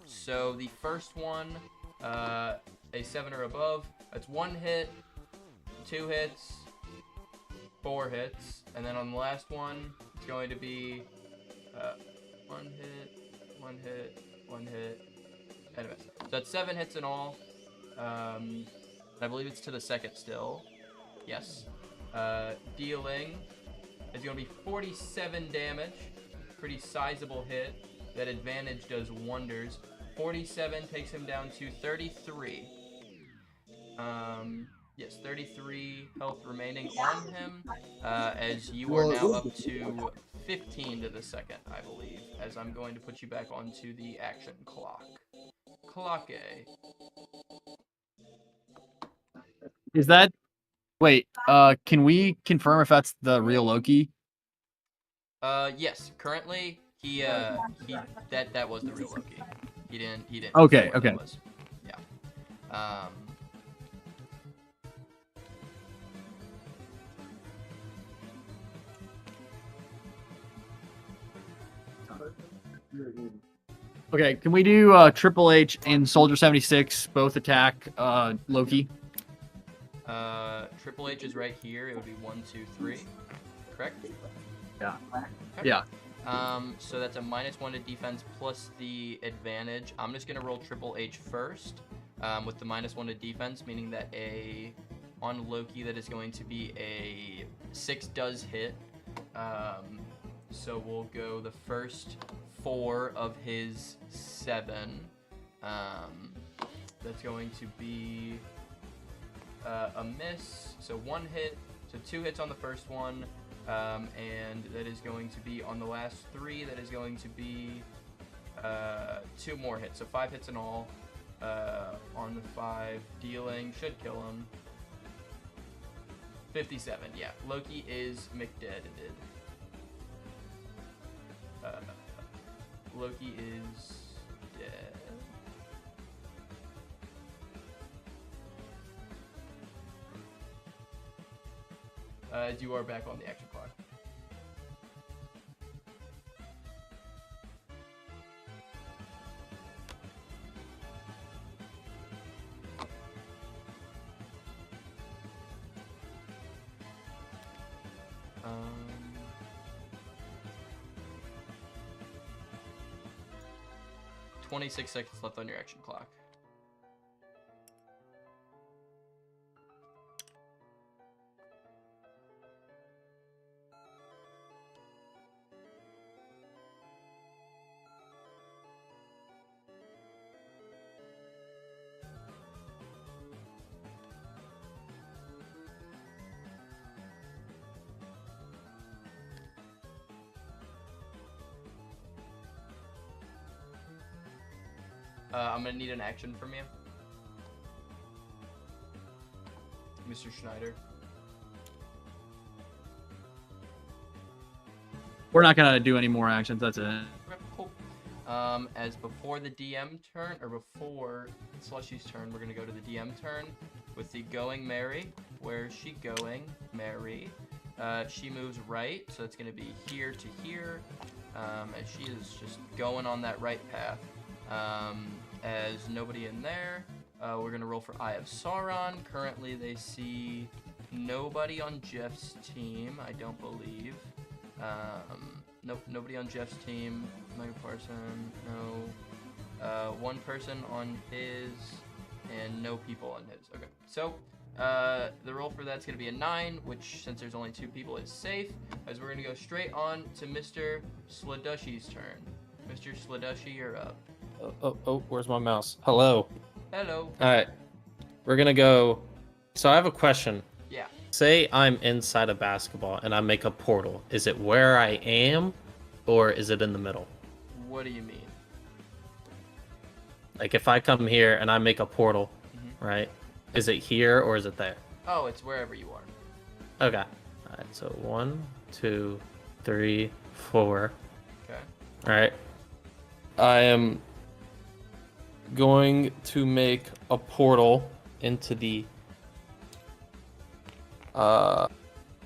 So the first one, a 7 or above, that's 1 hit, 2 hits, 4 hits, and then on the last one, it's going to be 1 hit, 1 hit, 1 hit, and a miss. So that's 7 hits in all. I believe it's to the second still. Yes. Dealing is going to be 47 damage. Pretty sizable hit. That advantage does wonders. 47 takes him down to 33. Yes, 33 health remaining on him. As you are now up to 15 to the second, I believe. As I'm going to put you back onto the action clock. Clock A. Is that? Wait. Can we confirm if that's the real Loki? Yes. Currently, that was the real Loki. He didn't. Okay, say what that okay. was. Yeah. Okay. Can we do Triple H and Soldier 76 both attack Loki? Triple H is right here. It would be 1, 2, 3. Correct? Yeah. Okay. Yeah. So that's a -1 to defense plus the advantage. I'm just gonna roll Triple H first, with the -1 to defense, meaning that on Loki that is going to be a 6 does hit. So we'll go the first 4 of his 7. That's going to be a miss. So 1 hit. So 2 hits on the first one. And that is going to be on the last 3. That is going to be 2 more hits. So 5 hits in all. On the 5, dealing should kill him. 57. Yeah, Loki is McDeaded. Loki is dead. As you are back on the action clock. Um, 26 seconds left on your action clock. I'm gonna need an action from you, Mr. Schneider. We're not gonna do any more actions. That's it. Okay, cool. As before the DM turn, or before Slushy's turn, we're gonna go to the DM turn with the going Mary. Where's she going? Mary. She moves right, so it's gonna be here to here. As she is just going on that right path. As nobody in there, we're gonna roll for Eye of Sauron. Currently, they see nobody on Jeff's team, I don't believe. Nope, nobody on Jeff's team. Mega Parson, no. One person on his, and no people on his. Okay, so the roll for that's gonna be a 9, which since there's only 2 people is safe. As we're gonna go straight on to Mr. Sladushy's turn. Mr. Sladushy, you're up. Oh, where's my mouse? Hello. Hello. All right, we're gonna go. So I have a question. Yeah. Say I'm inside a basketball and I make a portal. Is it where I am, or is it in the middle? What do you mean? Like if I come here and I make a portal, right? Is it here or is it there? Oh, it's wherever you are. Okay. All right. So 1, 2, 3, 4. Okay. All right. I am going to make a portal into the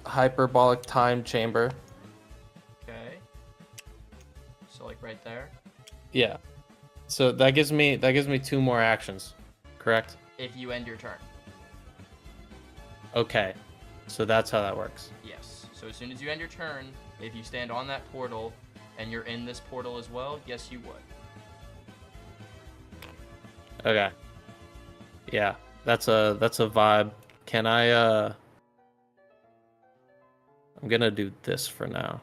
hyperbolic time chamber. Okay. So like right there. Yeah. So that gives me 2 more actions, correct? If you end your turn. Okay. So that's how that works. Yes. So as soon as you end your turn, if you stand on that portal and you're in this portal as well, yes you would. Okay. Yeah. That's a vibe. Can I I'm going to do this for now.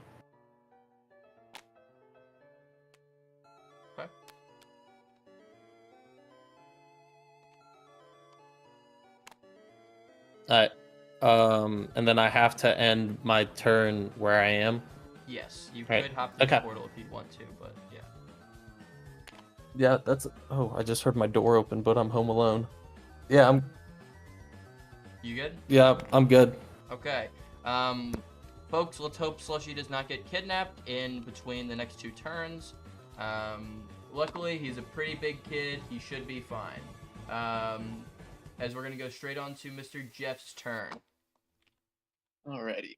Okay. Alright. And then I have to end my turn where I am. Yes, you Right. could hop through Okay. the portal if you'd want to, but yeah. Yeah, that's. Oh, I just heard my door open, but I'm home alone. Yeah, You good? I'm good. Okay. Folks, let's hope Slushy does not get kidnapped in between the next 2 turns. Luckily, he's a pretty big kid. He should be fine. As we're going to go straight on to Mr. Jeff's turn. Alrighty.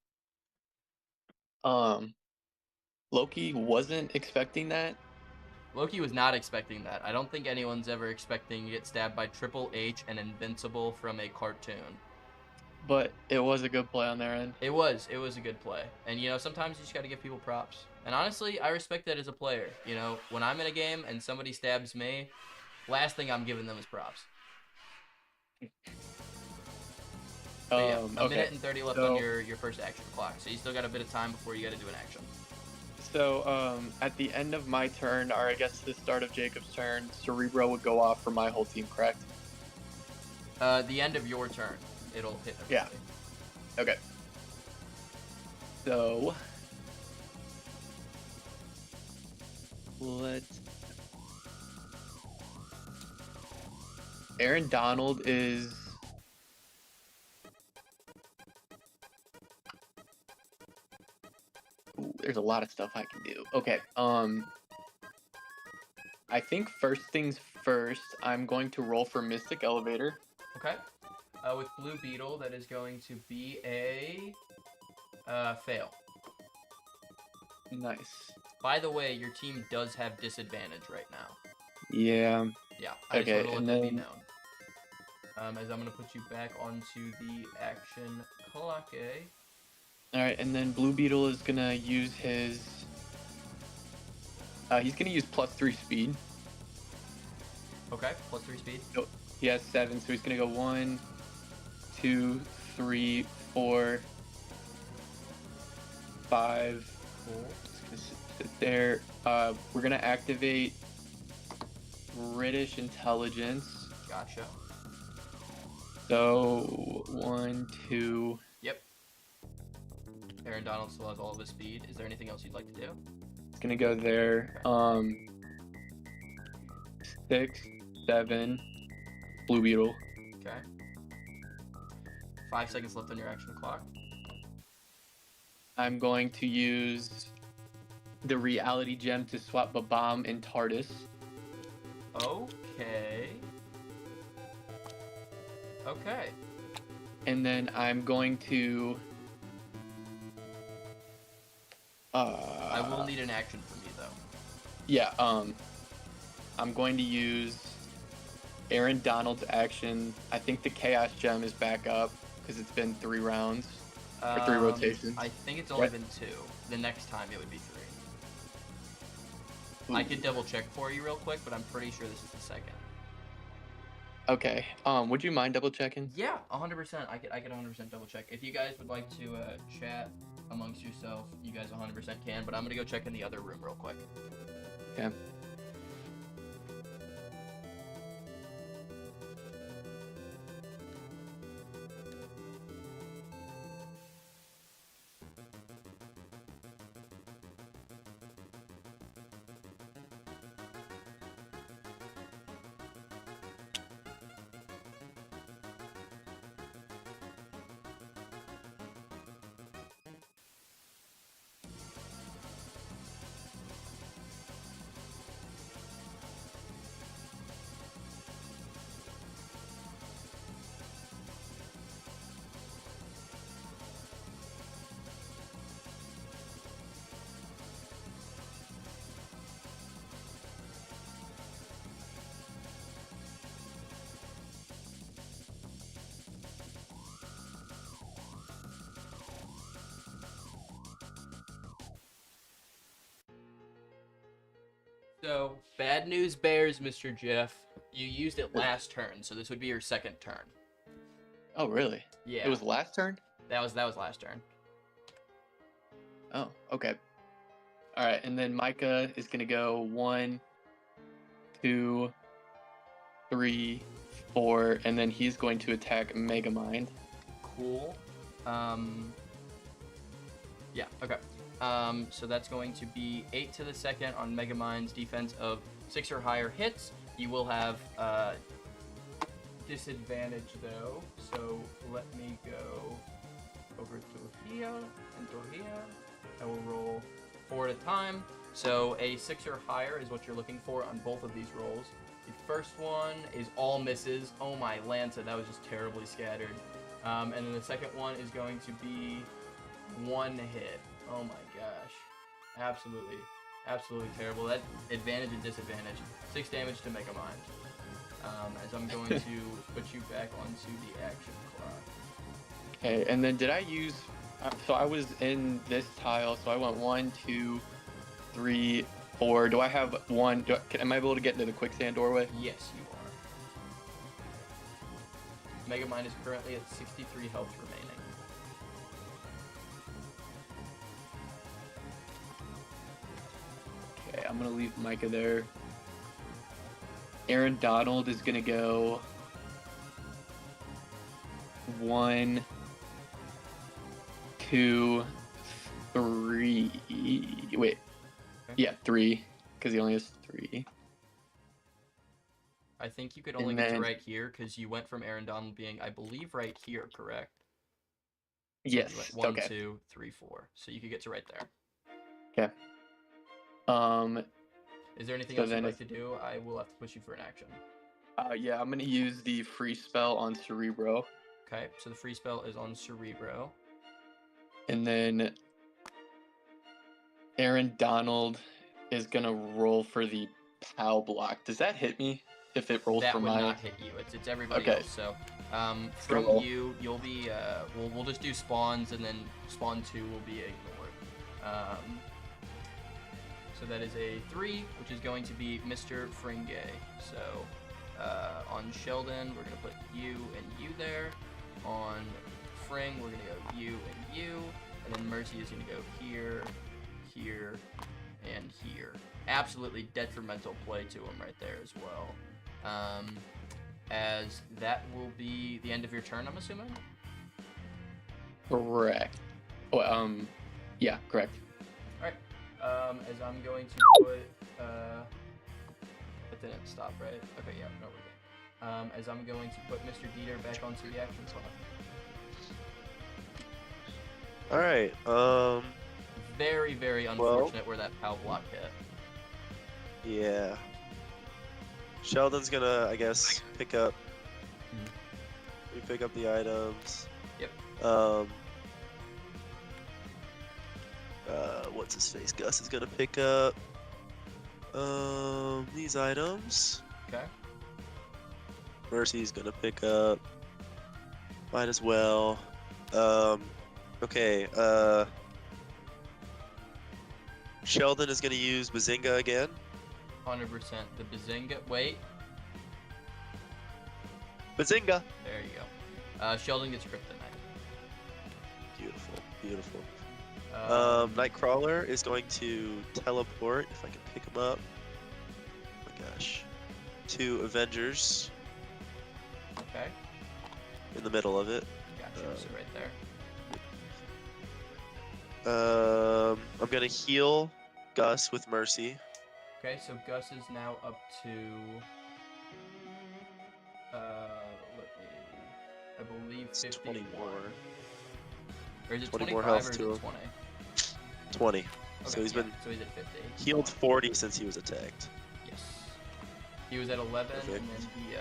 Loki wasn't expecting that. Loki was not expecting that. I don't think anyone's ever expecting to get stabbed by Triple H and Invincible from a cartoon. But it was a good play on their end. It was a good play. And, you know, sometimes you just got to give people props. And honestly, I respect that as a player. You know, when I'm in a game and somebody stabs me, last thing I'm giving them is props. But yeah, a minute and 30 left on your first action clock. So you still got a bit of time before you got to do an action. So at the end of my turn, or I guess the start of Jacob's turn, Cerebro would go off for my whole team, correct? The end of your turn, it'll hit everybody. Yeah. Okay. So Aaron Donald is there's a lot of stuff I can do. Okay. I think first things first, I'm going to roll for Mystic Elevator. Okay. With Blue Beetle, that is going to be a fail. Nice. By the way, your team does have disadvantage right now. Yeah. Yeah, I Okay, just want and to let that be then- known. As I'm going to put you back onto the action clock, eh? Alright, and then Blue Beetle is gonna use his he's gonna use +3 speed. Okay, +3 speed. He has 7, so he's gonna go 1, 2, 3, 4, 5. Cool. Just gonna sit there. We're gonna activate British intelligence. Gotcha. So 1, 2. Yep. Aaron Donald still has all of his speed. Is there anything else you'd like to do? It's gonna go there. 6, 7. Blue Beetle. Okay. 5 seconds left on your action clock. I'm going to use the reality gem to swap Babam and TARDIS. Okay. Okay. And then I'm going to. I will need an action from you though. Yeah. I'm going to use Aaron Donald's action. I think the Chaos Gem is back up because it's been 3 rounds or 3 rotations. I think it's only Right. been 2. The next time it would be 3. Ooh. I could double check for you real quick, but I'm pretty sure this is the second. Okay. Would you mind double checking? Yeah, 100%. I could 100% double check. If you guys would like to chat amongst yourself, you guys 100% can. But I'm gonna go check in the other room real quick. Okay. So, bad news bears, Mr. Jeff. You used it last turn, so this would be your second turn. Oh, really? Yeah. It was last turn? That was last turn. Oh, okay. All right, and then Micah is gonna go 1, 2, 3, 4, and then he's going to attack Megamind. Cool. Yeah, okay. So that's going to be 8 to the second on Megamind's defense of 6 or higher hits. You will have disadvantage though, so let me go over to here and to here. I will roll 4 at a time. So a 6 or higher is what you're looking for on both of these rolls. The first one is all misses. Oh my Lanza, that was just terribly scattered. And then the second one is going to be 1 hit. Oh my gosh. Absolutely terrible. That advantage and disadvantage. 6 damage to Megamind. As I'm going to put you back onto the action clock. Okay, and then did I use? So I was in this tile, so I went 1, 2, 3, 4. Do I have 1? Am I able to get into the quicksand doorway? Yes, you are. Megamind is currently at 63 health remaining. Okay, I'm gonna leave Micah there. Aaron Donald is gonna go 1, 2, 3. Wait, yeah, 3, because he only has 3. I think you could only And get to then- right here because you went from Aaron Donald being, I believe, right here, correct? Yes. You went 1, Okay. 2, 3, 4. So you could get to right there. Okay. Is there anything So else you'd then like to do? I will have to push you for an action. Yeah, I'm gonna use the free spell on Cerebro, Okay, so the free spell is on Cerebro. and then Aaron Donald is gonna roll for the POW block. Does that hit me if it rolls That for would my? not hit you. It's everybody Okay. else. So from roll. you, you'll be we'll just do spawns, and then spawn 2 will be ignored. So that is a 3, which is going to be Mr. Fringay. So on Sheldon, we're gonna put you and you there. On Fring, we're gonna go you and you, and then Mercy is gonna go here, here, and here. Absolutely detrimental play to him right there as well. As that will be the end of your turn, I'm assuming? Correct. Oh, yeah, correct. Alright. As I'm going to put it didn't stop, right? Okay, yeah, no, we're good. As I'm going to put Mr. Dieter back onto the action clock. All right. very, very Well- unfortunate where that pow block hit. Yeah. Sheldon's gonna, I guess, pick up. We pick up the items. Yep. What's his face? Gus is gonna pick up. These items. Okay. Mercy's gonna pick up. Might as well. Okay. Sheldon is gonna use Bazinga again. 100%. The Bazinga. Wait. Bazinga. There you go. Sheldon gets kryptonite. Beautiful, beautiful. Um, Nightcrawler is going to teleport, if I can pick him up. Oh my gosh. To Avengers Okay. in the middle of it. Gotcha. So right there. I'm gonna heal Gus with Mercy. Okay, so Gus is now up to. I believe It's 50 20 more. Or is it 20 25 more or health is to it him. 20? 20. Okay, So he's yeah, been so he's at 50. healed 40 since he was attacked. Yes. He was at 11 Perfect. and then he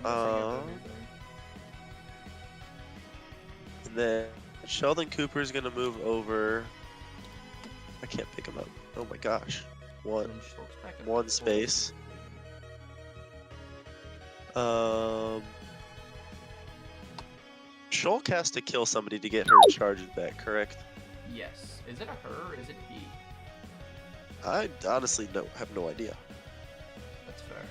whoopsies. And then Sheldon Cooper is gonna move over. I can't pick him up. Oh my gosh. One space. Shulk has to kill somebody to get her charges back, correct? Yes. Is it a her or is it he? I honestly have no idea. That's fair.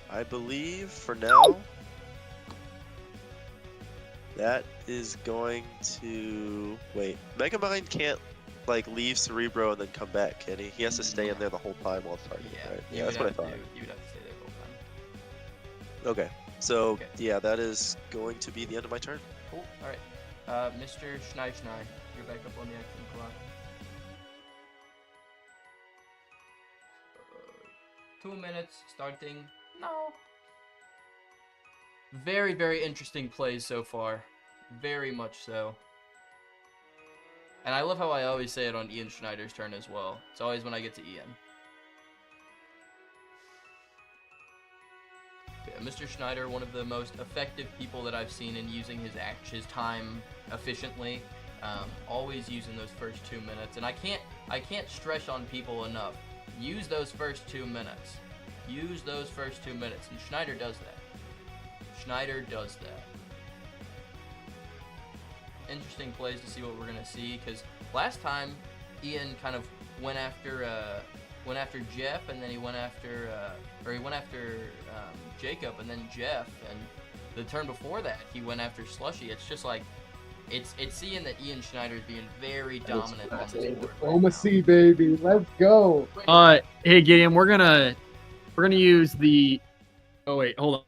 I believe for now that is going to wait. Megamind can't like leave Cerebro and then come back, can he? He has to stay in there the whole time while targeting, Yeah. right? you Yeah, would that's what I have thought. to- You would have to stay there the whole time. Okay, so Okay. yeah, that is going to be the end of my turn. Cool. Alright. Mr. Schnei, you're back up on the action clock. 2 minutes starting now. Very, very interesting plays so far. Very much so. And I love how I always say it on Ian Schneider's turn as well. It's always when I get to Ian. Yeah, Mr. Schneider, one of the most effective people that I've seen in using his time efficiently. Always using those first 2 minutes, and I can't stress on people enough. Use those first 2 minutes. Use those first 2 minutes, and Schneider does that. Schneider does that. Interesting plays to see what we're gonna see, because last time Ian kind of went after Jeff, and then he went after Jacob, and then Jeff, and the turn before that he went after Slushy. It's just like it's seeing that Ian Schneider is being very dominant on this board. Diplomacy, baby. Let's go. Hey Gideon, we're gonna use the. Oh wait, hold on.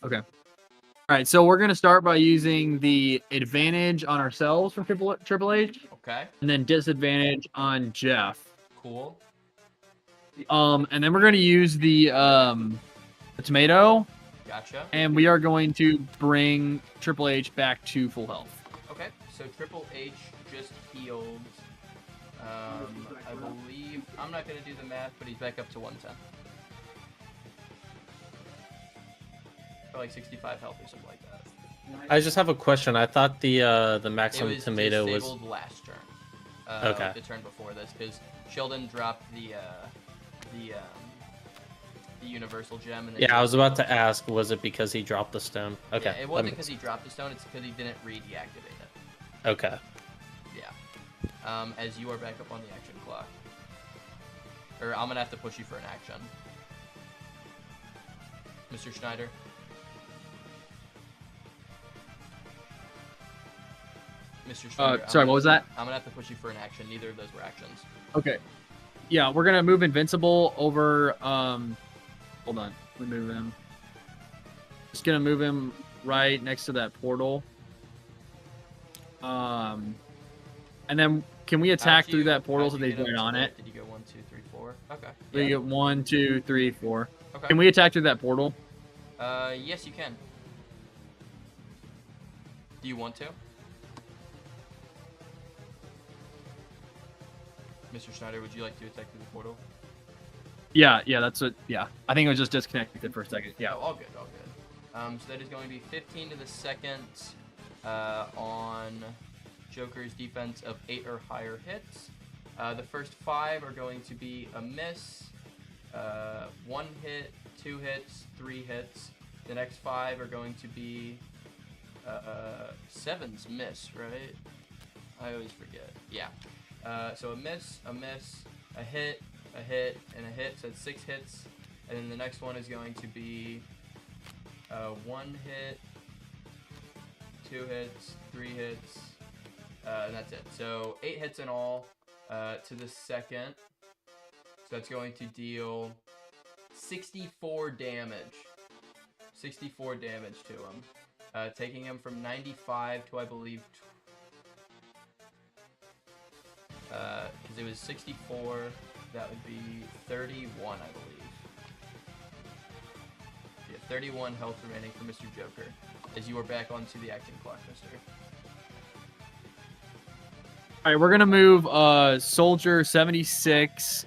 Okay. All right, so we're gonna start by using the advantage on ourselves from Triple H, Okay, and then disadvantage on Jeff. cool. And then we're gonna use the tomato, Gotcha. and we are going to bring Triple H back to full health. Okay, so Triple H just healed. I believe I'm not gonna do the math, but he's back up to 110. For like 65 health or something like that. I just have a question. I thought the It maximum was tomato was disabled last turn. Okay. The turn before this, because Sheldon dropped the universal gem. And then yeah. I was about to ask, was it because he dropped the stone? Okay. Yeah, it wasn't because he dropped the stone. It's because he didn't re-deactivate it. Okay. Yeah. As you are back up on the action clock, or I'm gonna have to push you for an action, Mr. Schneider. Mr. Schneider. Sorry, what was that? I'm gonna have to push you for an action. Neither of those were actions. Okay. Yeah, we're gonna move Invincible over. Hold on. Let me move him. Just gonna move him right next to that portal. And then can we attack through that portal so they join on it? Did you go 1, 2, 3, 4? Okay. We get 1, 2, 3, 4. Okay. Can we attack through that portal? Yes, you can. Do you want to? Mr. Schneider, would you like to attack through the portal? Yeah, that's what. Yeah, I think it was just disconnected for a second. Yeah. Oh, all good, all good. So that is going to be 15 to the second on Joker's defense of 8 or higher hits. The first 5 are going to be a miss, 1 hit, 2 hits, 3 hits. The next 5 are going to be 7's miss, right? I always forget. Yeah. So a miss, a hit, and a hit. So it's 6 hits. And then the next one is going to be 1 hit, 2 hits, 3 hits, and that's it. So 8 hits in all to the second. So that's going to deal 64 damage. 64 damage to him. Taking him from 95 to, I believe, because it was 64, that would be 31, I believe. Yeah, 31 health remaining for Mr. Joker, as you are back onto the acting clock, mister. All right, we're gonna move Soldier 76.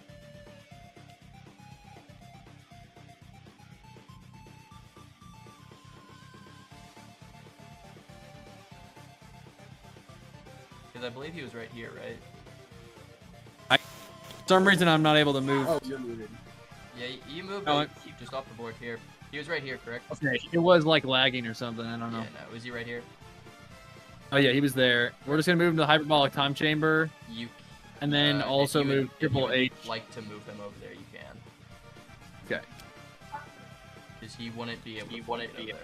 Because I believe he was right here, right? For some reason, I'm not able to move. Oh, you're muted. Yeah, you moved No, just off the board here. He was right here, correct? Okay, it was like lagging or something. I don't know. Yeah, no, was he right here? Oh yeah, he was there. We're just gonna move him to the hyperbolic time chamber, You. and then also if you would- move if you Triple would H. like to move him over there, you can. Okay. Because he wouldn't be able. He wouldn't be able.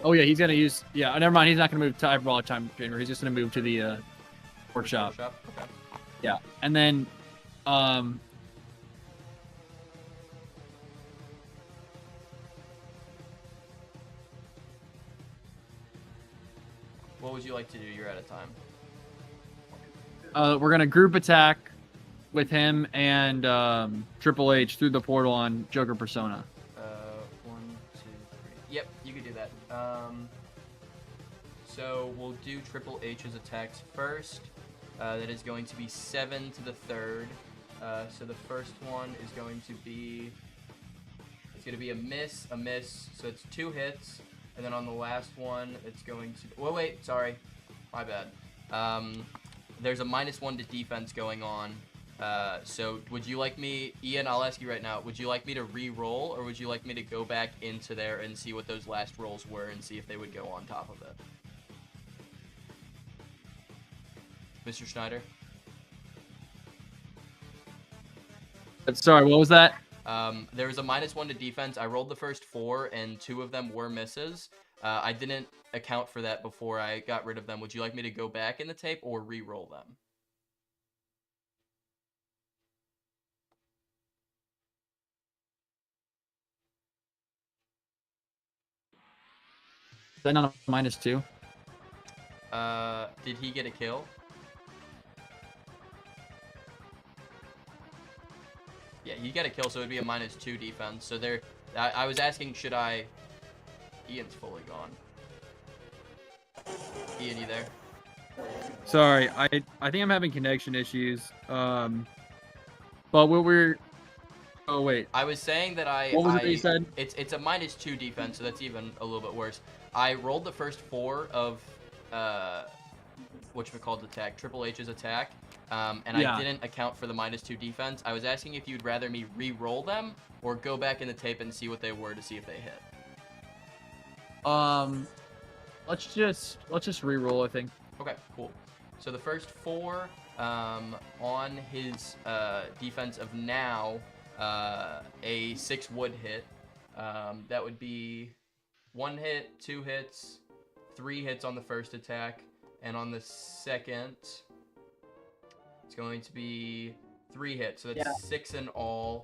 Oh yeah, he's gonna use. Yeah, never mind. He's not gonna move to hyperbolic time chamber. He's just gonna move to the workshop. Okay. Yeah, and then What would you like to do? You're out of time. we're gonna group attack with him and Triple H through the portal on Joker Persona. 1, 2, 3. Yep, you could do that. So we'll do Triple H's attacks first. That is going to be 7 to the third. So the first one is going to be. It's going to be a miss, so it's 2 hits. And then on the last one, it's going to. Well, wait, sorry. My bad. There's a -1 to defense going on. So would you like me, Ian, I'll ask you right now, would you like me to re-roll, or would you like me to go back into there and see what those last rolls were and see if they would go on top of it? Mr. Schneider? Sorry, what was that? There was a -1 to defense. I rolled the first 4, and 2 of them were misses. I didn't account for that before I got rid of them. Would you like me to go back in the tape or re-roll them? Is that not a -2? Did he get a kill? Yeah, he got a kill, so it'd be a -2 defense. So there, I was asking, should I? Ian's fully gone. Ian, you there? Sorry, I think I'm having connection issues. But what we're. Oh wait. I was saying that What was it that you said? It's a -2 defense, so that's even a little bit worse. I rolled the first 4 of whatchamacalled attack, Triple H's attack, and Yeah. I didn't account for the -2 defense. I was asking if you'd rather me re-roll them or go back in the tape and see what they were to see if they hit. Let's just re-roll, I think. Okay, cool. So the first 4 on his defense of now, a 6 would hit. That would be 1 hit, 2 hits, 3 hits on the first attack, and on the second, it's going to be 3 hits. So that's 6 in all.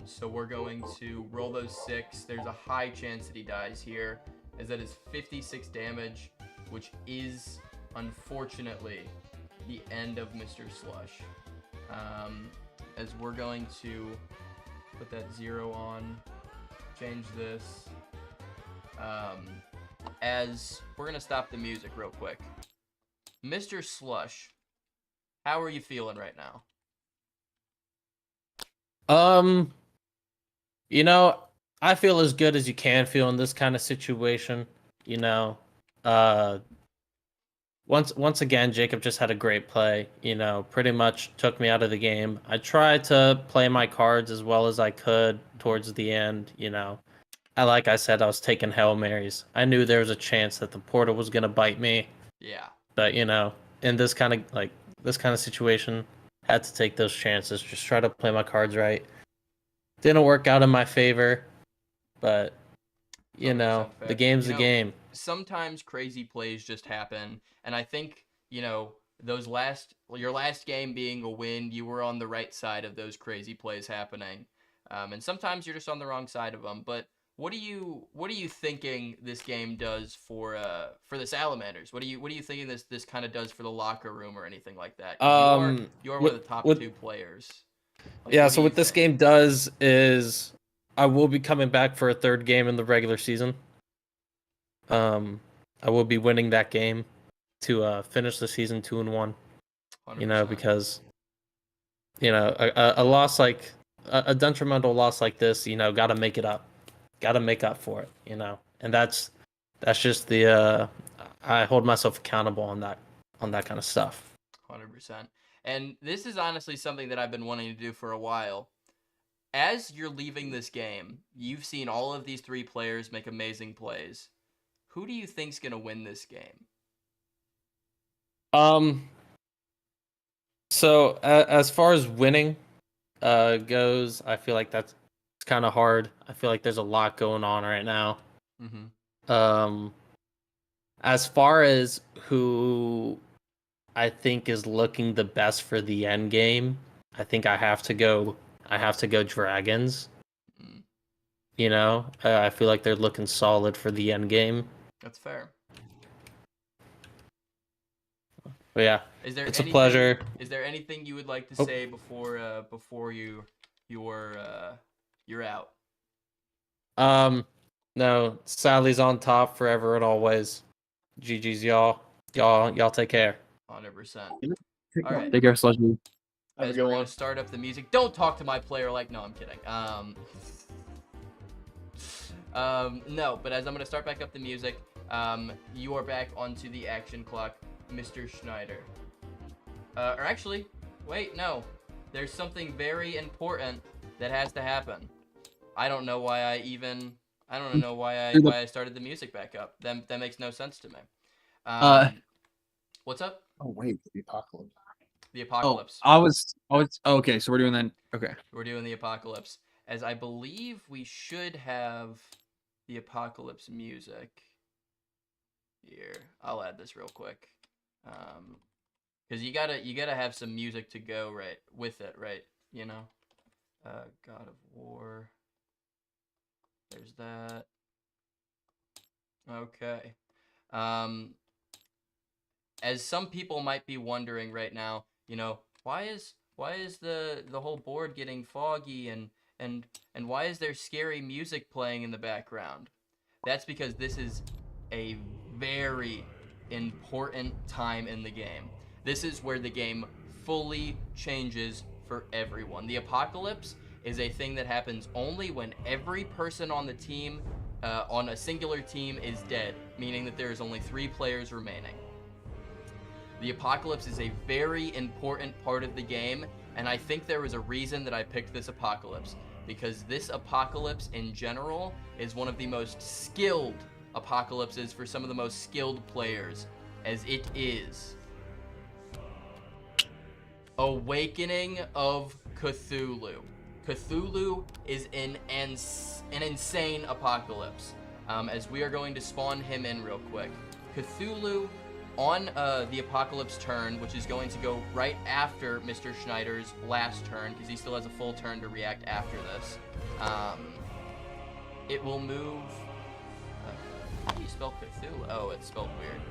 So we're going to roll those 6. There's a high chance that he dies here, as that is 56 damage, which is, unfortunately, the end of Mr. Slush. As we're going to put that 0 on, change this. As we're going to stop the music real quick. Mr. Slush, how are you feeling right now? You know, I feel as good as you can feel in this kind of situation. You know, once again, Jacob just had a great play. You know, pretty much took me out of the game. I tried to play my cards as well as I could towards the end. You know, like I said, I was taking Hail Marys. I knew there was a chance that the portal was gonna bite me. Yeah. But you know, in this kind of situation, had to take those chances. Just try to play my cards right. Didn't work out in my favor, but you know, fair. the game's You the know, game. Sometimes crazy plays just happen, and I think, you know, your last game being a win, you were on the right side of those crazy plays happening, and sometimes you're just on the wrong side of them. But what are you thinking this game does for the Salamanders? What are you thinking this kind of does for the locker room or anything like that? 'Cause you are one of the top 2 players. Like, Yeah, what so do you what this think? game does is I will be coming back for a 3rd game in the regular season. I will be winning that game to finish the season 2-1. You know, 100%. because you know a loss like a detrimental loss like this, you know, got to make it up, got to make up for it. You know, and that's just the I hold myself accountable on that kind of stuff. 100%. And this is honestly something that I've been wanting to do for a while. As you're leaving this game, you've seen all of these 3 players make amazing plays. Who do you think's going to win this game? So as far as winning goes, I feel like it's kind of hard. I feel like there's a lot going on right now. Mm-hmm. As far as who I think is looking the best for the end game, I think I have to go Dragons. Mm. You know, I feel like they're looking solid for the end game. That's fair. But yeah, it's a pleasure. Is there anything you would like to say before you're out? No, Sally's on top forever and always. GG's y'all. Y'all take care. 100%. All right. Take care, Slushy. As we're gonna start up the music, don't talk to my player like. No, I'm kidding. No, but as I'm gonna start back up the music, you are back onto the action clock, Mr. Schneider. Or actually, wait, no. There's something very important that has to happen. I don't know why I started the music back up. That makes no sense to me. What's up? Oh wait, the apocalypse. The apocalypse. Okay, so we're doing that. Okay. We're doing the apocalypse. As I believe we should have the apocalypse music here. I'll add this real quick. Because you gotta have some music to go right with it, right? You know? God of War. There's that. Okay. As some people might be wondering right now, you know, why is the whole board getting foggy and why is there scary music playing in the background? That's because this is a very important time in the game. This is where the game fully changes for everyone. The apocalypse is a thing that happens only when every person on the team, on a singular team, is dead, meaning that there is only 3 players remaining. The apocalypse is a very important part of the game, and I think there was a reason that I picked this apocalypse, because this apocalypse in general is one of the most skilled apocalypses for some of the most skilled players, as it is Awakening of Cthulhu. Cthulhu is an insane apocalypse, as we are going to spawn him in real quick. Cthulhu On the Apocalypse turn, which is going to go right after Mr. Schneider's last turn, because he still has a full turn to react after this, it will move... how do you spell Cthulhu? Oh, it's spelled weird.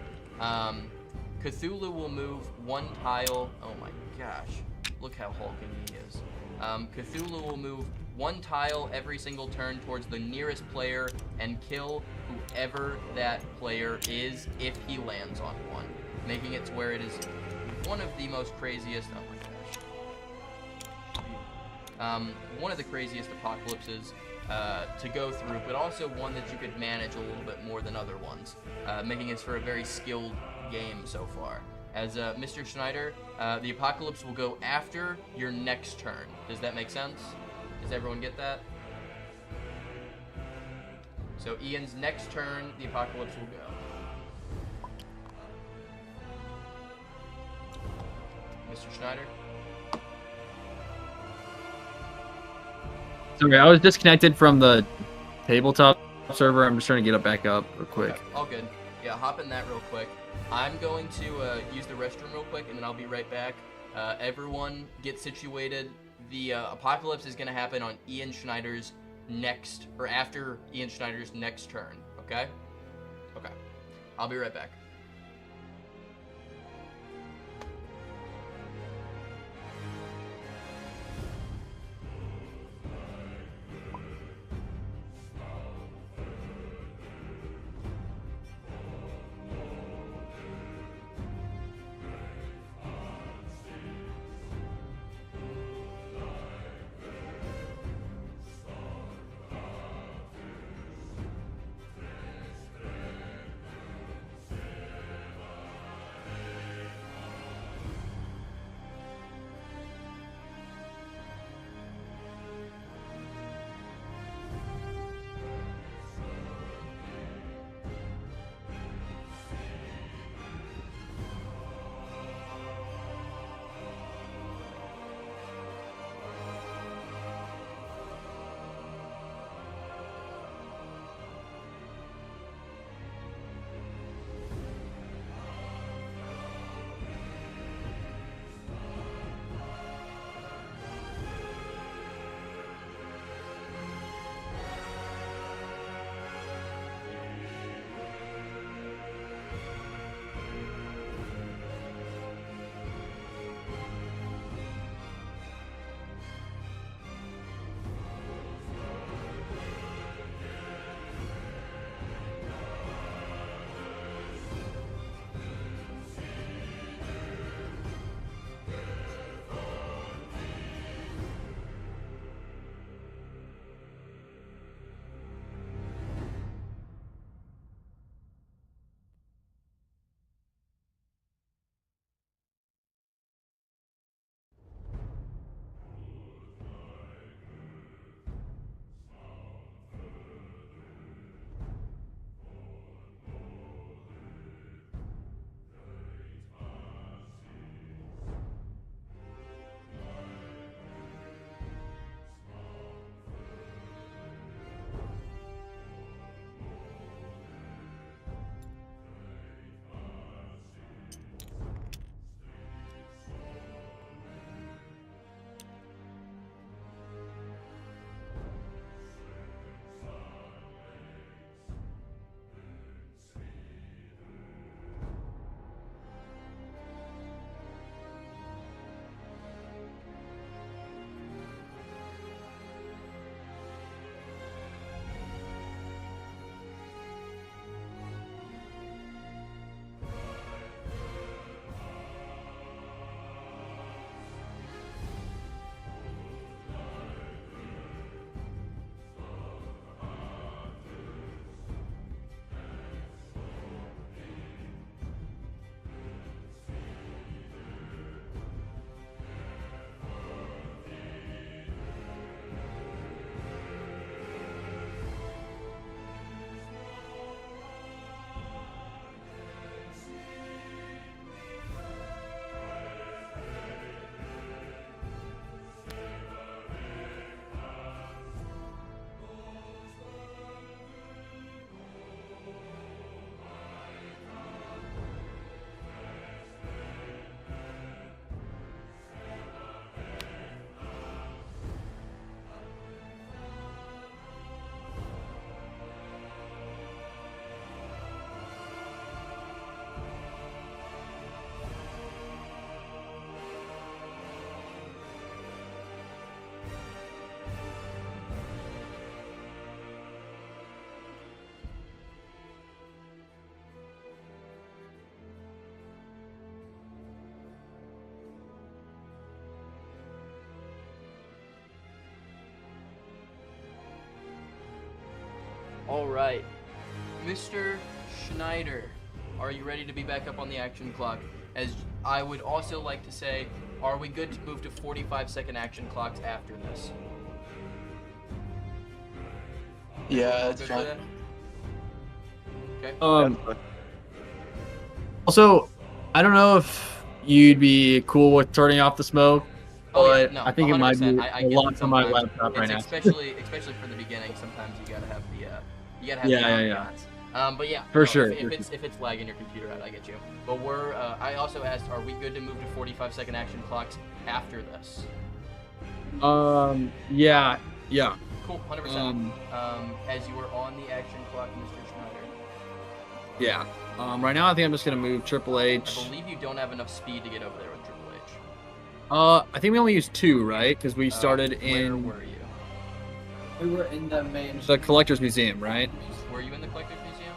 Cthulhu will move 1 tile... Oh my gosh. Look how hulking he is. Cthulhu will move 1 tile every single turn towards the nearest player and kill whoever that player is if he lands on one, making it to where it is one of the most craziest... Oh my gosh. One of the craziest apocalypses to go through, but also one that you could manage a little bit more than other ones, making it for a very skilled game so far. As Mr. Schneider, the Apocalypse will go after your next turn. Does that make sense? Does everyone get that? So Ian's next turn, the Apocalypse will go. Mr. Schneider? Sorry, I was disconnected from the tabletop server. I'm just trying to get it back up real quick. Okay, all good. Yeah, hop in that real quick. I'm going to use the restroom real quick, and then I'll be right back. Everyone get situated. The Apocalypse is going to happen on Ian Schneider's next, or after Ian Schneider's next turn, okay? Okay. I'll be right back. All right, Mr. Schneider, are you ready to be back up on the action clock? As I would also like to say, are we good to move to 45-second action clocks after this? Yeah, that's Good fine. for that? Okay. That's fine. Also, I don't know if you'd be cool with turning off the smoke, but no, I think it might be 100%. I a get lot that for my sometimes. laptop right now. Especially for the beginning. Sometimes you gotta have the Yeah, ambiance. But yeah, For no, sure, If it's lagging your computer out, I get you. But I also asked, are we good to move to 45-second action clocks after this? Yeah. Cool, 100%. As you are on the action clock, Mr. Schneider. Yeah. Right now I think I'm just gonna move Triple I H. believe you don't have enough speed to get over there with Triple H. I think we only used 2, right? Because we started Where in were you? We were in the main. the Collector's Museum, right? Were you in the Collector's Museum?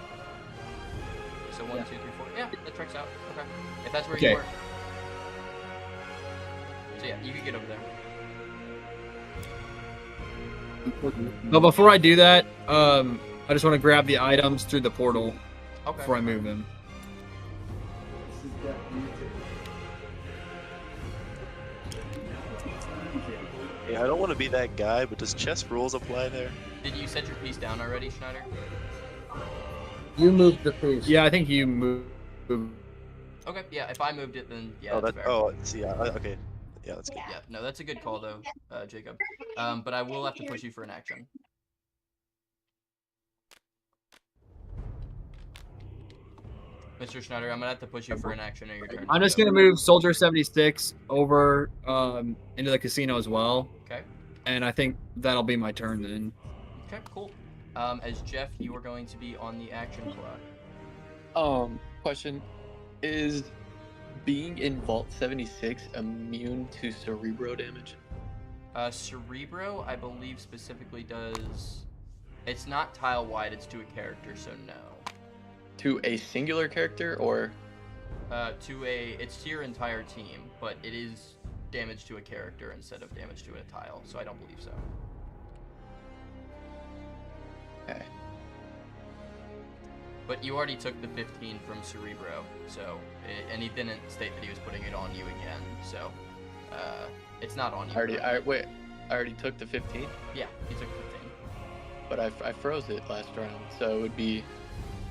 So 1, Yeah. 2, 3, 4. Yeah, that tracks out. Okay. If that's where Okay. you were. So yeah, you could get over there. But before I do that, I just want to grab the items through the portal Okay. before I move them. Yeah, I don't want to be that guy, but does chess rules apply there? Did you set your piece down already, Schneider? You moved the piece. Yeah, I think you move. Okay, yeah, if I moved it, then yeah, oh, that's that. fair. Oh, see, yeah, okay. Yeah, that's good. Yeah, no, that's a good call, though, Jacob. But I will have to push you for an action. Mr. Schneider, I'm going to have to push you for an action or your turn. I'm just gonna move Soldier 76 over into the casino as well, Okay, and I think that'll be my turn then. okay, cool. As Jeff, you are going to be on the action clock. Question: is being in Vault 76 immune to Cerebro damage? Cerebro, I believe, specifically does... It's not tile-wide, it's to a character, so no. To a singular character, or It's to your entire team, but it is damage to a character instead of damage to a tile, so I don't believe so. okay? But you already took the 15 from Cerebro, so and he didn't state that he was putting it on you again, so it's not on you. Wait, I already took the 15, Yeah, he took 15. but I froze it last round, so it would be.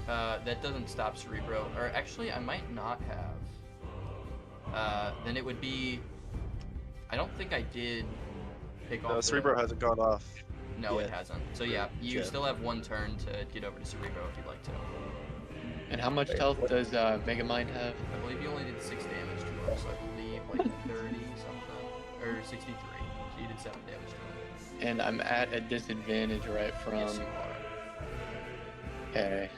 That doesn't stop Cerebro, or actually I might not have. Then it would be. I don't think I did pick off. No, Cerebro hasn't gone off. No, it yet. hasn't. So yeah, you Yeah. still have one turn to get over to Cerebro if you'd like to. And how much health does Megamind have? I believe you only did 6 damage to him, so I believe like 30 something, or 63. So you did 7 damage to him. And I'm at a disadvantage right from. Yes, you are. Okay.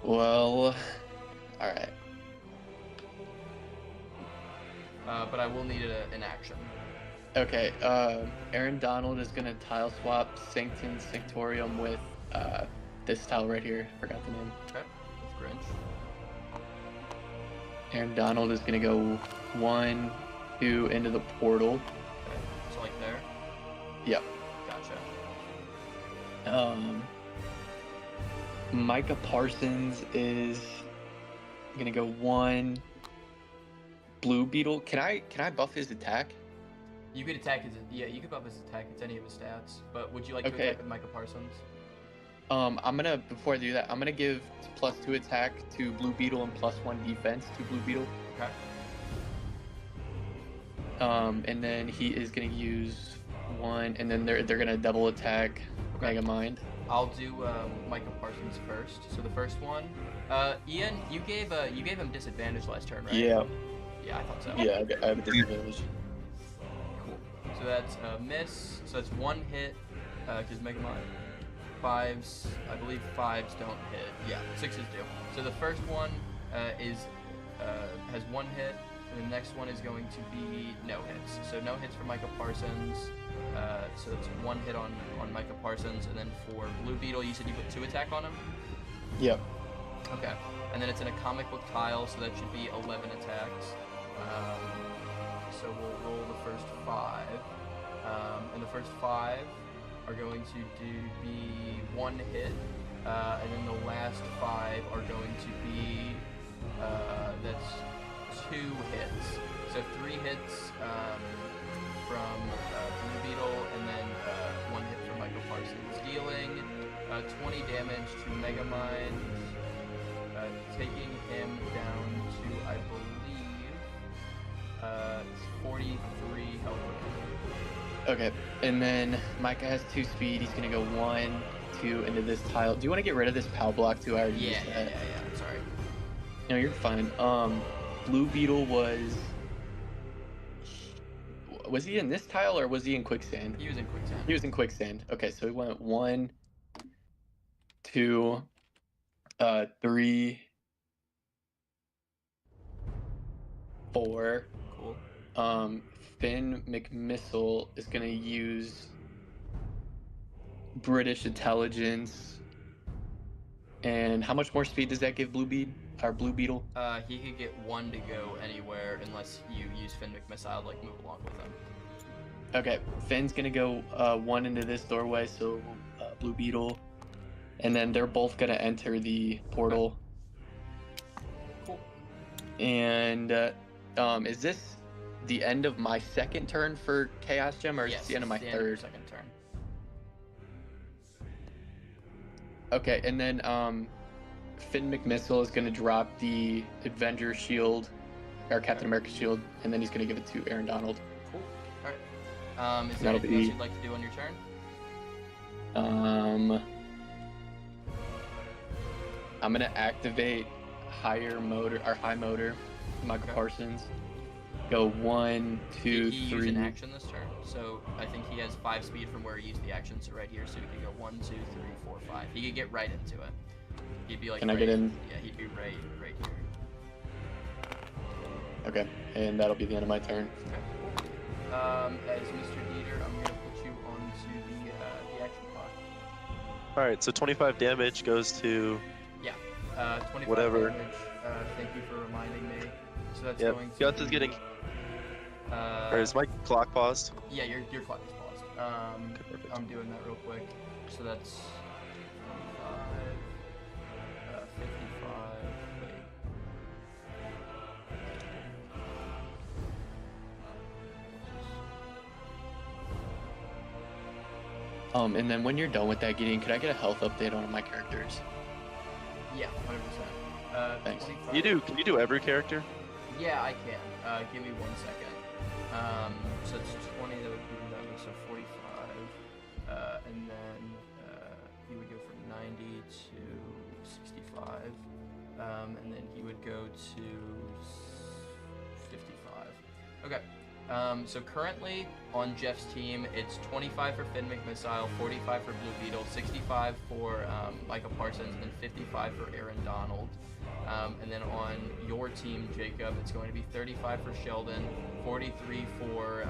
Well, alright. But I will need an action. Okay, Aaron Donald is gonna tile swap Sanctum Sanctorium with this tile right here. Forgot the name. Okay. With Grinch. Aaron Donald is gonna go 1, 2 into the portal. Okay. So like there. Yep. Gotcha. Micah Parsons is gonna go 1 Blue Beetle. Can I buff his attack? You could attack his. Yeah, you could buff his attack. It's any of his stats. But would you like to Okay. attack with Micah Parsons? I'm gonna, before I do that, I'm gonna give +2 attack to Blue Beetle and +1 defense to Blue Beetle. Okay. And then he is gonna use 1, and then they're gonna double attack Okay. Megamind. I'll do Micah Parsons first. So the first one, Ian, you gave him disadvantage last turn, right? Yeah, Yeah, I thought so. yeah, I have a disadvantage. Cool. So that's a miss. So that's 1 hit, because Megamind 5s, I believe 5s don't hit. Yeah, 6s do. So the first one has 1 hit, and the next one is going to be no hits. So no hits for Micah Parsons. So it's 1 hit on Micah Parsons, and then for Blue Beetle, you said you put 2 attack on him? Yep. Okay. And then it's in a comic book tile, so that should be 11 attacks. So we'll roll the first 5. And the first 5 are going to be 1 hit, and then the last 5 are going to be that's 2 hits. So 3 hits from Blue Beetle, and then 1 hit from Michael Parsons, dealing 20 damage to Megamind, taking him down to, I believe, 43 health. Okay, and then Micah has 2 speed. He's gonna go 1, 2 into this tile. Do you want to get rid of this POW block too? I already used that. Yeah. I'm sorry. No, you're fine. Blue Beetle was he in this tile or was he in quicksand? He was in quicksand. He was in quicksand. Okay, so he went 1, 2, 3, 4. Cool. Finn McMissile is gonna use British intelligence. And how much more speed does that give Blue Beetle? He could get 1 to go anywhere unless you use Finn McMissile, like move along with him. Okay, Finn's gonna go 1 into this doorway, so Blue Beetle, and then they're both gonna enter the portal. Cool. And is this the end of my second turn for Chaos Gem, or is Yes, this the end of my it's the end of your third? second turn. Okay, and then Finn McMissile is gonna drop the Avenger shield, or Captain America shield, and then he's gonna give it to Aaron Donald. Cool. All right. Is there That'll anything else be- you'd like to do on your turn? I'm gonna activate high motor, Michael Okay. Parsons. Go 1, 2, He used 3. an action this turn, so I think he has 5 speed from where he used the action, so right here, so he could go 1, 2, 3, 4, 5. He could get right into it. He'd be like. Can I right, get in? Yeah, he'd be right here. Okay, and that'll be the end of my turn. As Mr. Dieter, I'm gonna put you onto the action clock. Alright, so 25 damage goes to 25 whatever. damage. Thank you for reminding me. So that's Yep, going to. Guts is be, getting. Uh, Or is my clock paused? Yeah, your clock is paused. Okay, perfect. I'm doing that real quick. So that's 25, 55. Wait. And then when you're done with that, Gideon, could I get a health update on my characters? Yeah, 100%. Thanks. 25. Can you do every character? Yeah, I can. Give me 1 second. So it's 20 that would be that way, so 45. And then he would go from 90 to 65. And then he would go to 55. Okay. So currently on Jeff's team, it's 25 for Finn McMissile, 45 for Blue Beetle, 65 for Michael Parsons, and then 55 for Aaron Donald. And then on your team, Jacob, it's going to be 35 for Sheldon, 43 for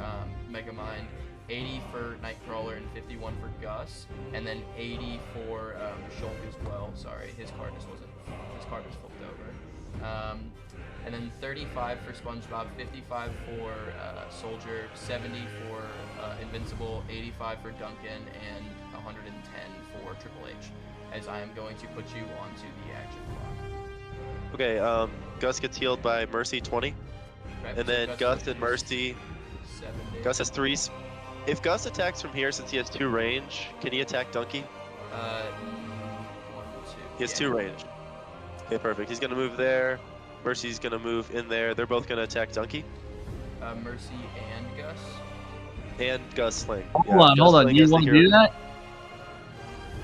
Megamind, 80 for Nightcrawler, and 51 for Gus, and then 80 for Shulk as well. Sorry, his card just wasn't. His card was flipped over. And then 35 for SpongeBob, 55 for Soldier, 70 for Invincible, 85 for Duncan, and 110 for Triple H. As I am going to put you onto the action clock. Okay, Gus gets healed by Mercy 20. Right, And so then Gus is and Mercy. 70. Gus has 3. If Gus attacks from here, since he has 2 range, can he attack Donkey? 1, 2. He has 2 range. Okay, perfect. He's gonna move there. Mercy's gonna move in there. They're both gonna attack Donkey. Mercy and Gus. And Gus Sling. Hold on. Gus Do Sling you is the want to hero. do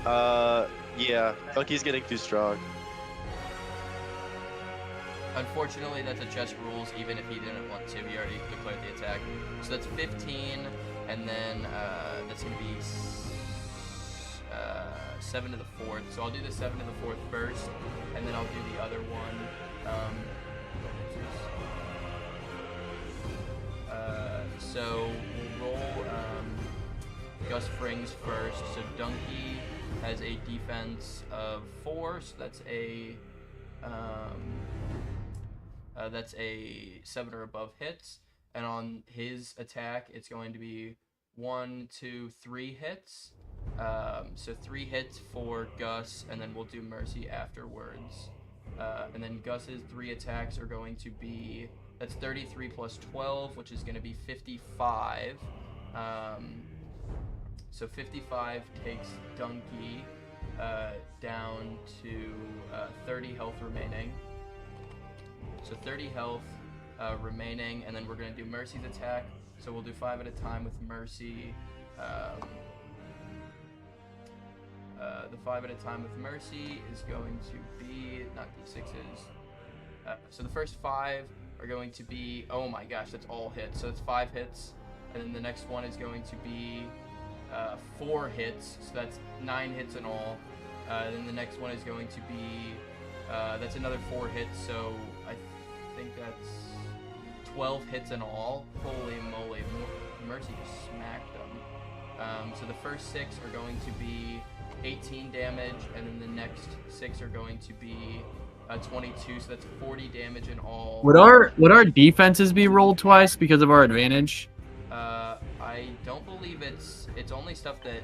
that? Yeah. Donkey's getting too strong. Unfortunately, that's a chess rules, even if he didn't want to. He already declared the attack. So that's 15, and then that's going to be 7 to the 4th. So I'll do the 7 to the 4th first, and then I'll do the other one. So we'll roll Gus Frings first. So Donkey has a defense of 4, so that's a 7 or above hits, and on his attack, it's going to be 1, 2, 3 hits. So 3 hits for Gus, and then we'll do Mercy afterwards. And then Gus's 3 attacks are going to be, that's 33 plus 12, which is going to be 55. So 55 takes Donkey down to 30 health remaining. So 30 health remaining, and then we're going to do Mercy's attack. So we'll do 5 at a time with Mercy. The 5 at a time with Mercy is going to be, not d6s. So the first 5 are going to be, oh my gosh, that's all hits. So it's 5 hits. And then the next one is going to be 4 hits. So that's 9 hits in all. Then the next one is going to be, that's another 4 hits. So I think that's 12 hits in all. Holy moly, Mercy just smacked them. So the first 6 are going to be 18 damage, and then the next 6 are going to be 22, so that's 40 damage in all. Would our defenses be rolled twice because of our advantage? I don't believe it's only stuff that.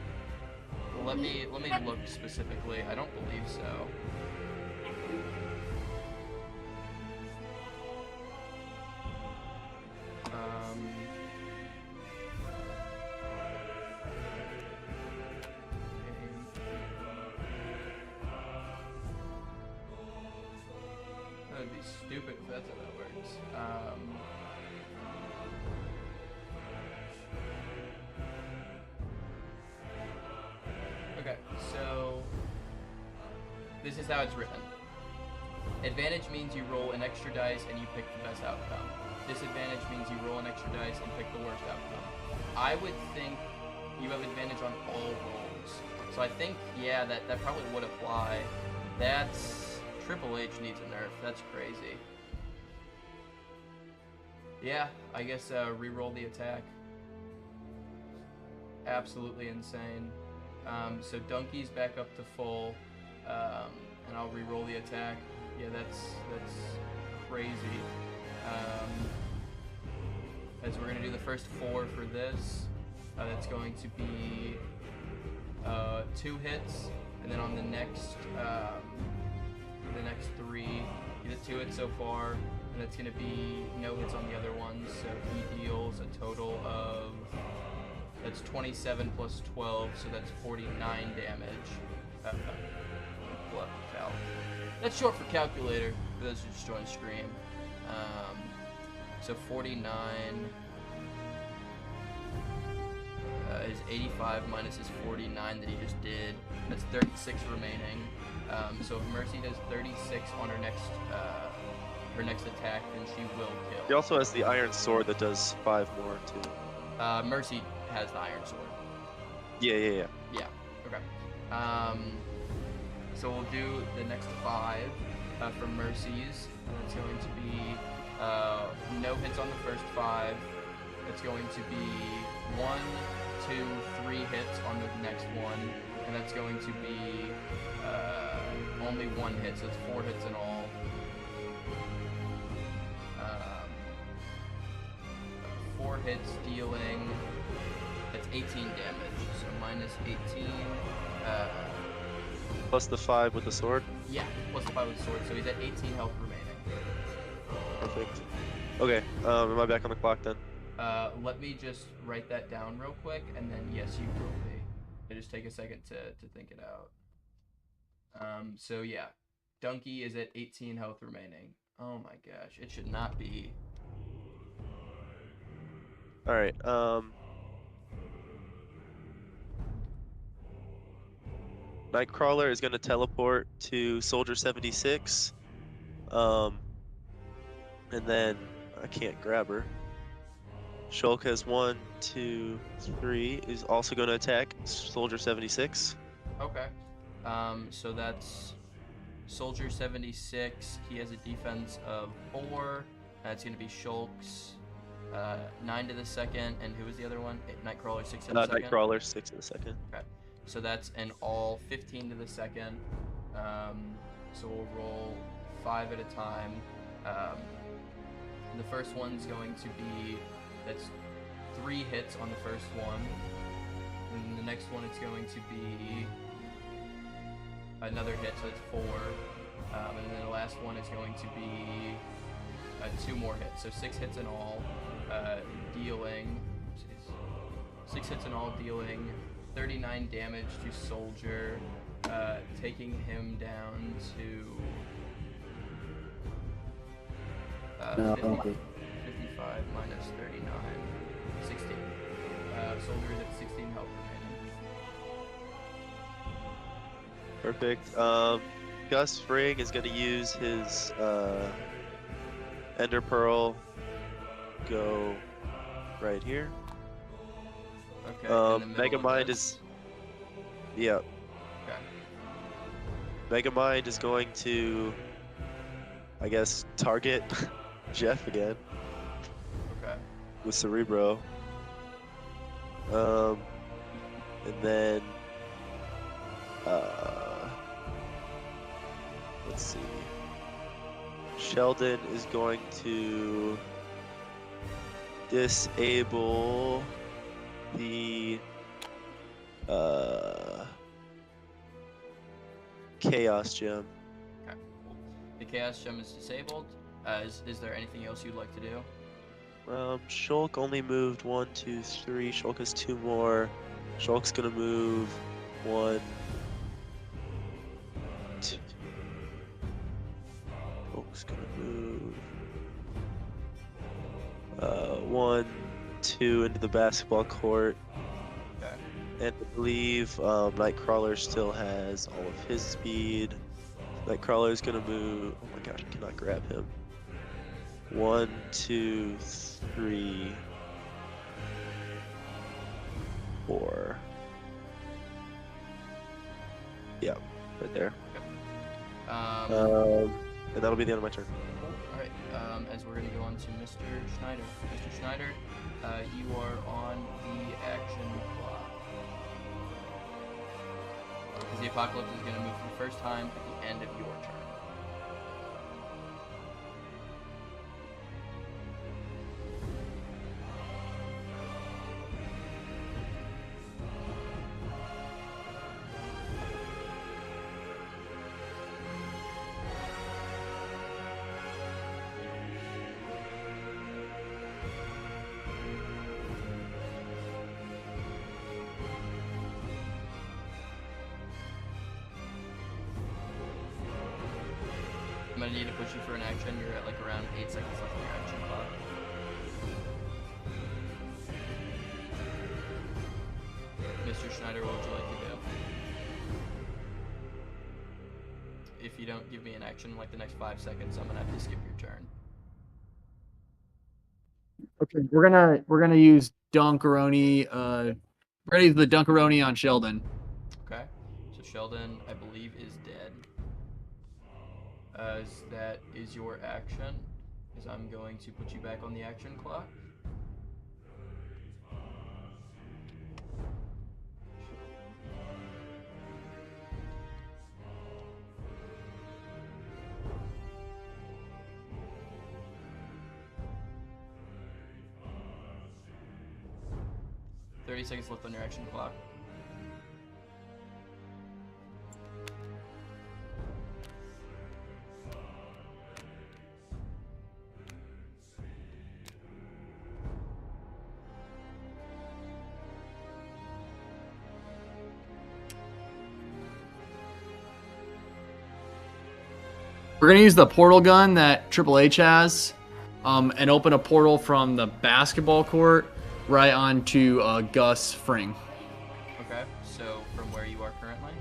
Let me look specifically. I don't believe so. That would be stupid if that's how that works. Okay, so this is how it's written. Advantage means you roll an extra dice and you pick the best outcome. Disadvantage means you roll an extra dice and pick the worst outcome. I would think you have advantage on all rolls. So I think, yeah, that probably would apply. That's... Triple H needs a nerf. That's crazy. Yeah, I guess re-roll the attack. Absolutely insane. So Donkey's back up to full, and I'll re-roll the attack. Yeah, that's crazy. As we're gonna do the first 4 for this, that's going to be 2 hits, and then on the next 3, he did 2 hits so far, and it's gonna be no hits on the other ones. So he deals a total of. That's 27 plus 12, so that's 49 damage. That's short for calculator, for those who just joined stream. So 49 is 85 minus his 49 that he just did. That's 36 remaining. So if Mercy does 36 on her next attack, then she will kill. He also has the Iron Sword that does 5 more too. Mercy has the Iron Sword. Yeah. Yeah. Okay. So we'll do the next 5 for Mercy's, and it's going to be no hits on the first 5. It's going to be 1, 2, 3 hits on the next one, and that's going to be only 1 hit, so it's 4 hits in all. 4 hits dealing. That's 18 damage, so minus 18. Plus the 5 with the sword. Yeah, plus the 5 with the sword, so he's at 18 health remaining. Perfect. Okay, am I back on the clock then? Let me just write that down real quick, and then yes, you will be. It'll just take a second to think it out. So yeah, Donkey is at 18 health remaining. Oh my gosh, it should not be. Alright, Nightcrawler is going to teleport to Soldier 76. And then I can't grab her. Shulk has 1, 2, 3. Is also going to attack Soldier 76. Okay. So that's Soldier 76. He has a defense of 4. That's going to be Shulk's 9 to the second. And who was the other one? Nightcrawler 6 to the second? Nightcrawler 6 to the second. Okay. So that's an all 15 to the second. So we'll roll 5 at a time. The first one's going to be, that's 3 hits on the first one. And the next one, it's going to be another hit, so it's 4. And then the last one is going to be 2 more hits, so 6 hits in all, dealing 39 damage to Soldier, taking him down to 55 minus 39, 16. Soldier is at 16 health remaining. Perfect. Gus Fring is going to use his Ender Pearl. Go right here. Okay. Mega Mind is. Yeah. Okay. Mega Mind is going to, I guess, target Jeff again Okay. with Cerebro. And then, let's see. Sheldon is going to disable the Chaos Gem. Okay. Cool. The Chaos Gem is disabled. Is there anything else you'd like to do? Shulk only moved 1, 2, 3. Shulk has 2 more. Shulk's gonna move 1, 2. Shulk's gonna move 1, 2 into the basketball court. Okay. And I believe Nightcrawler still has all of his speed. Nightcrawler's gonna move. Oh my gosh, I cannot grab him. 1, 2, 3, 4. Yeah, right there. And that'll be the end of my turn. Alright, as we're going to go on to Mr. Schneider. Mr. Schneider, you are on the action clock. Because the Apocalypse is going to move for the first time at the end of your turn. I'm gonna need to push you for an action. You're at like around 8 seconds left on your action clock. Mr. Schneider, what would you like to do? If you don't give me an action in like the next 5 seconds, I'm gonna have to skip your turn. Okay, we're gonna use Dunkaroni. We're gonna use the Dunkaroni on Sheldon. Okay, so Sheldon, I believe, is dead. As that is your action, is I'm going to put you back on the action clock. "30 seconds left on your action clock." We're gonna use the portal gun that Triple H has, and open a portal from the basketball court right onto Gus Fring. Okay, so from where you are currently?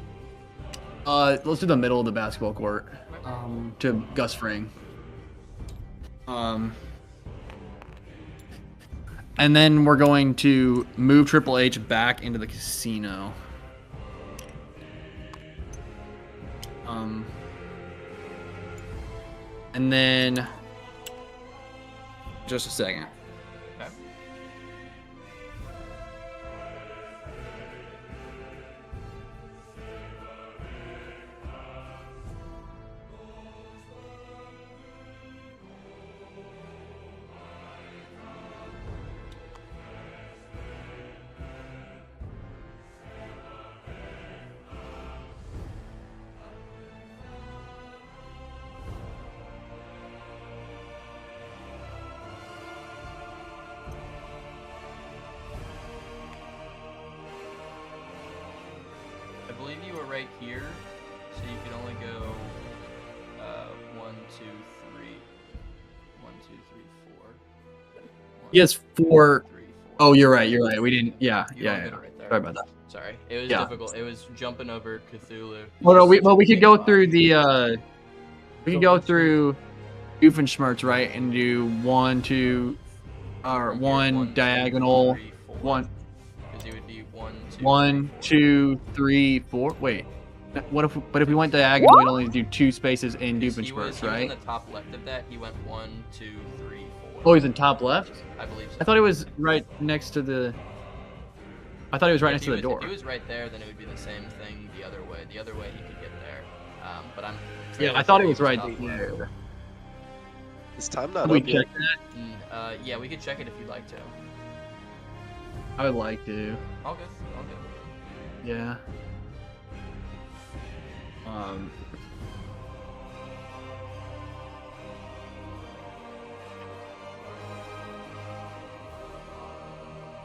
Let's do the middle of the basketball court to Gus Fring. And then we're going to move Triple H back into the casino. And then, just a second. Okay. give you a right here, so you can only go 1, 2, 3. 1, 2, 3, 4. 1, Yes, 4. 3, 4. Oh, you're right. You're right. We didn't. Yeah. You Yeah. don't Yeah. get it right there. Sorry about that. Sorry, it was Yeah. difficult. It was jumping over Cthulhu. Well, no, It's such a we could big go block. through the. We could go through Doofenshmirtz, right, and do 1, 2, or From here, 1 1, 2, diagonal. 3, 4. 1, Because it would be 1, 2, 1, 3, 4. 2, 3, 4. Wait. What if? But if we went diagonal, we'd only do 2 spaces in Because he Doofenshmirtz, was right? in the top left of that. He went 1, 2, 3, 4. Oh, he's in top left. I believe so. I thought he was right next to the. I thought he was right next to the door. If he was right there, then it would be the same thing the other way. The other way he could get there. But I'm. Yeah, fairly I thought sure he was right top there. left. Yeah. Is time not Can we up yet? check that? Yeah, we could check it if you'd like to. I would like to. All good. All good. Yeah.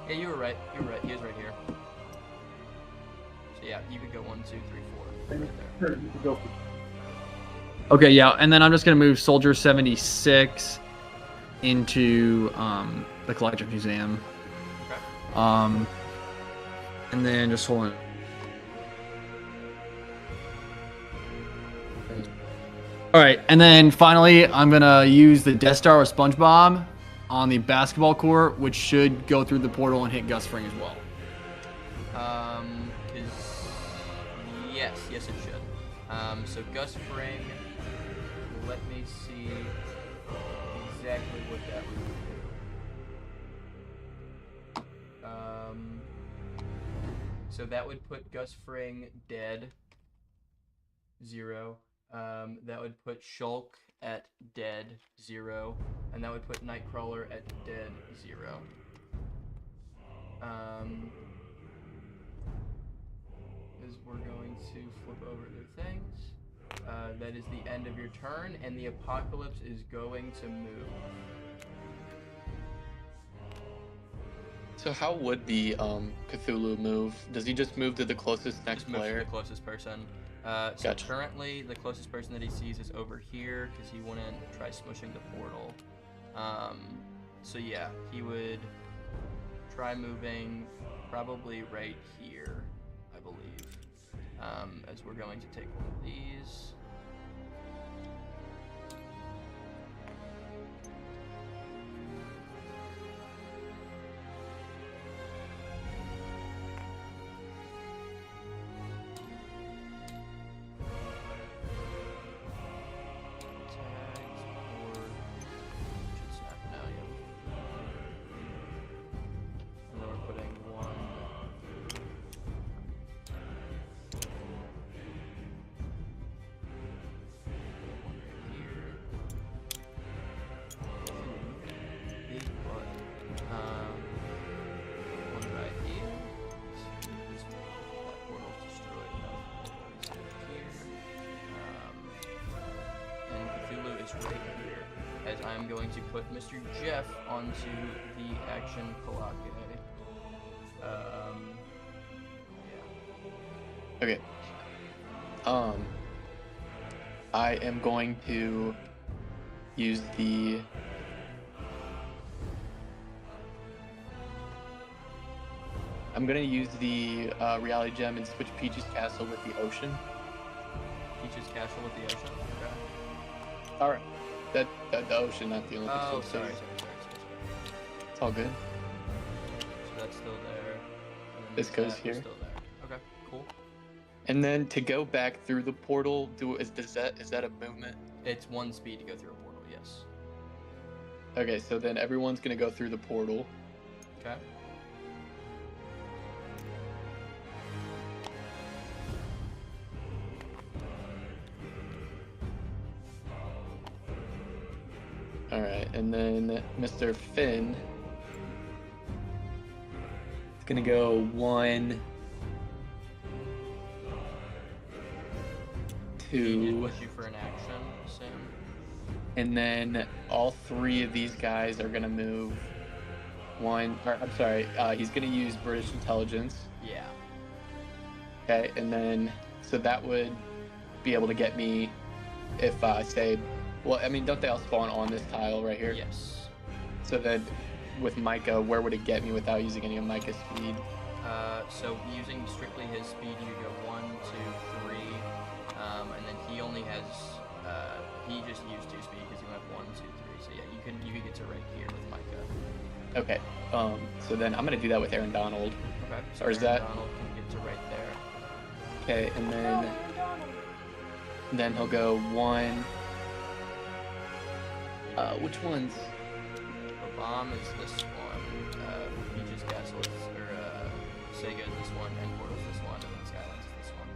Yeah, you were right. You were right. He is right here. So yeah, you could go 1, 2, 3, 4. Right there. Sure, you can go for Okay, yeah, and then I'm just gonna move Soldier 76 into the Collection Museum. Okay. And then just hold on. All right, and then finally, I'm gonna use the Death Star with SpongeBob on the basketball court, which should go through the portal and hit Gus Fring as well. Yes, it should. So Gus Fring. Let me see exactly what that would do. So that would put Gus Fring dead. 0. That would put Shulk at dead. 0. And that would put Nightcrawler at dead. 0. Is we're going to flip over their things. That is the end of your turn, and the apocalypse is going to move. So how would the Cthulhu move? Does he just move to the closest next Just move to player? the closest person. So Gotcha. currently, the closest person that he sees is over here because he wouldn't try smushing the portal. So yeah, he would try moving probably right here, I believe. As we're going to take one of these. Right here, as I'm going to put Mr. Jeff onto the action Palake. Yeah. Okay. I am going to use the reality gem and switch Peach's castle with the ocean. Peach's castle with the ocean. Okay. All right. The ocean, not the Olympic Oh, Steel sorry. City. It's all good. So that's still there. And then This goes that here. was Still there. Okay, cool. And then to go back through the portal, is that a movement? It's 1 speed to go through a portal. Yes. Okay, so then everyone's gonna go through the portal. Okay. All right, and then Mr. Finn is gonna go 1, He did 2, push you for an action, Sam. and then all 3 of these guys are gonna move 1. Or, I'm sorry, he's gonna use British intelligence. Yeah. Okay, and then So that would be able to get me if I say, well, I mean, don't they all spawn on this tile right here? Yes. So then with Micah, where would it get me without using any of Micah's speed? So using strictly his speed, you go 1, 2, 3, and then he only has he just used 2 speed because he went 1, 2, 3. So yeah, you could get to right here with Micah. Okay. So then I'm gonna do that with Aaron Donald. Okay. So Or is Aaron that- Donald can get to right there. Okay, and then he'll go 1. Which ones? The bomb is this one. Peach's Castle is, or Sega is this one, and Portal's this one, and then Skylands is this one.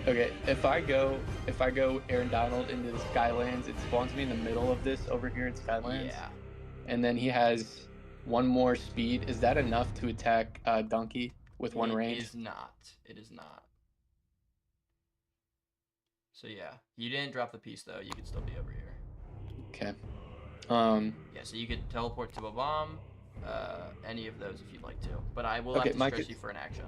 Okay, if I go Aaron Donald into the Skylands, it spawns me in the middle of this over here in Skylands. Yeah. And then he has 1 more speed. Is that enough to attack Donkey with 1 range? It is not. It is not. So yeah, you didn't drop the piece though. You could still be over here. Okay. Yeah, so you could teleport to a bomb, any of those if you'd like to. But I will Okay, have to Mike, stress you for an action.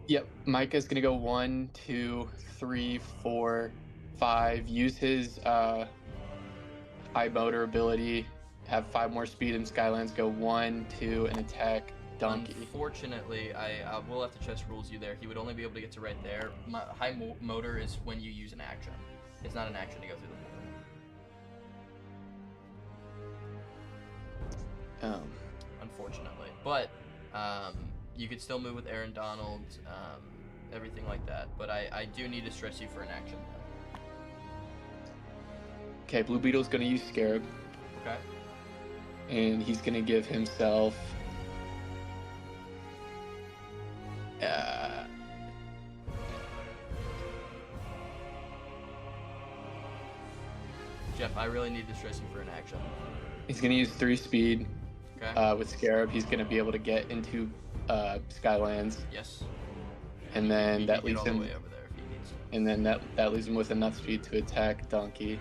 Yep, Micah's gonna go 1, 2, 3, 4, 5. Use his high motor ability. Have 5 more speed in Skylands. Go 1, 2, and attack Donkey. Unfortunately, I will have to chess rules you there. He would only be able to get to right there. High motor is when you use an action. It's not an action to go through the portal. Unfortunately, but you could still move with Aaron Donald, everything like that. But I do need to stress you for an action. Okay, Blue Beetle's gonna use Scarab, Okay. and he's gonna give himself. Jeff, I really need to stress you for an action. He's gonna use 3 speed Okay. with Scarab. He's gonna be able to get into Skylands, Yes. and then He that can get leaves all the him. way over there if he needs to. And then that leaves him with enough speed to attack Donkey.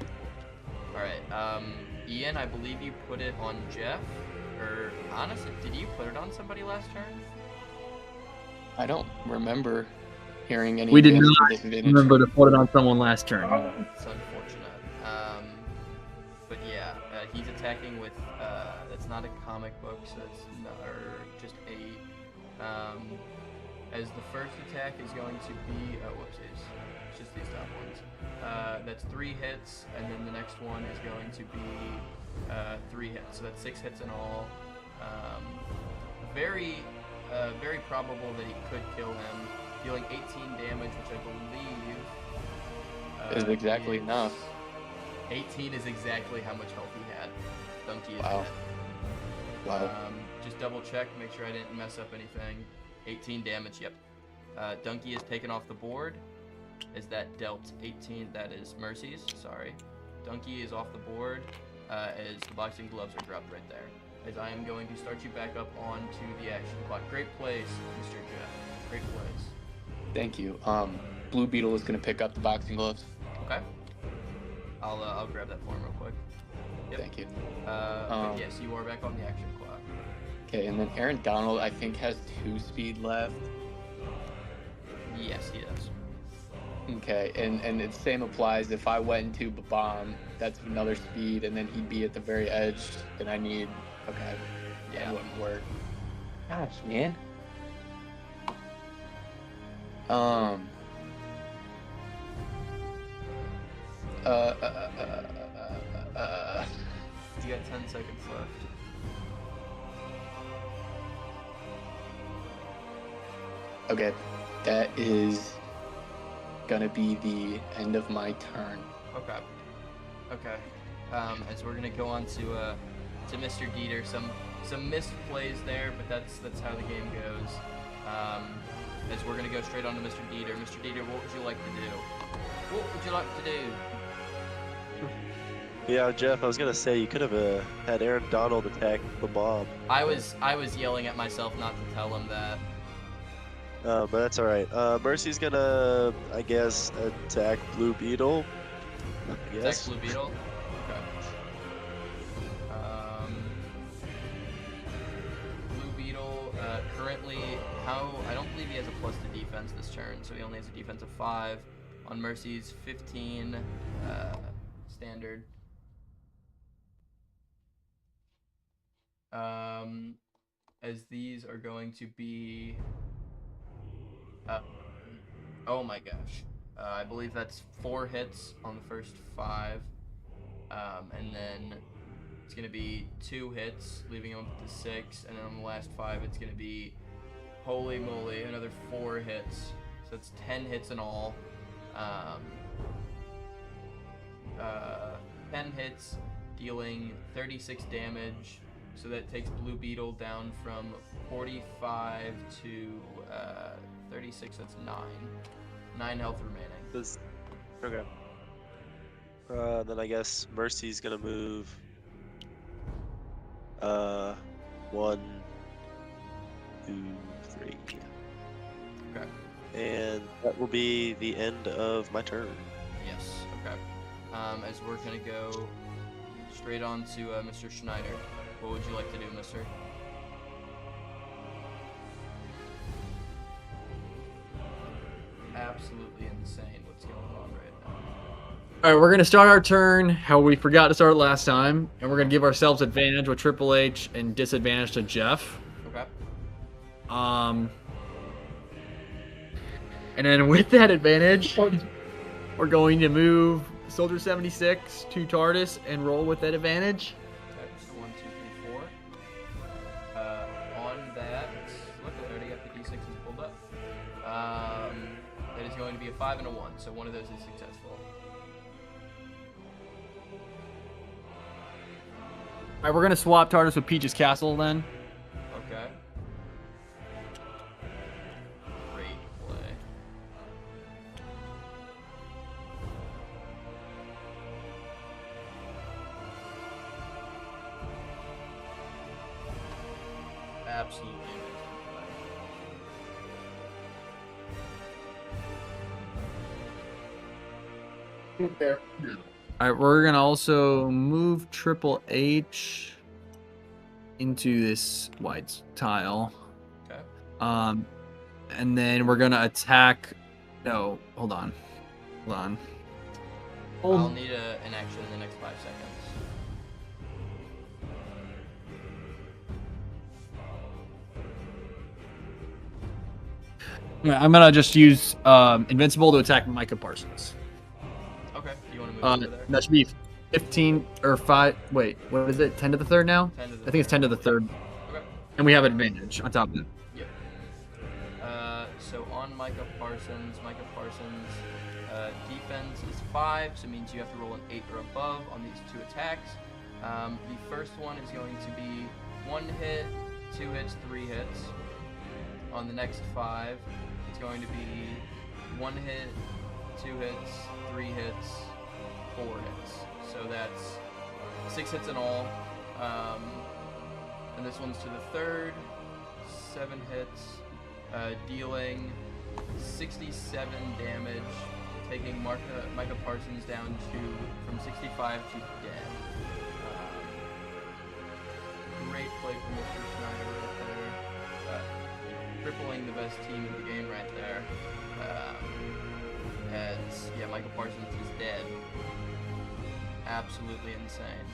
All right. Ian, I believe you put it on Jeff, or honestly, did you put it on somebody last turn? I don't remember hearing any We did advantage or not disadvantage. remember to put it on someone last turn. It's unfortunate. But yeah, he's attacking with, that's not a comic book, so it's not, or just 8. As the first attack is going to be, whoopsies, it's just these top ones. That's 3 hits, and then the next one is going to be 3 hits, so that's 6 hits in all. Very probable that he could kill him, dealing 18 damage, which I believe Is exactly enough. 18 is exactly how much health he had. Donkey is Wow. dead. Wow. Just double check, make sure I didn't mess up anything. 18 damage, yep. Donkey is taken off the board. Is that dealt 18? That is Mercy's, sorry. Donkey is off the board as the boxing gloves are dropped right there. As I am going to start you back up onto the action clock. Great plays, Mr. Jeff. Great plays. Thank you. Blue Beetle is gonna pick up the boxing gloves. Okay. I'll grab that for him real quick. Yep. Thank you. But yes, you are back on the action clock. Okay, and then Aaron Donald, I think, has 2 speed left. Yes, he does. Okay, and the same applies if I went into the bomb, that's another speed, and then he'd be at the very edge, and I need. Okay, yeah, it wouldn't work. Gosh, man. You got 10 seconds left. Okay, that is gonna be the end of my turn. Okay. Okay. As we're gonna go on to Mr. Dieter, some missed plays there, but that's how the game goes. As we're gonna go straight on to Mr. Dieter. Mr. Dieter, what would you like to do? What would you like to do? Yeah, Jeff, I was gonna say you could have had Aaron Donald attack the bomb. I was yelling at myself not to tell him that. But that's all right. Mercy's gonna, I guess, attack Blue Beetle. I Attack guess. Blue Beetle. Okay. currently, I don't believe he has a plus to defense this turn, so he only has a defense of 5. On Mercy's 15 standard. As these are going to be, oh my gosh, I believe that's 4 hits on the first 5, and then it's going to be 2 hits, leaving him up to 6, and then on the last 5, it's going to be, holy moly, another 4 hits, so it's 10 hits in all. 10 hits, dealing 36 damage, so that takes Blue Beetle down from 45 to 36, that's 9. 9 health remaining. Okay. Then I guess Mercy's gonna move 1, 2, 3. Okay. And that will be the end of my turn. Yes, okay. As we're gonna go straight on to Mr. Schneider. What would you like to do, mister? Absolutely insane what's going on right now. All right, we're gonna start our turn how we forgot to start last time, and we're gonna give ourselves advantage with Triple H and disadvantage to Jeff. Okay. And then with that advantage, we're going to move Soldier 76 to TARDIS and roll with that advantage. Okay, so 1, 2, 3, 4. On that, look, I already got the d6s pulled up. That is going to be a 5 and a 1, so one of those is successful. All right, we're gonna swap TARDIS with Peach's Castle then. Okay. Great play. Absolutely amazing play. There. All right, we're gonna also move Triple H into this white tile. Okay. And then we're gonna attack. No, hold on. I'll need an action in the next 5 seconds. Yeah, I'm gonna just use Invincible to attack Micah Parsons. Okay. Do you want to move over there? That should be 15 or 5. Wait, what is it? 10 to the third now? 10 to the I think it's 10 to the third. Okay. And we have advantage on top of it. Yep. So on Micah Parsons, defense is 5, so it means you have to roll an 8 or above on these 2 attacks. The first one is going to be 1 hit, 2 hits, 3 hits. On the next 5, it's going to be 1 hit, 2 hits, 3 hits, 4 hits. So that's 6 hits in all. And this one's to the third, 7 hits, dealing 67 damage, taking Micah Parsons down from 65 to dead. Great play from Mr. Schneider right there. Crippling the best team in the game right there. As Micah Parsons is dead. Absolutely insane.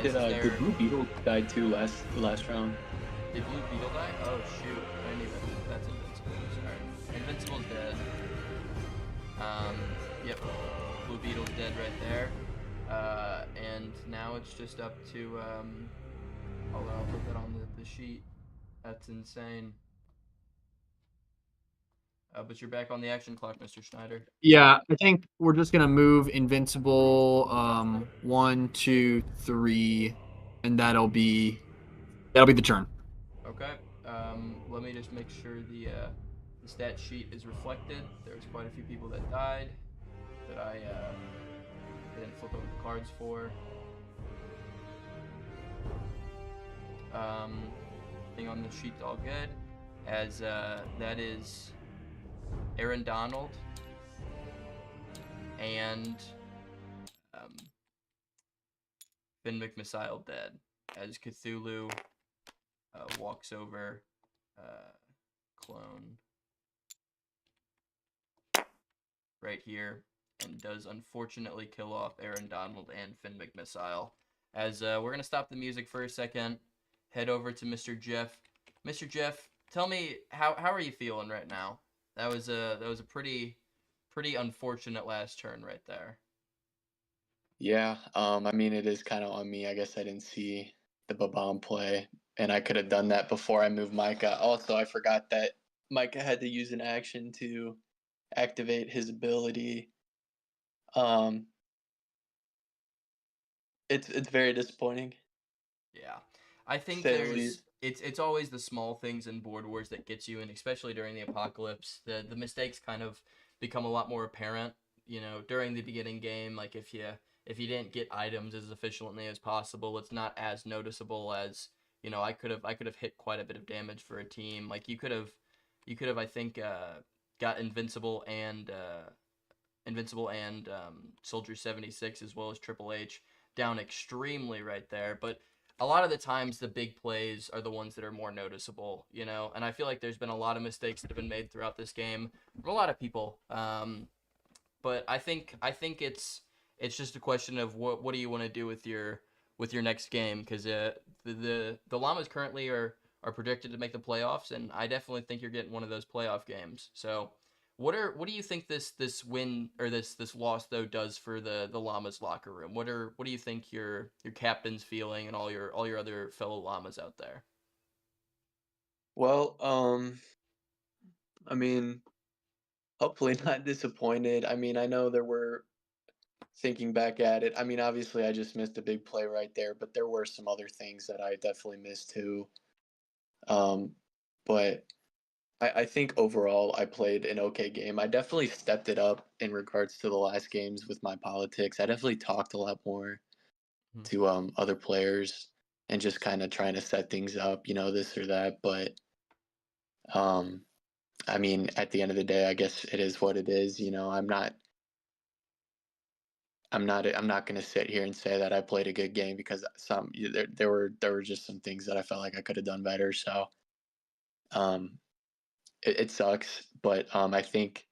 Did Blue Beetle die too last round? Did Blue Beetle die? Oh shoot! I didn't even. That's Invincible. Sorry. Invincible's dead. Yep. Blue Beetle's dead right there. And now it's just up to I'll put that on the sheet. That's insane. But you're back on the action clock, Mr. Schneider. Yeah, I think we're just gonna move Invincible 1, 2, 3, and that'll be the turn. Okay. Let me just make sure the stat sheet is reflected. There's quite a few people that died that I didn't flip over the cards for. Thing on the sheet's all good, as that is Aaron Donald and Finn McMissile dead, as Cthulhu walks over, clone right here, and does unfortunately kill off Aaron Donald and Finn McMissile. As we're going to stop the music for a second, head over to Mr. Jeff. Mr. Jeff, tell me, how are you feeling right now? That was a pretty unfortunate last turn right there. Yeah, I mean, it is kind of on me. I guess I didn't see the Babam play, and I could have done that before I moved Micah. Also, I forgot that Micah had to use an action to activate his ability. It's very disappointing. Yeah, I think Say the least. it's always the small things in Board Wars that gets you, and especially during the apocalypse, the mistakes kind of become a lot more apparent. You know, during the beginning game, like if you didn't get items as efficiently as possible, it's not as noticeable as, you know, I could have hit quite a bit of damage for a team. Like you could have I think got Invincible and Soldier 76 as well as Triple H down extremely right there. But a lot of the times the big plays are the ones that are more noticeable, you know, and I feel like there's been a lot of mistakes that have been made throughout this game from a lot of people. But I think it's just a question of what do you want to do with your next game, because the Llamas currently are projected to make the playoffs, and I definitely think you're getting one of those playoff games. So what do you think this win or this loss though does for the Llamas locker room? What do you think your captain's feeling and all your other fellow Llamas out there? Well, I mean, hopefully not disappointed. I mean, I know there were, thinking back at it, I mean, obviously I just missed a big play right there, but there were some other things that I definitely missed too. But I think overall I played an okay game. I definitely stepped it up in regards to the last games with my politics. I definitely talked a lot more to other players and just kind of trying to set things up, you know, this or that. But I mean, at the end of the day, I guess it is what it is. You know, I'm not going to sit here and say that I played a good game, because there were just some things that I felt like I could have done better. So it sucks, but I think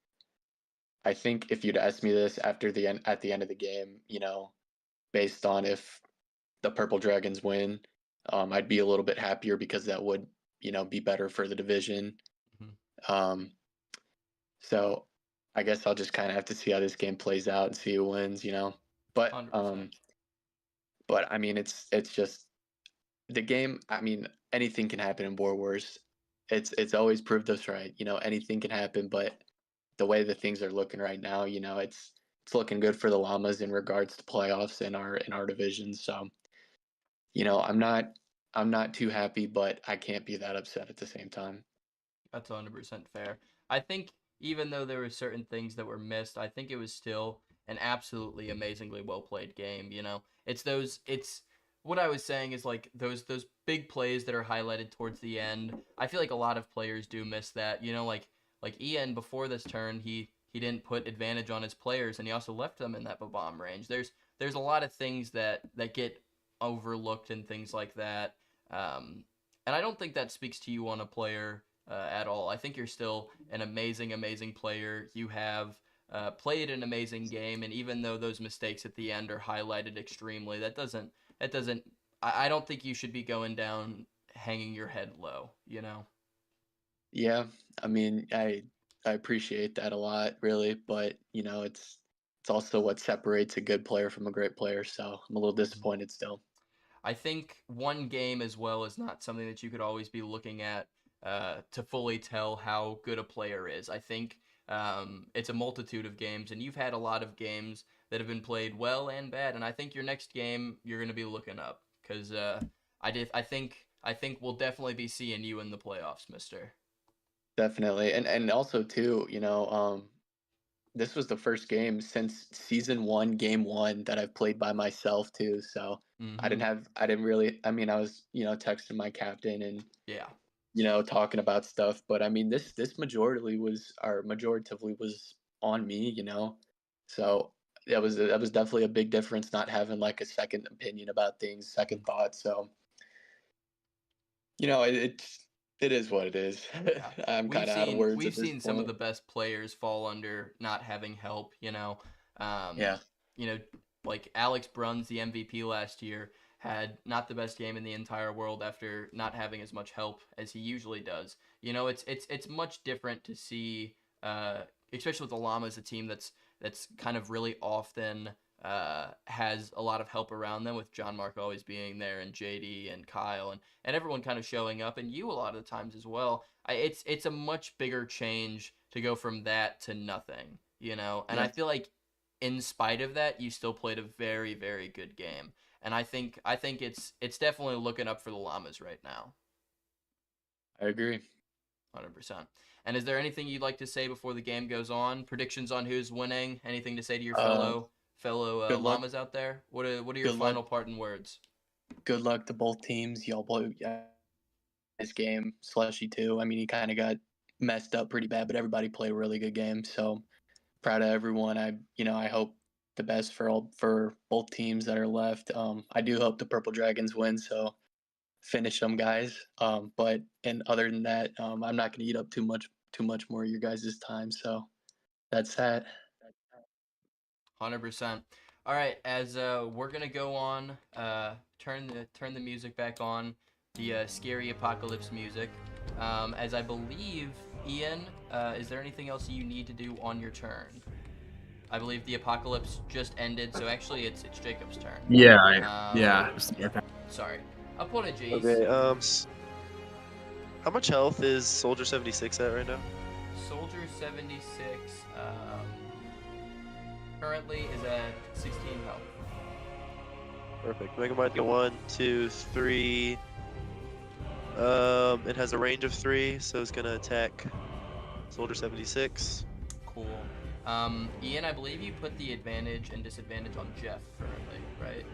if you'd asked me this at the end of the game, you know, based on if the Purple Dragons win, I'd be a little bit happier, because that would, you know, be better for the division. So I guess I'll just kind of have to see how this game plays out and see who wins, you know. But 100%. but I mean, it's just the game. I mean, anything can happen in Board Wars. It's always proved us right. You know, anything can happen. But the way that things are looking right now, you know, it's looking good for the Llamas in regards to playoffs in our division. So, you know, I'm not too happy, but I can't be that upset at the same time. That's 100% fair. I think even though there were certain things that were missed, I think it was still an absolutely amazingly well played game. You know, it's what I was saying is like those big plays that are highlighted towards the end. I feel like a lot of players do miss that. You know, like Ian before this turn, he didn't put advantage on his players, and he also left them in that bomb range. There's a lot of things that get overlooked and things like that. And I don't think that speaks to you on a player at all. I think you're still an amazing player. You have played an amazing game, and even though those mistakes at the end are highlighted extremely, that doesn't. I don't think you should be going down hanging your head low. You know. Yeah, I mean, I appreciate that a lot, really, but you know, it's also what separates a good player from a great player. So I'm a little disappointed still. I think one game as well is not something that you could always be looking at to fully tell how good a player is. I think it's a multitude of games, and you've had a lot of games that have been played well and bad. And I think your next game you're going to be looking up, because I think we'll definitely be seeing you in the playoffs, Mister. Definitely, and also too, you know, this was the first game since season 1, game 1 that I've played by myself too. So I didn't really. I mean, I was, you know, texting my captain and Yeah. you know, talking about stuff. But I mean, this majoritively was on me, you know. So that was definitely a big difference, not having like a second opinion about things, second thought. So You know, it is what it is. Yeah. I'm We've kind of out of seen words we've at this seen some of point. the best players fall under not having help, Yeah. You know, like Alex Bruns, the MVP last year, had not the best game in the entire world after not having as much help as he usually does. You know, it's much different to see, especially with the Llamas, a team that's kind of really often has a lot of help around them, with John Mark always being there, and JD and Kyle and everyone kind of showing up, and you a lot of the times as well. It's a much bigger change to go from that to nothing, and I Yeah. feel like in spite of that, you still played a very, very good game. And I think it's definitely looking up for the Llamas right now. I agree. 100%. And is there anything you'd like to say before the game goes on? Predictions on who's winning? Anything to say to your Uh, fellow good luck. Llamas out there? What are your Good luck. final parting words? Good luck to both teams. Y'all play this game. Slushy too. I mean, he kind of got messed up pretty bad, but everybody played a really good game. So proud of everyone. I hope the best for both teams that are left. I do hope the Purple Dragons win. So finish them, guys. But and other than that, I'm not gonna eat up too much more of your guys' time. So that's that. 100%. All right, as we're gonna go on, turn the music back on, the scary apocalypse music. As I believe, Ian, is there anything else you need to do on your turn? I believe the apocalypse just ended, so actually it's Jacob's turn. Yeah, yeah. Sorry, apologies. Okay. How much health is Soldier 76 at right now? Soldier 76 currently is at 16 health. Perfect. Mega Mind go 1, 2, 3. It has a range of 3, so it's gonna attack Soldier 76. Cool. Ian, I believe you put the advantage and disadvantage on Jeff currently, right?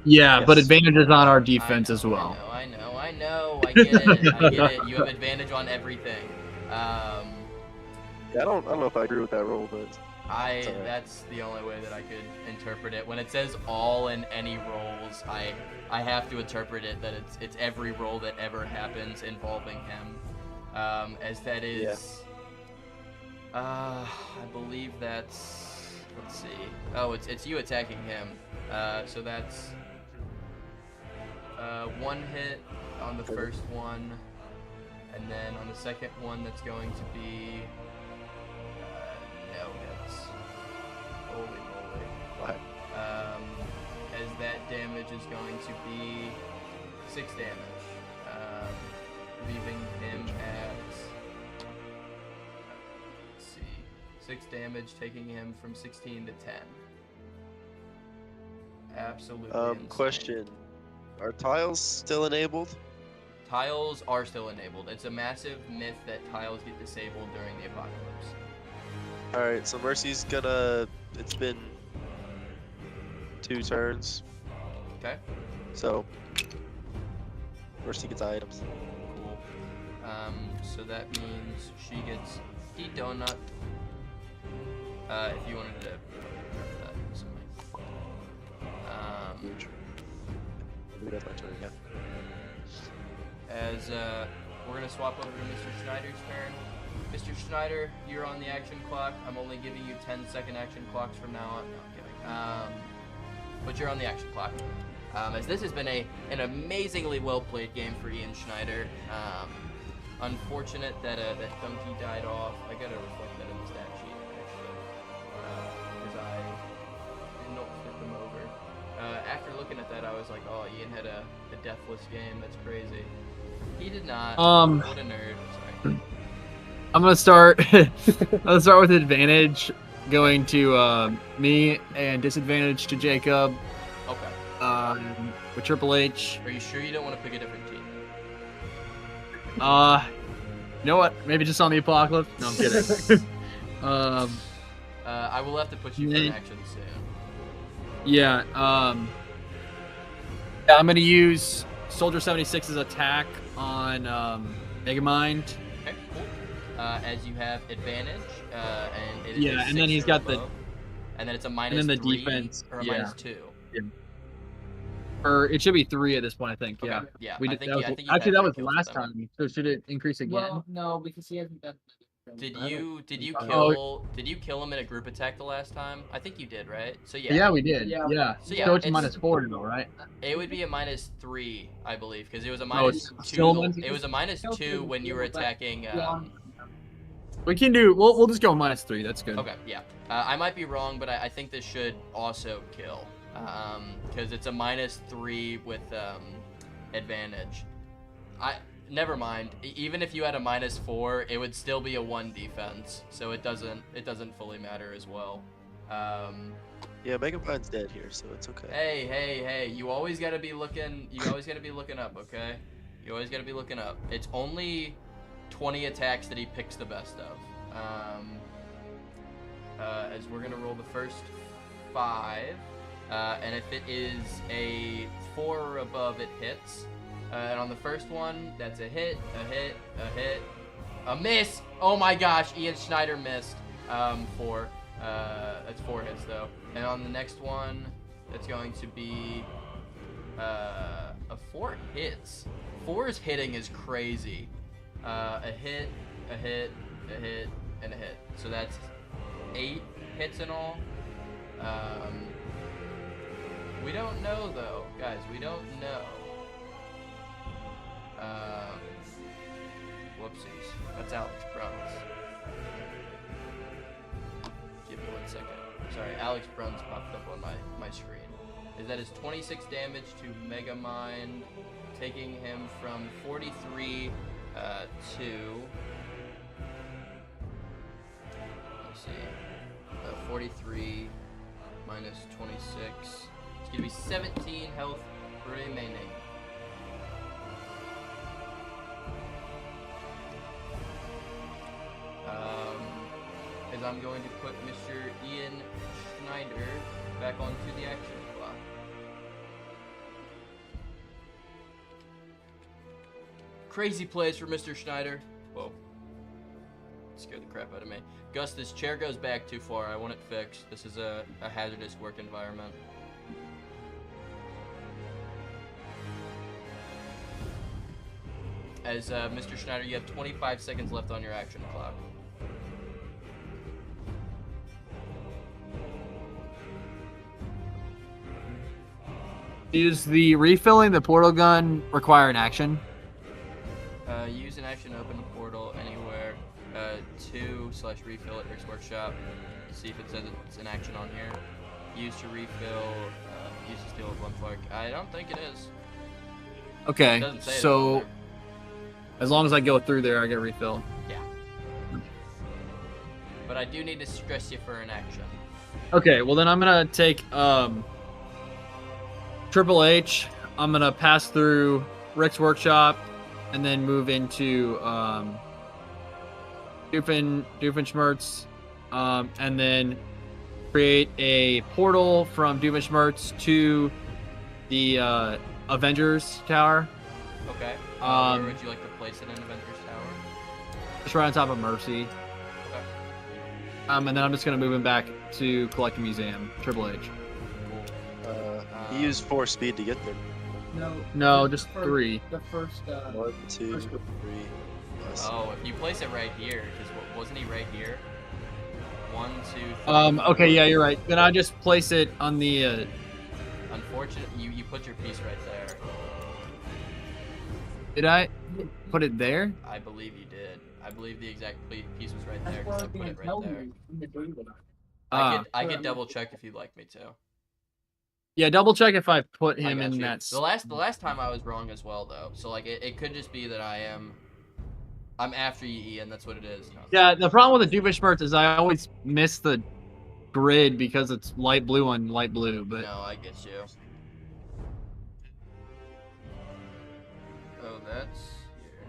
Yeah, Yes. but advantages on our defense as well. I know. I get it. I get it. You have advantage on everything. Yeah, I don't know if I agree with that roll, but alright. That's the only way that I could interpret it. When it says all and any rolls, I have to interpret it that it's every roll that ever happens involving him. As that is, I believe that's, let's see. Oh, it's you attacking him. So that's 1 hit on the first one, and then on the second one that's going to be no hits. Holy moly. What? As that damage is going to be 6 damage, leaving him at, let's see, 6 damage, taking him from 16 to 10. Absolutely insane. Question. Are tiles still enabled? Tiles are still enabled. It's a massive myth that tiles get disabled during the apocalypse. Alright, so Mercy's gonna... It's been 2 turns, Okay? so Mercy gets items. Cool. So that means she gets the donut. If you wanted to grab that or something. Maybe that's my turn, yeah. As we're gonna swap over to Mr. Schneider's turn. Mr. Schneider, you're on the action clock. I'm only giving you 10-second action clocks from now on. No, I'm kidding. But you're on the action clock. As this has been an amazingly well-played game for Ian Schneider. Unfortunate that Donkey died off. I gotta reflect that in the stat sheet, actually. Because I did not flip them over. After looking at that, I was like, oh, Ian had a deathless game. That's crazy. He did not. What a nerd. Sorry. I'm gonna start. Let's start with advantage, going to me, and disadvantage to Jacob. Okay. With Triple H. Are you sure you don't want to pick a different team? You know what? Maybe just on the apocalypse. No, I'm kidding. I will have to put you for an action soon. Yeah. Yeah, I'm gonna use Soldier 76's attack on Megamind. Okay, cool. As you have advantage, and it is Yeah, a and then 6 he's or got above, and then it's a minus and then the 3 defense, or a yeah. minus 2. Yeah. Or it should be 3 at this point, I think. Okay, Yeah. yeah. We I did, think that you, was, I think you actually, had that 3 was kills with last them. time. So should it increase again? Well, no, because he hasn't done. Did I you don't- kill him in a group attack the last time? I think you did, right? So Yeah, we did. Yeah. Yeah. So yeah, So it's it's- -4 now, right? It would be a -3, I believe, because it was a Oh, -2. it's still It was a -2 when you were attacking. We can do. We'll just go -3. That's good. Okay, yeah. I might be wrong, but I think this should also kill, because it's a -3 with advantage. Never mind. Even if you had a -4, it would still be a 1 defense, so it doesn't fully matter as well. Yeah, Megapine's dead here, so it's okay. Hey! You always gotta be looking. You always gotta be looking up, okay? You always gotta be looking up. It's only 20 attacks that he picks the best of. As we're gonna roll the first 5, and if it is a 4 or above, it hits. And on the first one, that's a hit, a miss. Oh my gosh, Ian Schneider missed. 4. That's 4 hits though. And on the next one, that's going to be a 4 hits. 4's hitting is crazy. A hit, and a hit. So that's 8 hits in all. We don't know though, guys. We don't know. Whoopsies. That's Alex Bruns. Give me 1 second. Sorry, Alex Bruns popped up on my screen. That is 26 damage to Megamind, taking him from 43 to... Let's see. 43 minus 26. It's going to be 17 health remaining. As I'm going to put Mr. Ian Schneider back onto the action clock. Crazy plays for Mr. Schneider. Whoa. Scared the crap out of me. Gus, this chair goes back too far. I want it fixed. This is a hazardous work environment. As Mr. Schneider, you have 25 seconds left on your action clock. Is the refilling the portal gun require an action? Use an action to open the portal anywhere. 2/refill at Rick's Workshop. See if it says it's an action on here. Use to refill. Use to steal a one flark. I don't think it is. It Okay, doesn't say it on so there. as long as I go through there, I get refill. Yeah. But I do need to stress you for an action. Okay, well then I'm gonna take Triple H. I'm gonna pass through Rick's Workshop, and then move into Doofenshmirtz, and then create a portal from Doofenshmirtz to the Avengers Tower. Okay. Where would you like to place it in Avengers Tower? Just right on top of Mercy. Okay. And then I'm just gonna move him back to Collecting Museum, Triple H. He used 4 speed to get there. No, just 3. The first. 1, 2, 3. Yes. Oh, if you place it right here, because wasn't he right here? 1, 2, 3. Okay, yeah, you're right. Then I just place it on the. Unfortunately, you put your piece right there. Did I put it there? I believe you did. I believe the exact piece was right there because I put it right there. I could double check if you'd like me to. Yeah, double check if I put I him got in you. that. The last time I was wrong as well though. So like it could just be that I'm after you, Ian. That's what it is. No. Yeah, the problem with the Doofenshmirtz is I always miss the grid because it's light blue on light blue. But No, I get you. Oh, that's here.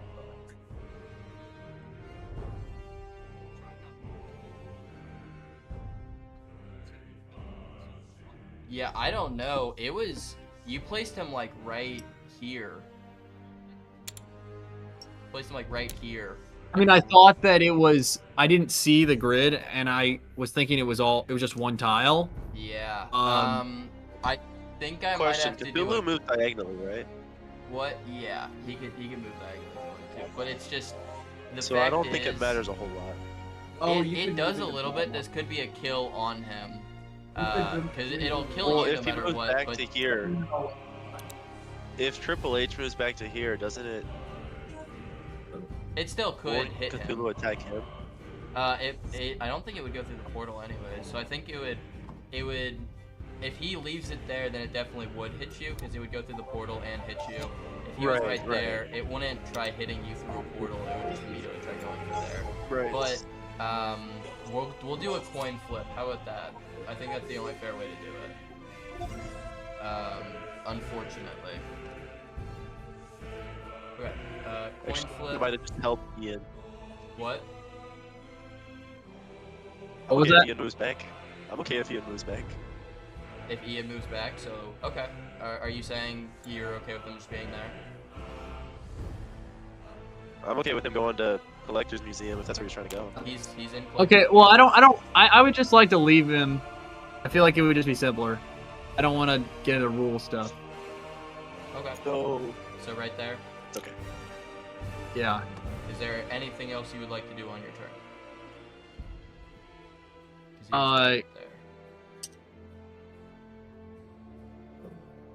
Yeah, I don't know. It was you placed him like right here. Placed him like right here. I mean, I thought that it was. I didn't see the grid, and I was thinking it was just one tile. Yeah. Um, I think I might Question: have to do Cthulhu it. moves diagonally, right? What? Yeah, he can move diagonally if he wanted to, but it's just the So fact I don't think it is- matters a whole lot. Oh, it, you it can does move a it little to bit. the This could be a kill on him, bottom. because it'll kill Well, you no if he matter moves what. back But to here, if Triple H moves back to here, doesn't it? it still could Won't hit him. Cthulhu attack him? I don't think it would go through the portal anyway. So I think it would, if he leaves it there, then it definitely would hit you because it would go through the portal and hit you. If he was Right, right right. there, it wouldn't try hitting you through a portal. It would just immediately try going through there. Right. But we'll do a coin flip. How about that? I think that's the only fair way to do it. Unfortunately. Okay. Coin Actually, flip. it might have just helped Ian. What? What was Okay if that? Ian moves back. I'm okay if Ian moves back. If Ian moves back, so okay. Are you saying you're okay with him just being there? I'm okay with him going to Collector's Museum if that's where he's trying to go. He's in. Okay, well, I would just like to leave him. I feel like it would just be simpler. I don't want to get into rule stuff. Okay. No. So right there. It's okay. Yeah. Is there anything else you would like to do on your turn? 'Cause he's right there.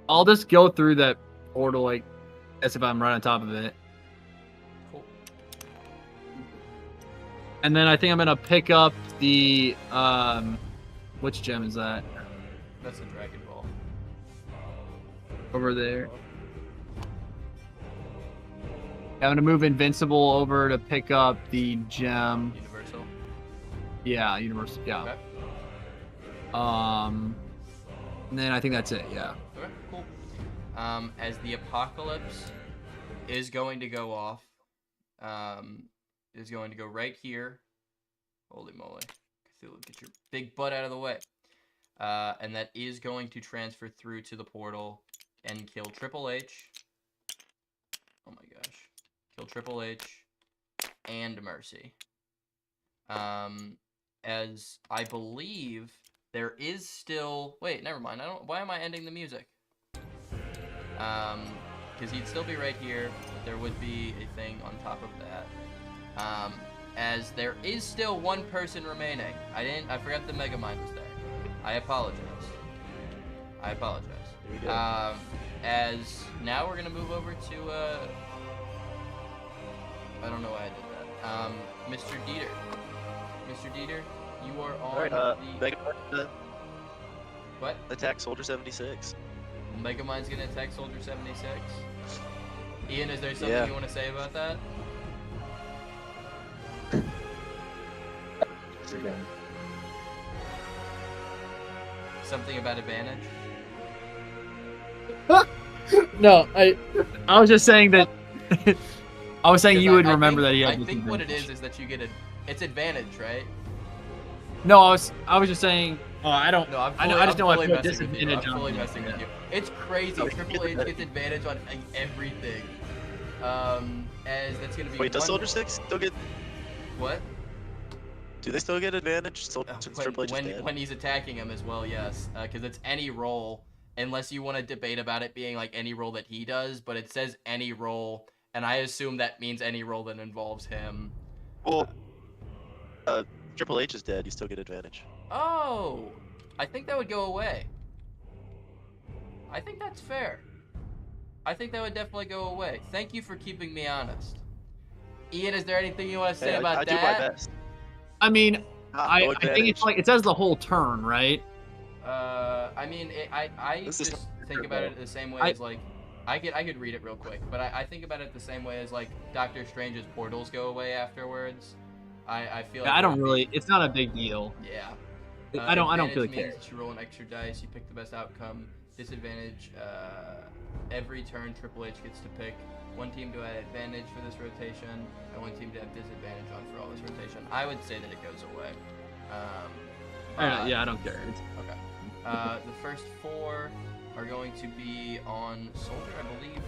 I'll just go through that portal, like, as if I'm right on top of it. Cool. And then I think I'm gonna pick up the which gem is that? That's a Dragon Ball. Over there. I'm gonna move Invincible over to pick up the gem. Universal. Yeah, Universal. Yeah. Okay. And then I think that's it. Yeah. Okay. Cool. As the apocalypse is going to go off, is going to go right here. Holy moly. Cthulhu, get your big butt out of the way. And that is going to transfer through to the portal and kill Triple H. Oh my gosh. Kill Triple H and Mercy. As I believe there is still... Wait, never mind. Why am I ending the music? Because he'd still be right here. But there would be a thing on top of that. As there is still one person remaining. I forgot the Megamind was there. I apologize. Here we go. As now we're gonna move over to I don't know why I did that. Mr. Dieter. Mr. Dieter, you are on Alright, the Megamind what? attack Soldier 76. Megamind's gonna attack Soldier 76. Ian, is there something Yeah. you want to say about that? Something about advantage? No, I was just saying that. I was saying 'Cause you would I remember think, that he had. I think what it disadvantage. is that you get it's advantage, right? No, I was just saying. Oh, I don't. No, I'm I fully, know. I just know I fully put messing with you. disadvantage I'm on. fully it. messing with you. It's crazy. Triple H gets advantage on everything. As that's gonna be. Wait, does one- Soldier 6 still get... What? Do they still get advantage since Triple H is dead? When he's attacking him as well, yes. Because it's any roll, unless you want to debate about it being like any roll that he does, but it says any roll, and I assume that means any roll that involves him. Well, Triple H is dead, you still get advantage. Oh, I think that would go away. I think that's fair. I think that would definitely go away. Thank you for keeping me honest. Ian, is there anything you want to say Hey, about I do my that? best. I mean, No I think advantage. it's like it says the whole turn, right? I mean, I This is just think about it the same way as like, I could read it real quick, but I think about it the same way as like Doctor Strange's portals go away afterwards. I feel like I it don't would be- really. It's not a big deal. Yeah. I don't Advantage really means care. that you roll an extra dice, you pick the best outcome. Disadvantage, every turn Triple H gets to pick one team to have advantage for this rotation, and one team to have disadvantage on for all this rotation. I would say that it goes away. Yeah, I don't care. Okay. The first 4 are going to be on Soldier, I believe.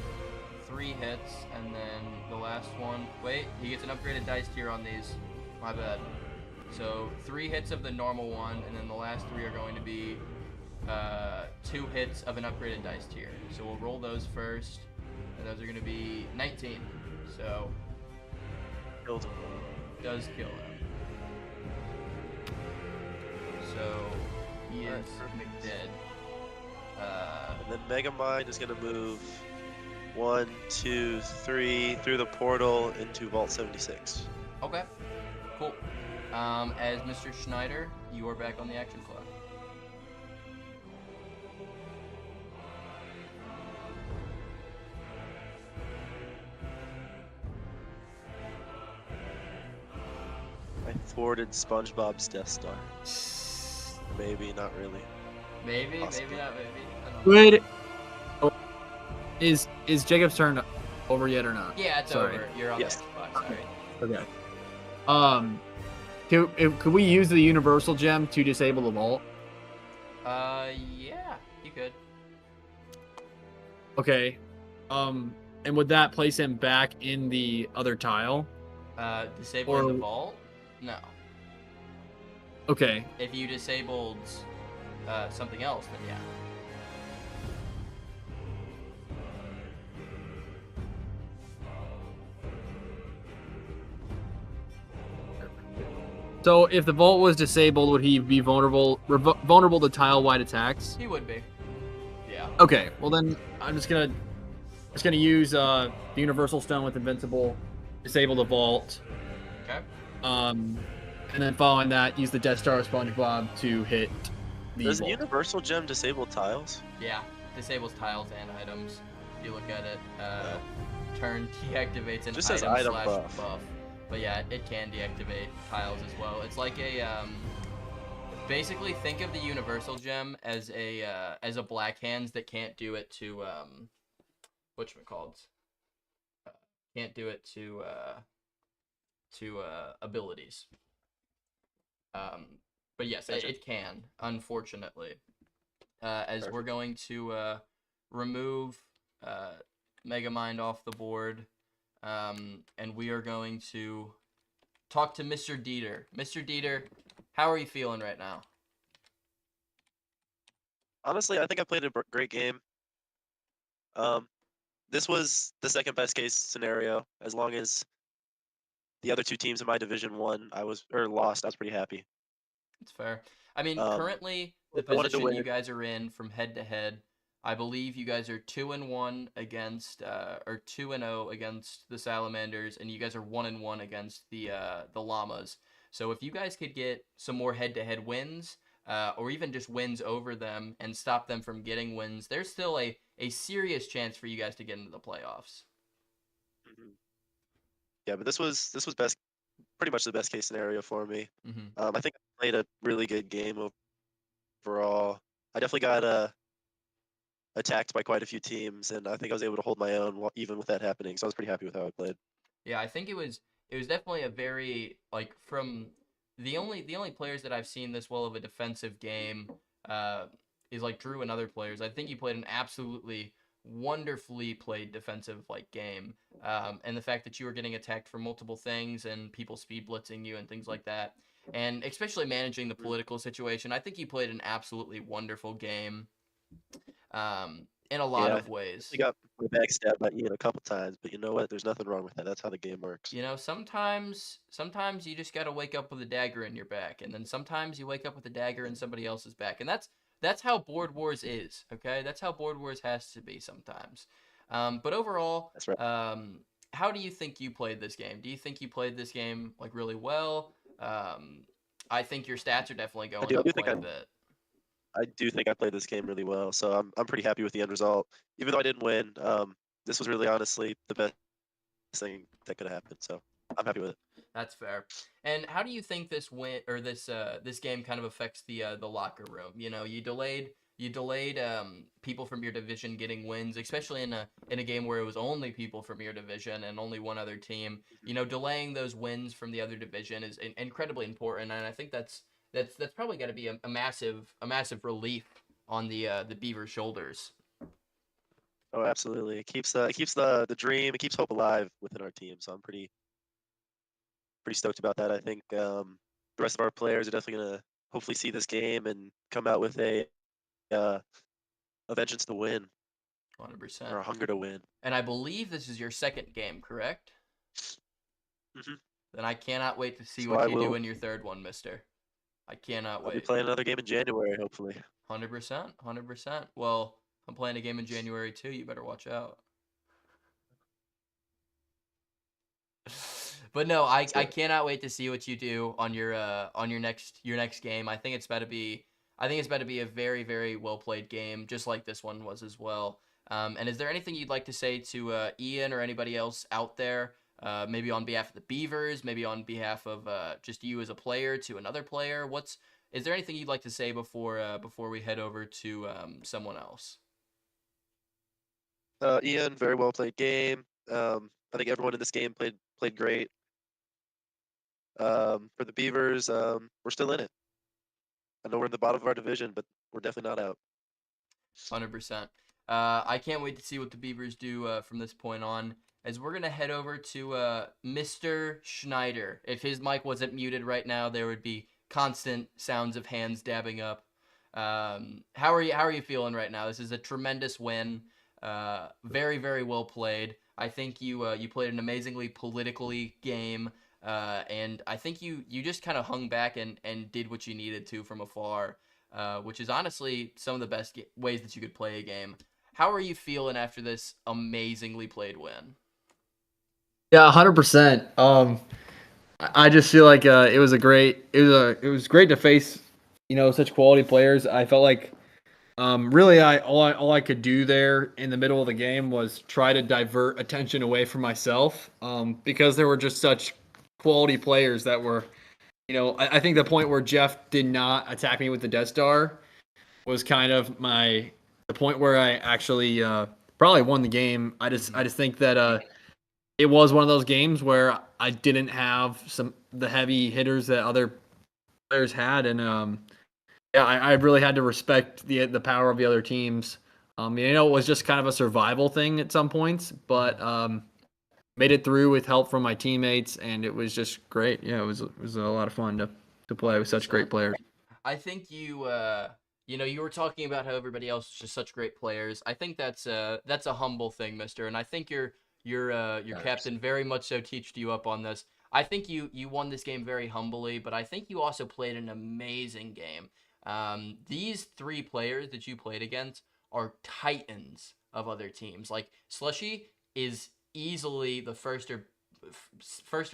3 hits, and then the last one. Wait, he gets an upgraded dice tier on these. My bad. So 3 hits of the normal one, and then the last 3 are going to be 2 hits of an upgraded dice tier. So we'll roll those first, and those are going to be 19. So Killed him. does kill him. So he Alright, is perfect. dead. And then Megamind is gonna move 1, 2, 3 through the portal into Vault 76. Okay, cool. As Mr. Schneider, you are back on the action clock. I thwarted SpongeBob's Death Star. Maybe, not really. Maybe, Possibly. maybe not, maybe. I don't know. Good. Is Jacob's turn over yet or not? Yeah, it's Sorry. over. You're on Yes. the Xbox. Sorry. Okay. Could we use the universal gem to disable the vault? Yeah, you could. Okay. And would that place him back in the other tile? Disabling the Or- vault? No. Okay. If you disabled something else, then yeah. So if the vault was disabled, would he be vulnerable to tile-wide attacks? He would be. Yeah. Okay. Well then, I'm just gonna use the universal stone with invincible, disable the vault. Okay. And then following that, use the Death Star of SpongeBob to hit the Does the vault. Universal Gem disable tiles? Yeah. Disables tiles and items. If you look at it, turn deactivates an Just says item item slash buff. But yeah, it can deactivate tiles as well. It's like a basically think of the universal gem as a black hands that can't do it to whatchamacallit? Can't do it to abilities. But yes, Gotcha. it can, unfortunately. As we're Perfect. going to remove Megamind off the board, and we are going to talk to Mr. Dieter. Mr. Dieter, how are you feeling right now? Honestly, I think I played a great game. This was the second best case scenario. As long as the other 2 teams in my division won, lost, I was pretty happy. It's fair. I mean, Um, currently the I wanted to position you win. guys are in from head to head, I believe you guys are 2-1 against, or 2-0 against the Salamanders, and you guys are 1-1 against the Llamas. So if you guys could get some more head-to-head wins, or even just wins over them and stop them from getting wins, there's still a serious chance for you guys to get into the playoffs. Mhm. Yeah, but this was pretty much the best case scenario for me. Mm-hmm. I think I played a really good game overall. I definitely got attacked by quite a few teams, and I think I was able to hold my own even with that happening. So I was pretty happy with how I played. Yeah, I think it was definitely a very like from the only players that I've seen this well of a defensive game is like Drew and other players. I think you played an absolutely wonderfully played defensive like game, and the fact that you were getting attacked for multiple things and people speed blitzing you and things like that, and especially managing the political situation. I think you played an absolutely wonderful game. In a lot Yeah, of ways. I got backstabbed by Ian a couple times, but you know what? There's nothing wrong with that. That's how the game works. You know, sometimes you just gotta wake up with a dagger in your back, and then sometimes you wake up with a dagger in somebody else's back, and that's how Board Wars is. Okay, that's how Board Wars has to be sometimes. But overall, That's right. how do you think you played this game? Do you think you played this game like really well? I think your stats are definitely going do up think quite a bit. I do think I played this game really well, so I'm pretty happy with the end result. Even though I didn't win, this was really honestly the best thing that could have happened. So I'm happy with it. That's fair. And how do you think this win or this game kind of affects the locker room? You know, you delayed people from your division getting wins, especially in a game where it was only people from your division and only one other team. You know, delaying those wins from the other division is incredibly important, and I think that's probably got to be a massive relief on the Beaver shoulders. Oh, absolutely. It keeps the dream. It keeps hope alive within our team. So I'm pretty stoked about that. I think the rest of our players are definitely gonna hopefully see this game and come out with a a vengeance to win, 100%. or a hunger to win. And I believe this is your second game, correct? Mhm. Then I cannot wait to see So what I you do will- in your third one, mister. I cannot I'll be wait. playing another game in January, hopefully. 100%. 100%. Well, I'm playing a game in January too. You better watch out. But no, I cannot wait to see what you do on your next game. I think it's about to be a very, very well played game, just like this one was as well. And is there anything you'd like to say to Ian or anybody else out there? Maybe on behalf of the Beavers, maybe on behalf of just you as a player to another player. Is there anything you'd like to say before we head over to someone else? Ian, very well played game. I think everyone in this game played great. For the Beavers, we're still in it. I know we're in the bottom of our division, but we're definitely not out. 100%. I can't wait to see what the Beavers do from this point on. As we're gonna head over to Mr. Schneider. If his mic wasn't muted right now, there would be constant sounds of hands dabbing up. How are you feeling right now? This is a tremendous win. Very, very well played. I think you played an amazingly politically game. And I think you just kind of hung back and did what you needed to from afar, which is honestly some of the best ways that you could play a game. How are you feeling after this amazingly played win? Yeah, 100%. I just feel like it was great to face, such quality players. I felt like really all I could do there in the middle of the game was try to divert attention away from myself, because there were just such quality players that were, I think the point where Jeff did not attack me with the Death Star was kind of the point where I actually probably won the game. I just think that it was one of those games where I didn't have the heavy hitters that other players had, and yeah, I really had to respect the power of the other teams. It was just kind of a survival thing at some points, but made it through with help from my teammates, and it was just great. Yeah, it was a lot of fun to play with such great players. I think you were talking about how everybody else is just such great players. I think that's a humble thing, mister, and I think your captain very much so teached you up on this. I think you won this game very humbly, but I think you also played an amazing game. These three players that you played against are titans of other teams. Like Slushy is easily the first or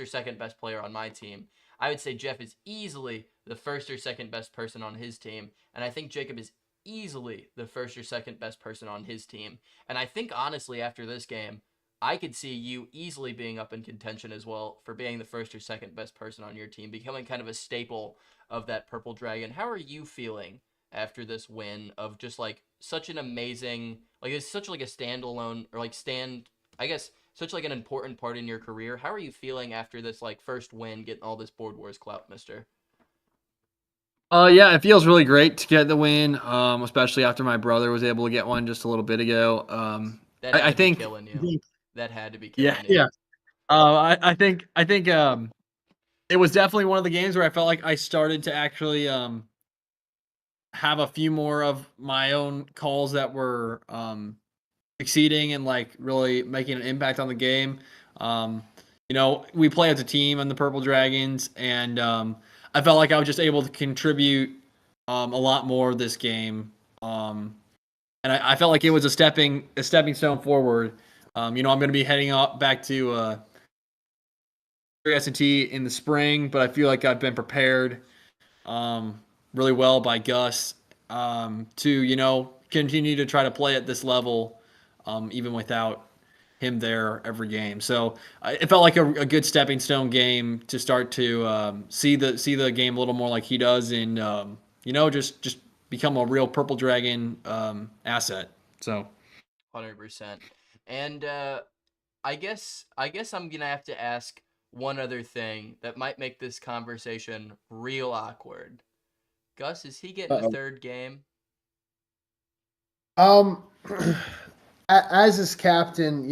second best player on my team. I would say Jeff is easily the first or second best person on his team, and I think Jacob is easily the first or second best person on his team. And I think honestly after this game, I could see you easily being up in contention as well for being the first or second best person on your team, becoming kind of a staple of that Purple Dragon. How are you feeling after this win of just like such an amazing, like it's such like a standalone or like I guess such like an important part in your career. How are you feeling after this like first win, getting all this Board Wars clout, mister? Yeah, it feels really great to get the win, especially after my brother was able to get one just a little bit ago. That had I to be think killing you. That had to be killing yeah, you. yeah. I think it was definitely one of the games where I felt like I started to actually have a few more of my own calls that were succeeding and like really making an impact on the game. We play as a team on the Purple Dragons, and I felt like I was just able to contribute a lot more this game. And I felt like it was a stepping stone forward. I'm going to be heading back to S&T in the spring, but I feel like I've been prepared really well by Gus to continue to try to play at this level, even without him there every game. So it felt like a good stepping stone game to start to see the game a little more like he does, and just become a real Purple Dragon asset. So 100%. And I guess I'm gonna have to ask one other thing that might make this conversation real awkward. Gus, is he getting a third game? Um, as his captain,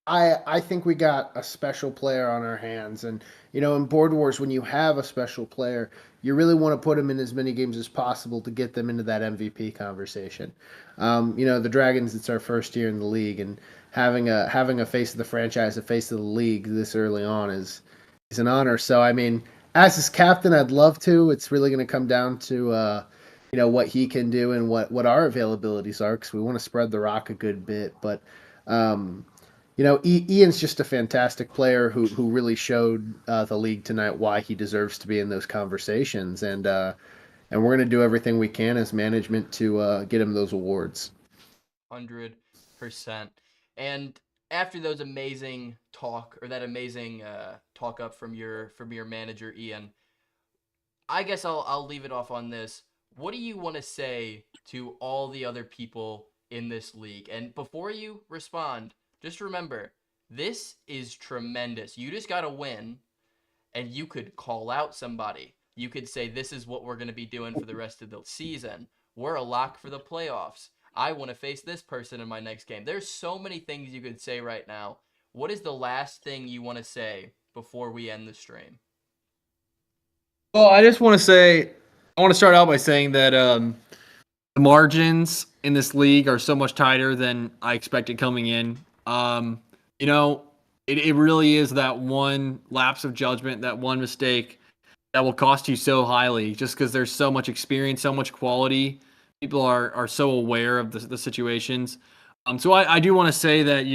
I think we got a special player on our hands, and in Board Wars, when you have a special player, you really want to put them in as many games as possible to get them into that MVP conversation. The Dragons, it's our first year in the league, and having a face of the franchise, a face of the league this early on is an honor. So I mean, as his captain, I'd love to. It's really going to come down to what he can do and what our availabilities are, because we want to spread the rock a good bit, but. Um, Ian's just a fantastic player who really showed the league tonight why he deserves to be in those conversations, and we're going to do everything we can as management to get him those awards. 100%. And after those amazing talk, or that amazing talk up from your manager Ian, I guess I'll leave it off on this. What do you want to say to all the other people in this league? And before you respond, just remember, this is tremendous. You just got to win, and you could call out somebody. You could say, this is what we're going to be doing for the rest of the season. We're a lock for the playoffs. I want to face this person in my next game. There's so many things you could say right now. What is the last thing you want to say before we end the stream? Well, I just want to say, I want to start out by saying that the margins in this league are so much tighter than I expected coming in. It really is that one lapse of judgment, that one mistake that will cost you so highly, just because there's so much experience, so much quality. People are so aware of the situations. So I do want to say that,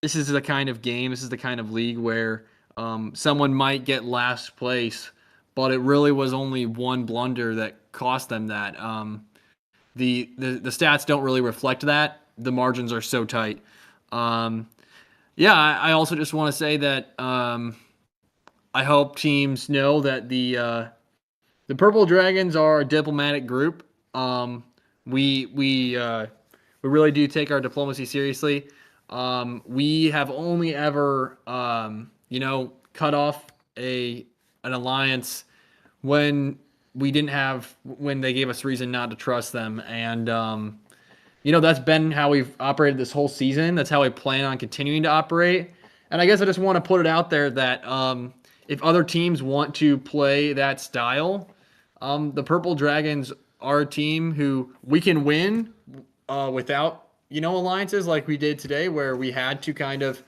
this is the kind of game, this is the kind of league where someone might get last place, but it really was only one blunder that cost them that. The stats don't really reflect that. The margins are so tight. I also just want to say that I hope teams know that the Purple Dragons are a diplomatic group. We really do take our diplomacy seriously. We have only ever cut off an alliance when they gave us reason not to trust them, and that's been how we've operated this whole season. That's how we plan on continuing to operate. And I guess I just want to put it out there that if other teams want to play that style, the Purple Dragons are a team who we can win without, alliances like we did today, where we had to kind of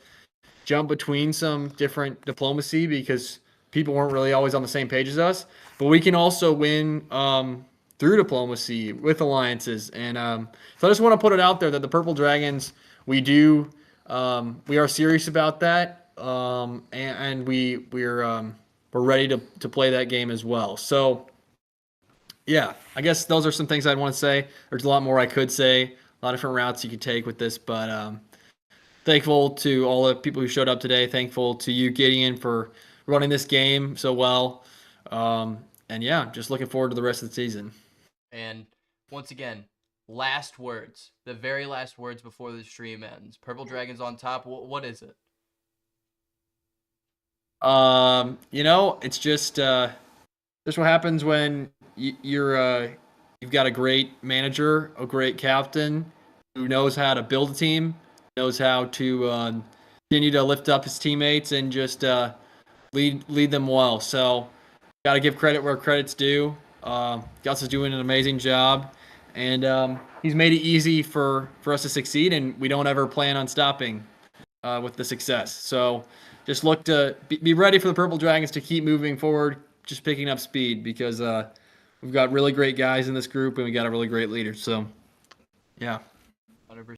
jump between some different diplomacy because people weren't really always on the same page as us. But we can also win through diplomacy with alliances, and so I just want to put it out there that the Purple Dragons, we are serious about that, and we're ready to play that game as well. So yeah, I guess those are some things I'd want to say. There's a lot more I could say, a lot of different routes you could take with this, but thankful to all the people who showed up today. Thankful to you, Gideon, for running this game so well. And yeah, just looking forward to the rest of the season. And once again, last words, the very last words before the stream ends. Purple Dragons on top. What is it? It's just what happens when you've got a great manager, a great captain who knows how to build a team, knows how to continue to lift up his teammates and just lead them well. So got to give credit where credit's due. Gus is doing an amazing job, and he's made it easy for us to succeed, and we don't ever plan on stopping with the success. So just look to be ready for the Purple Dragons to keep moving forward, just picking up speed, because we've got really great guys in this group, and we got a really great leader. So, yeah.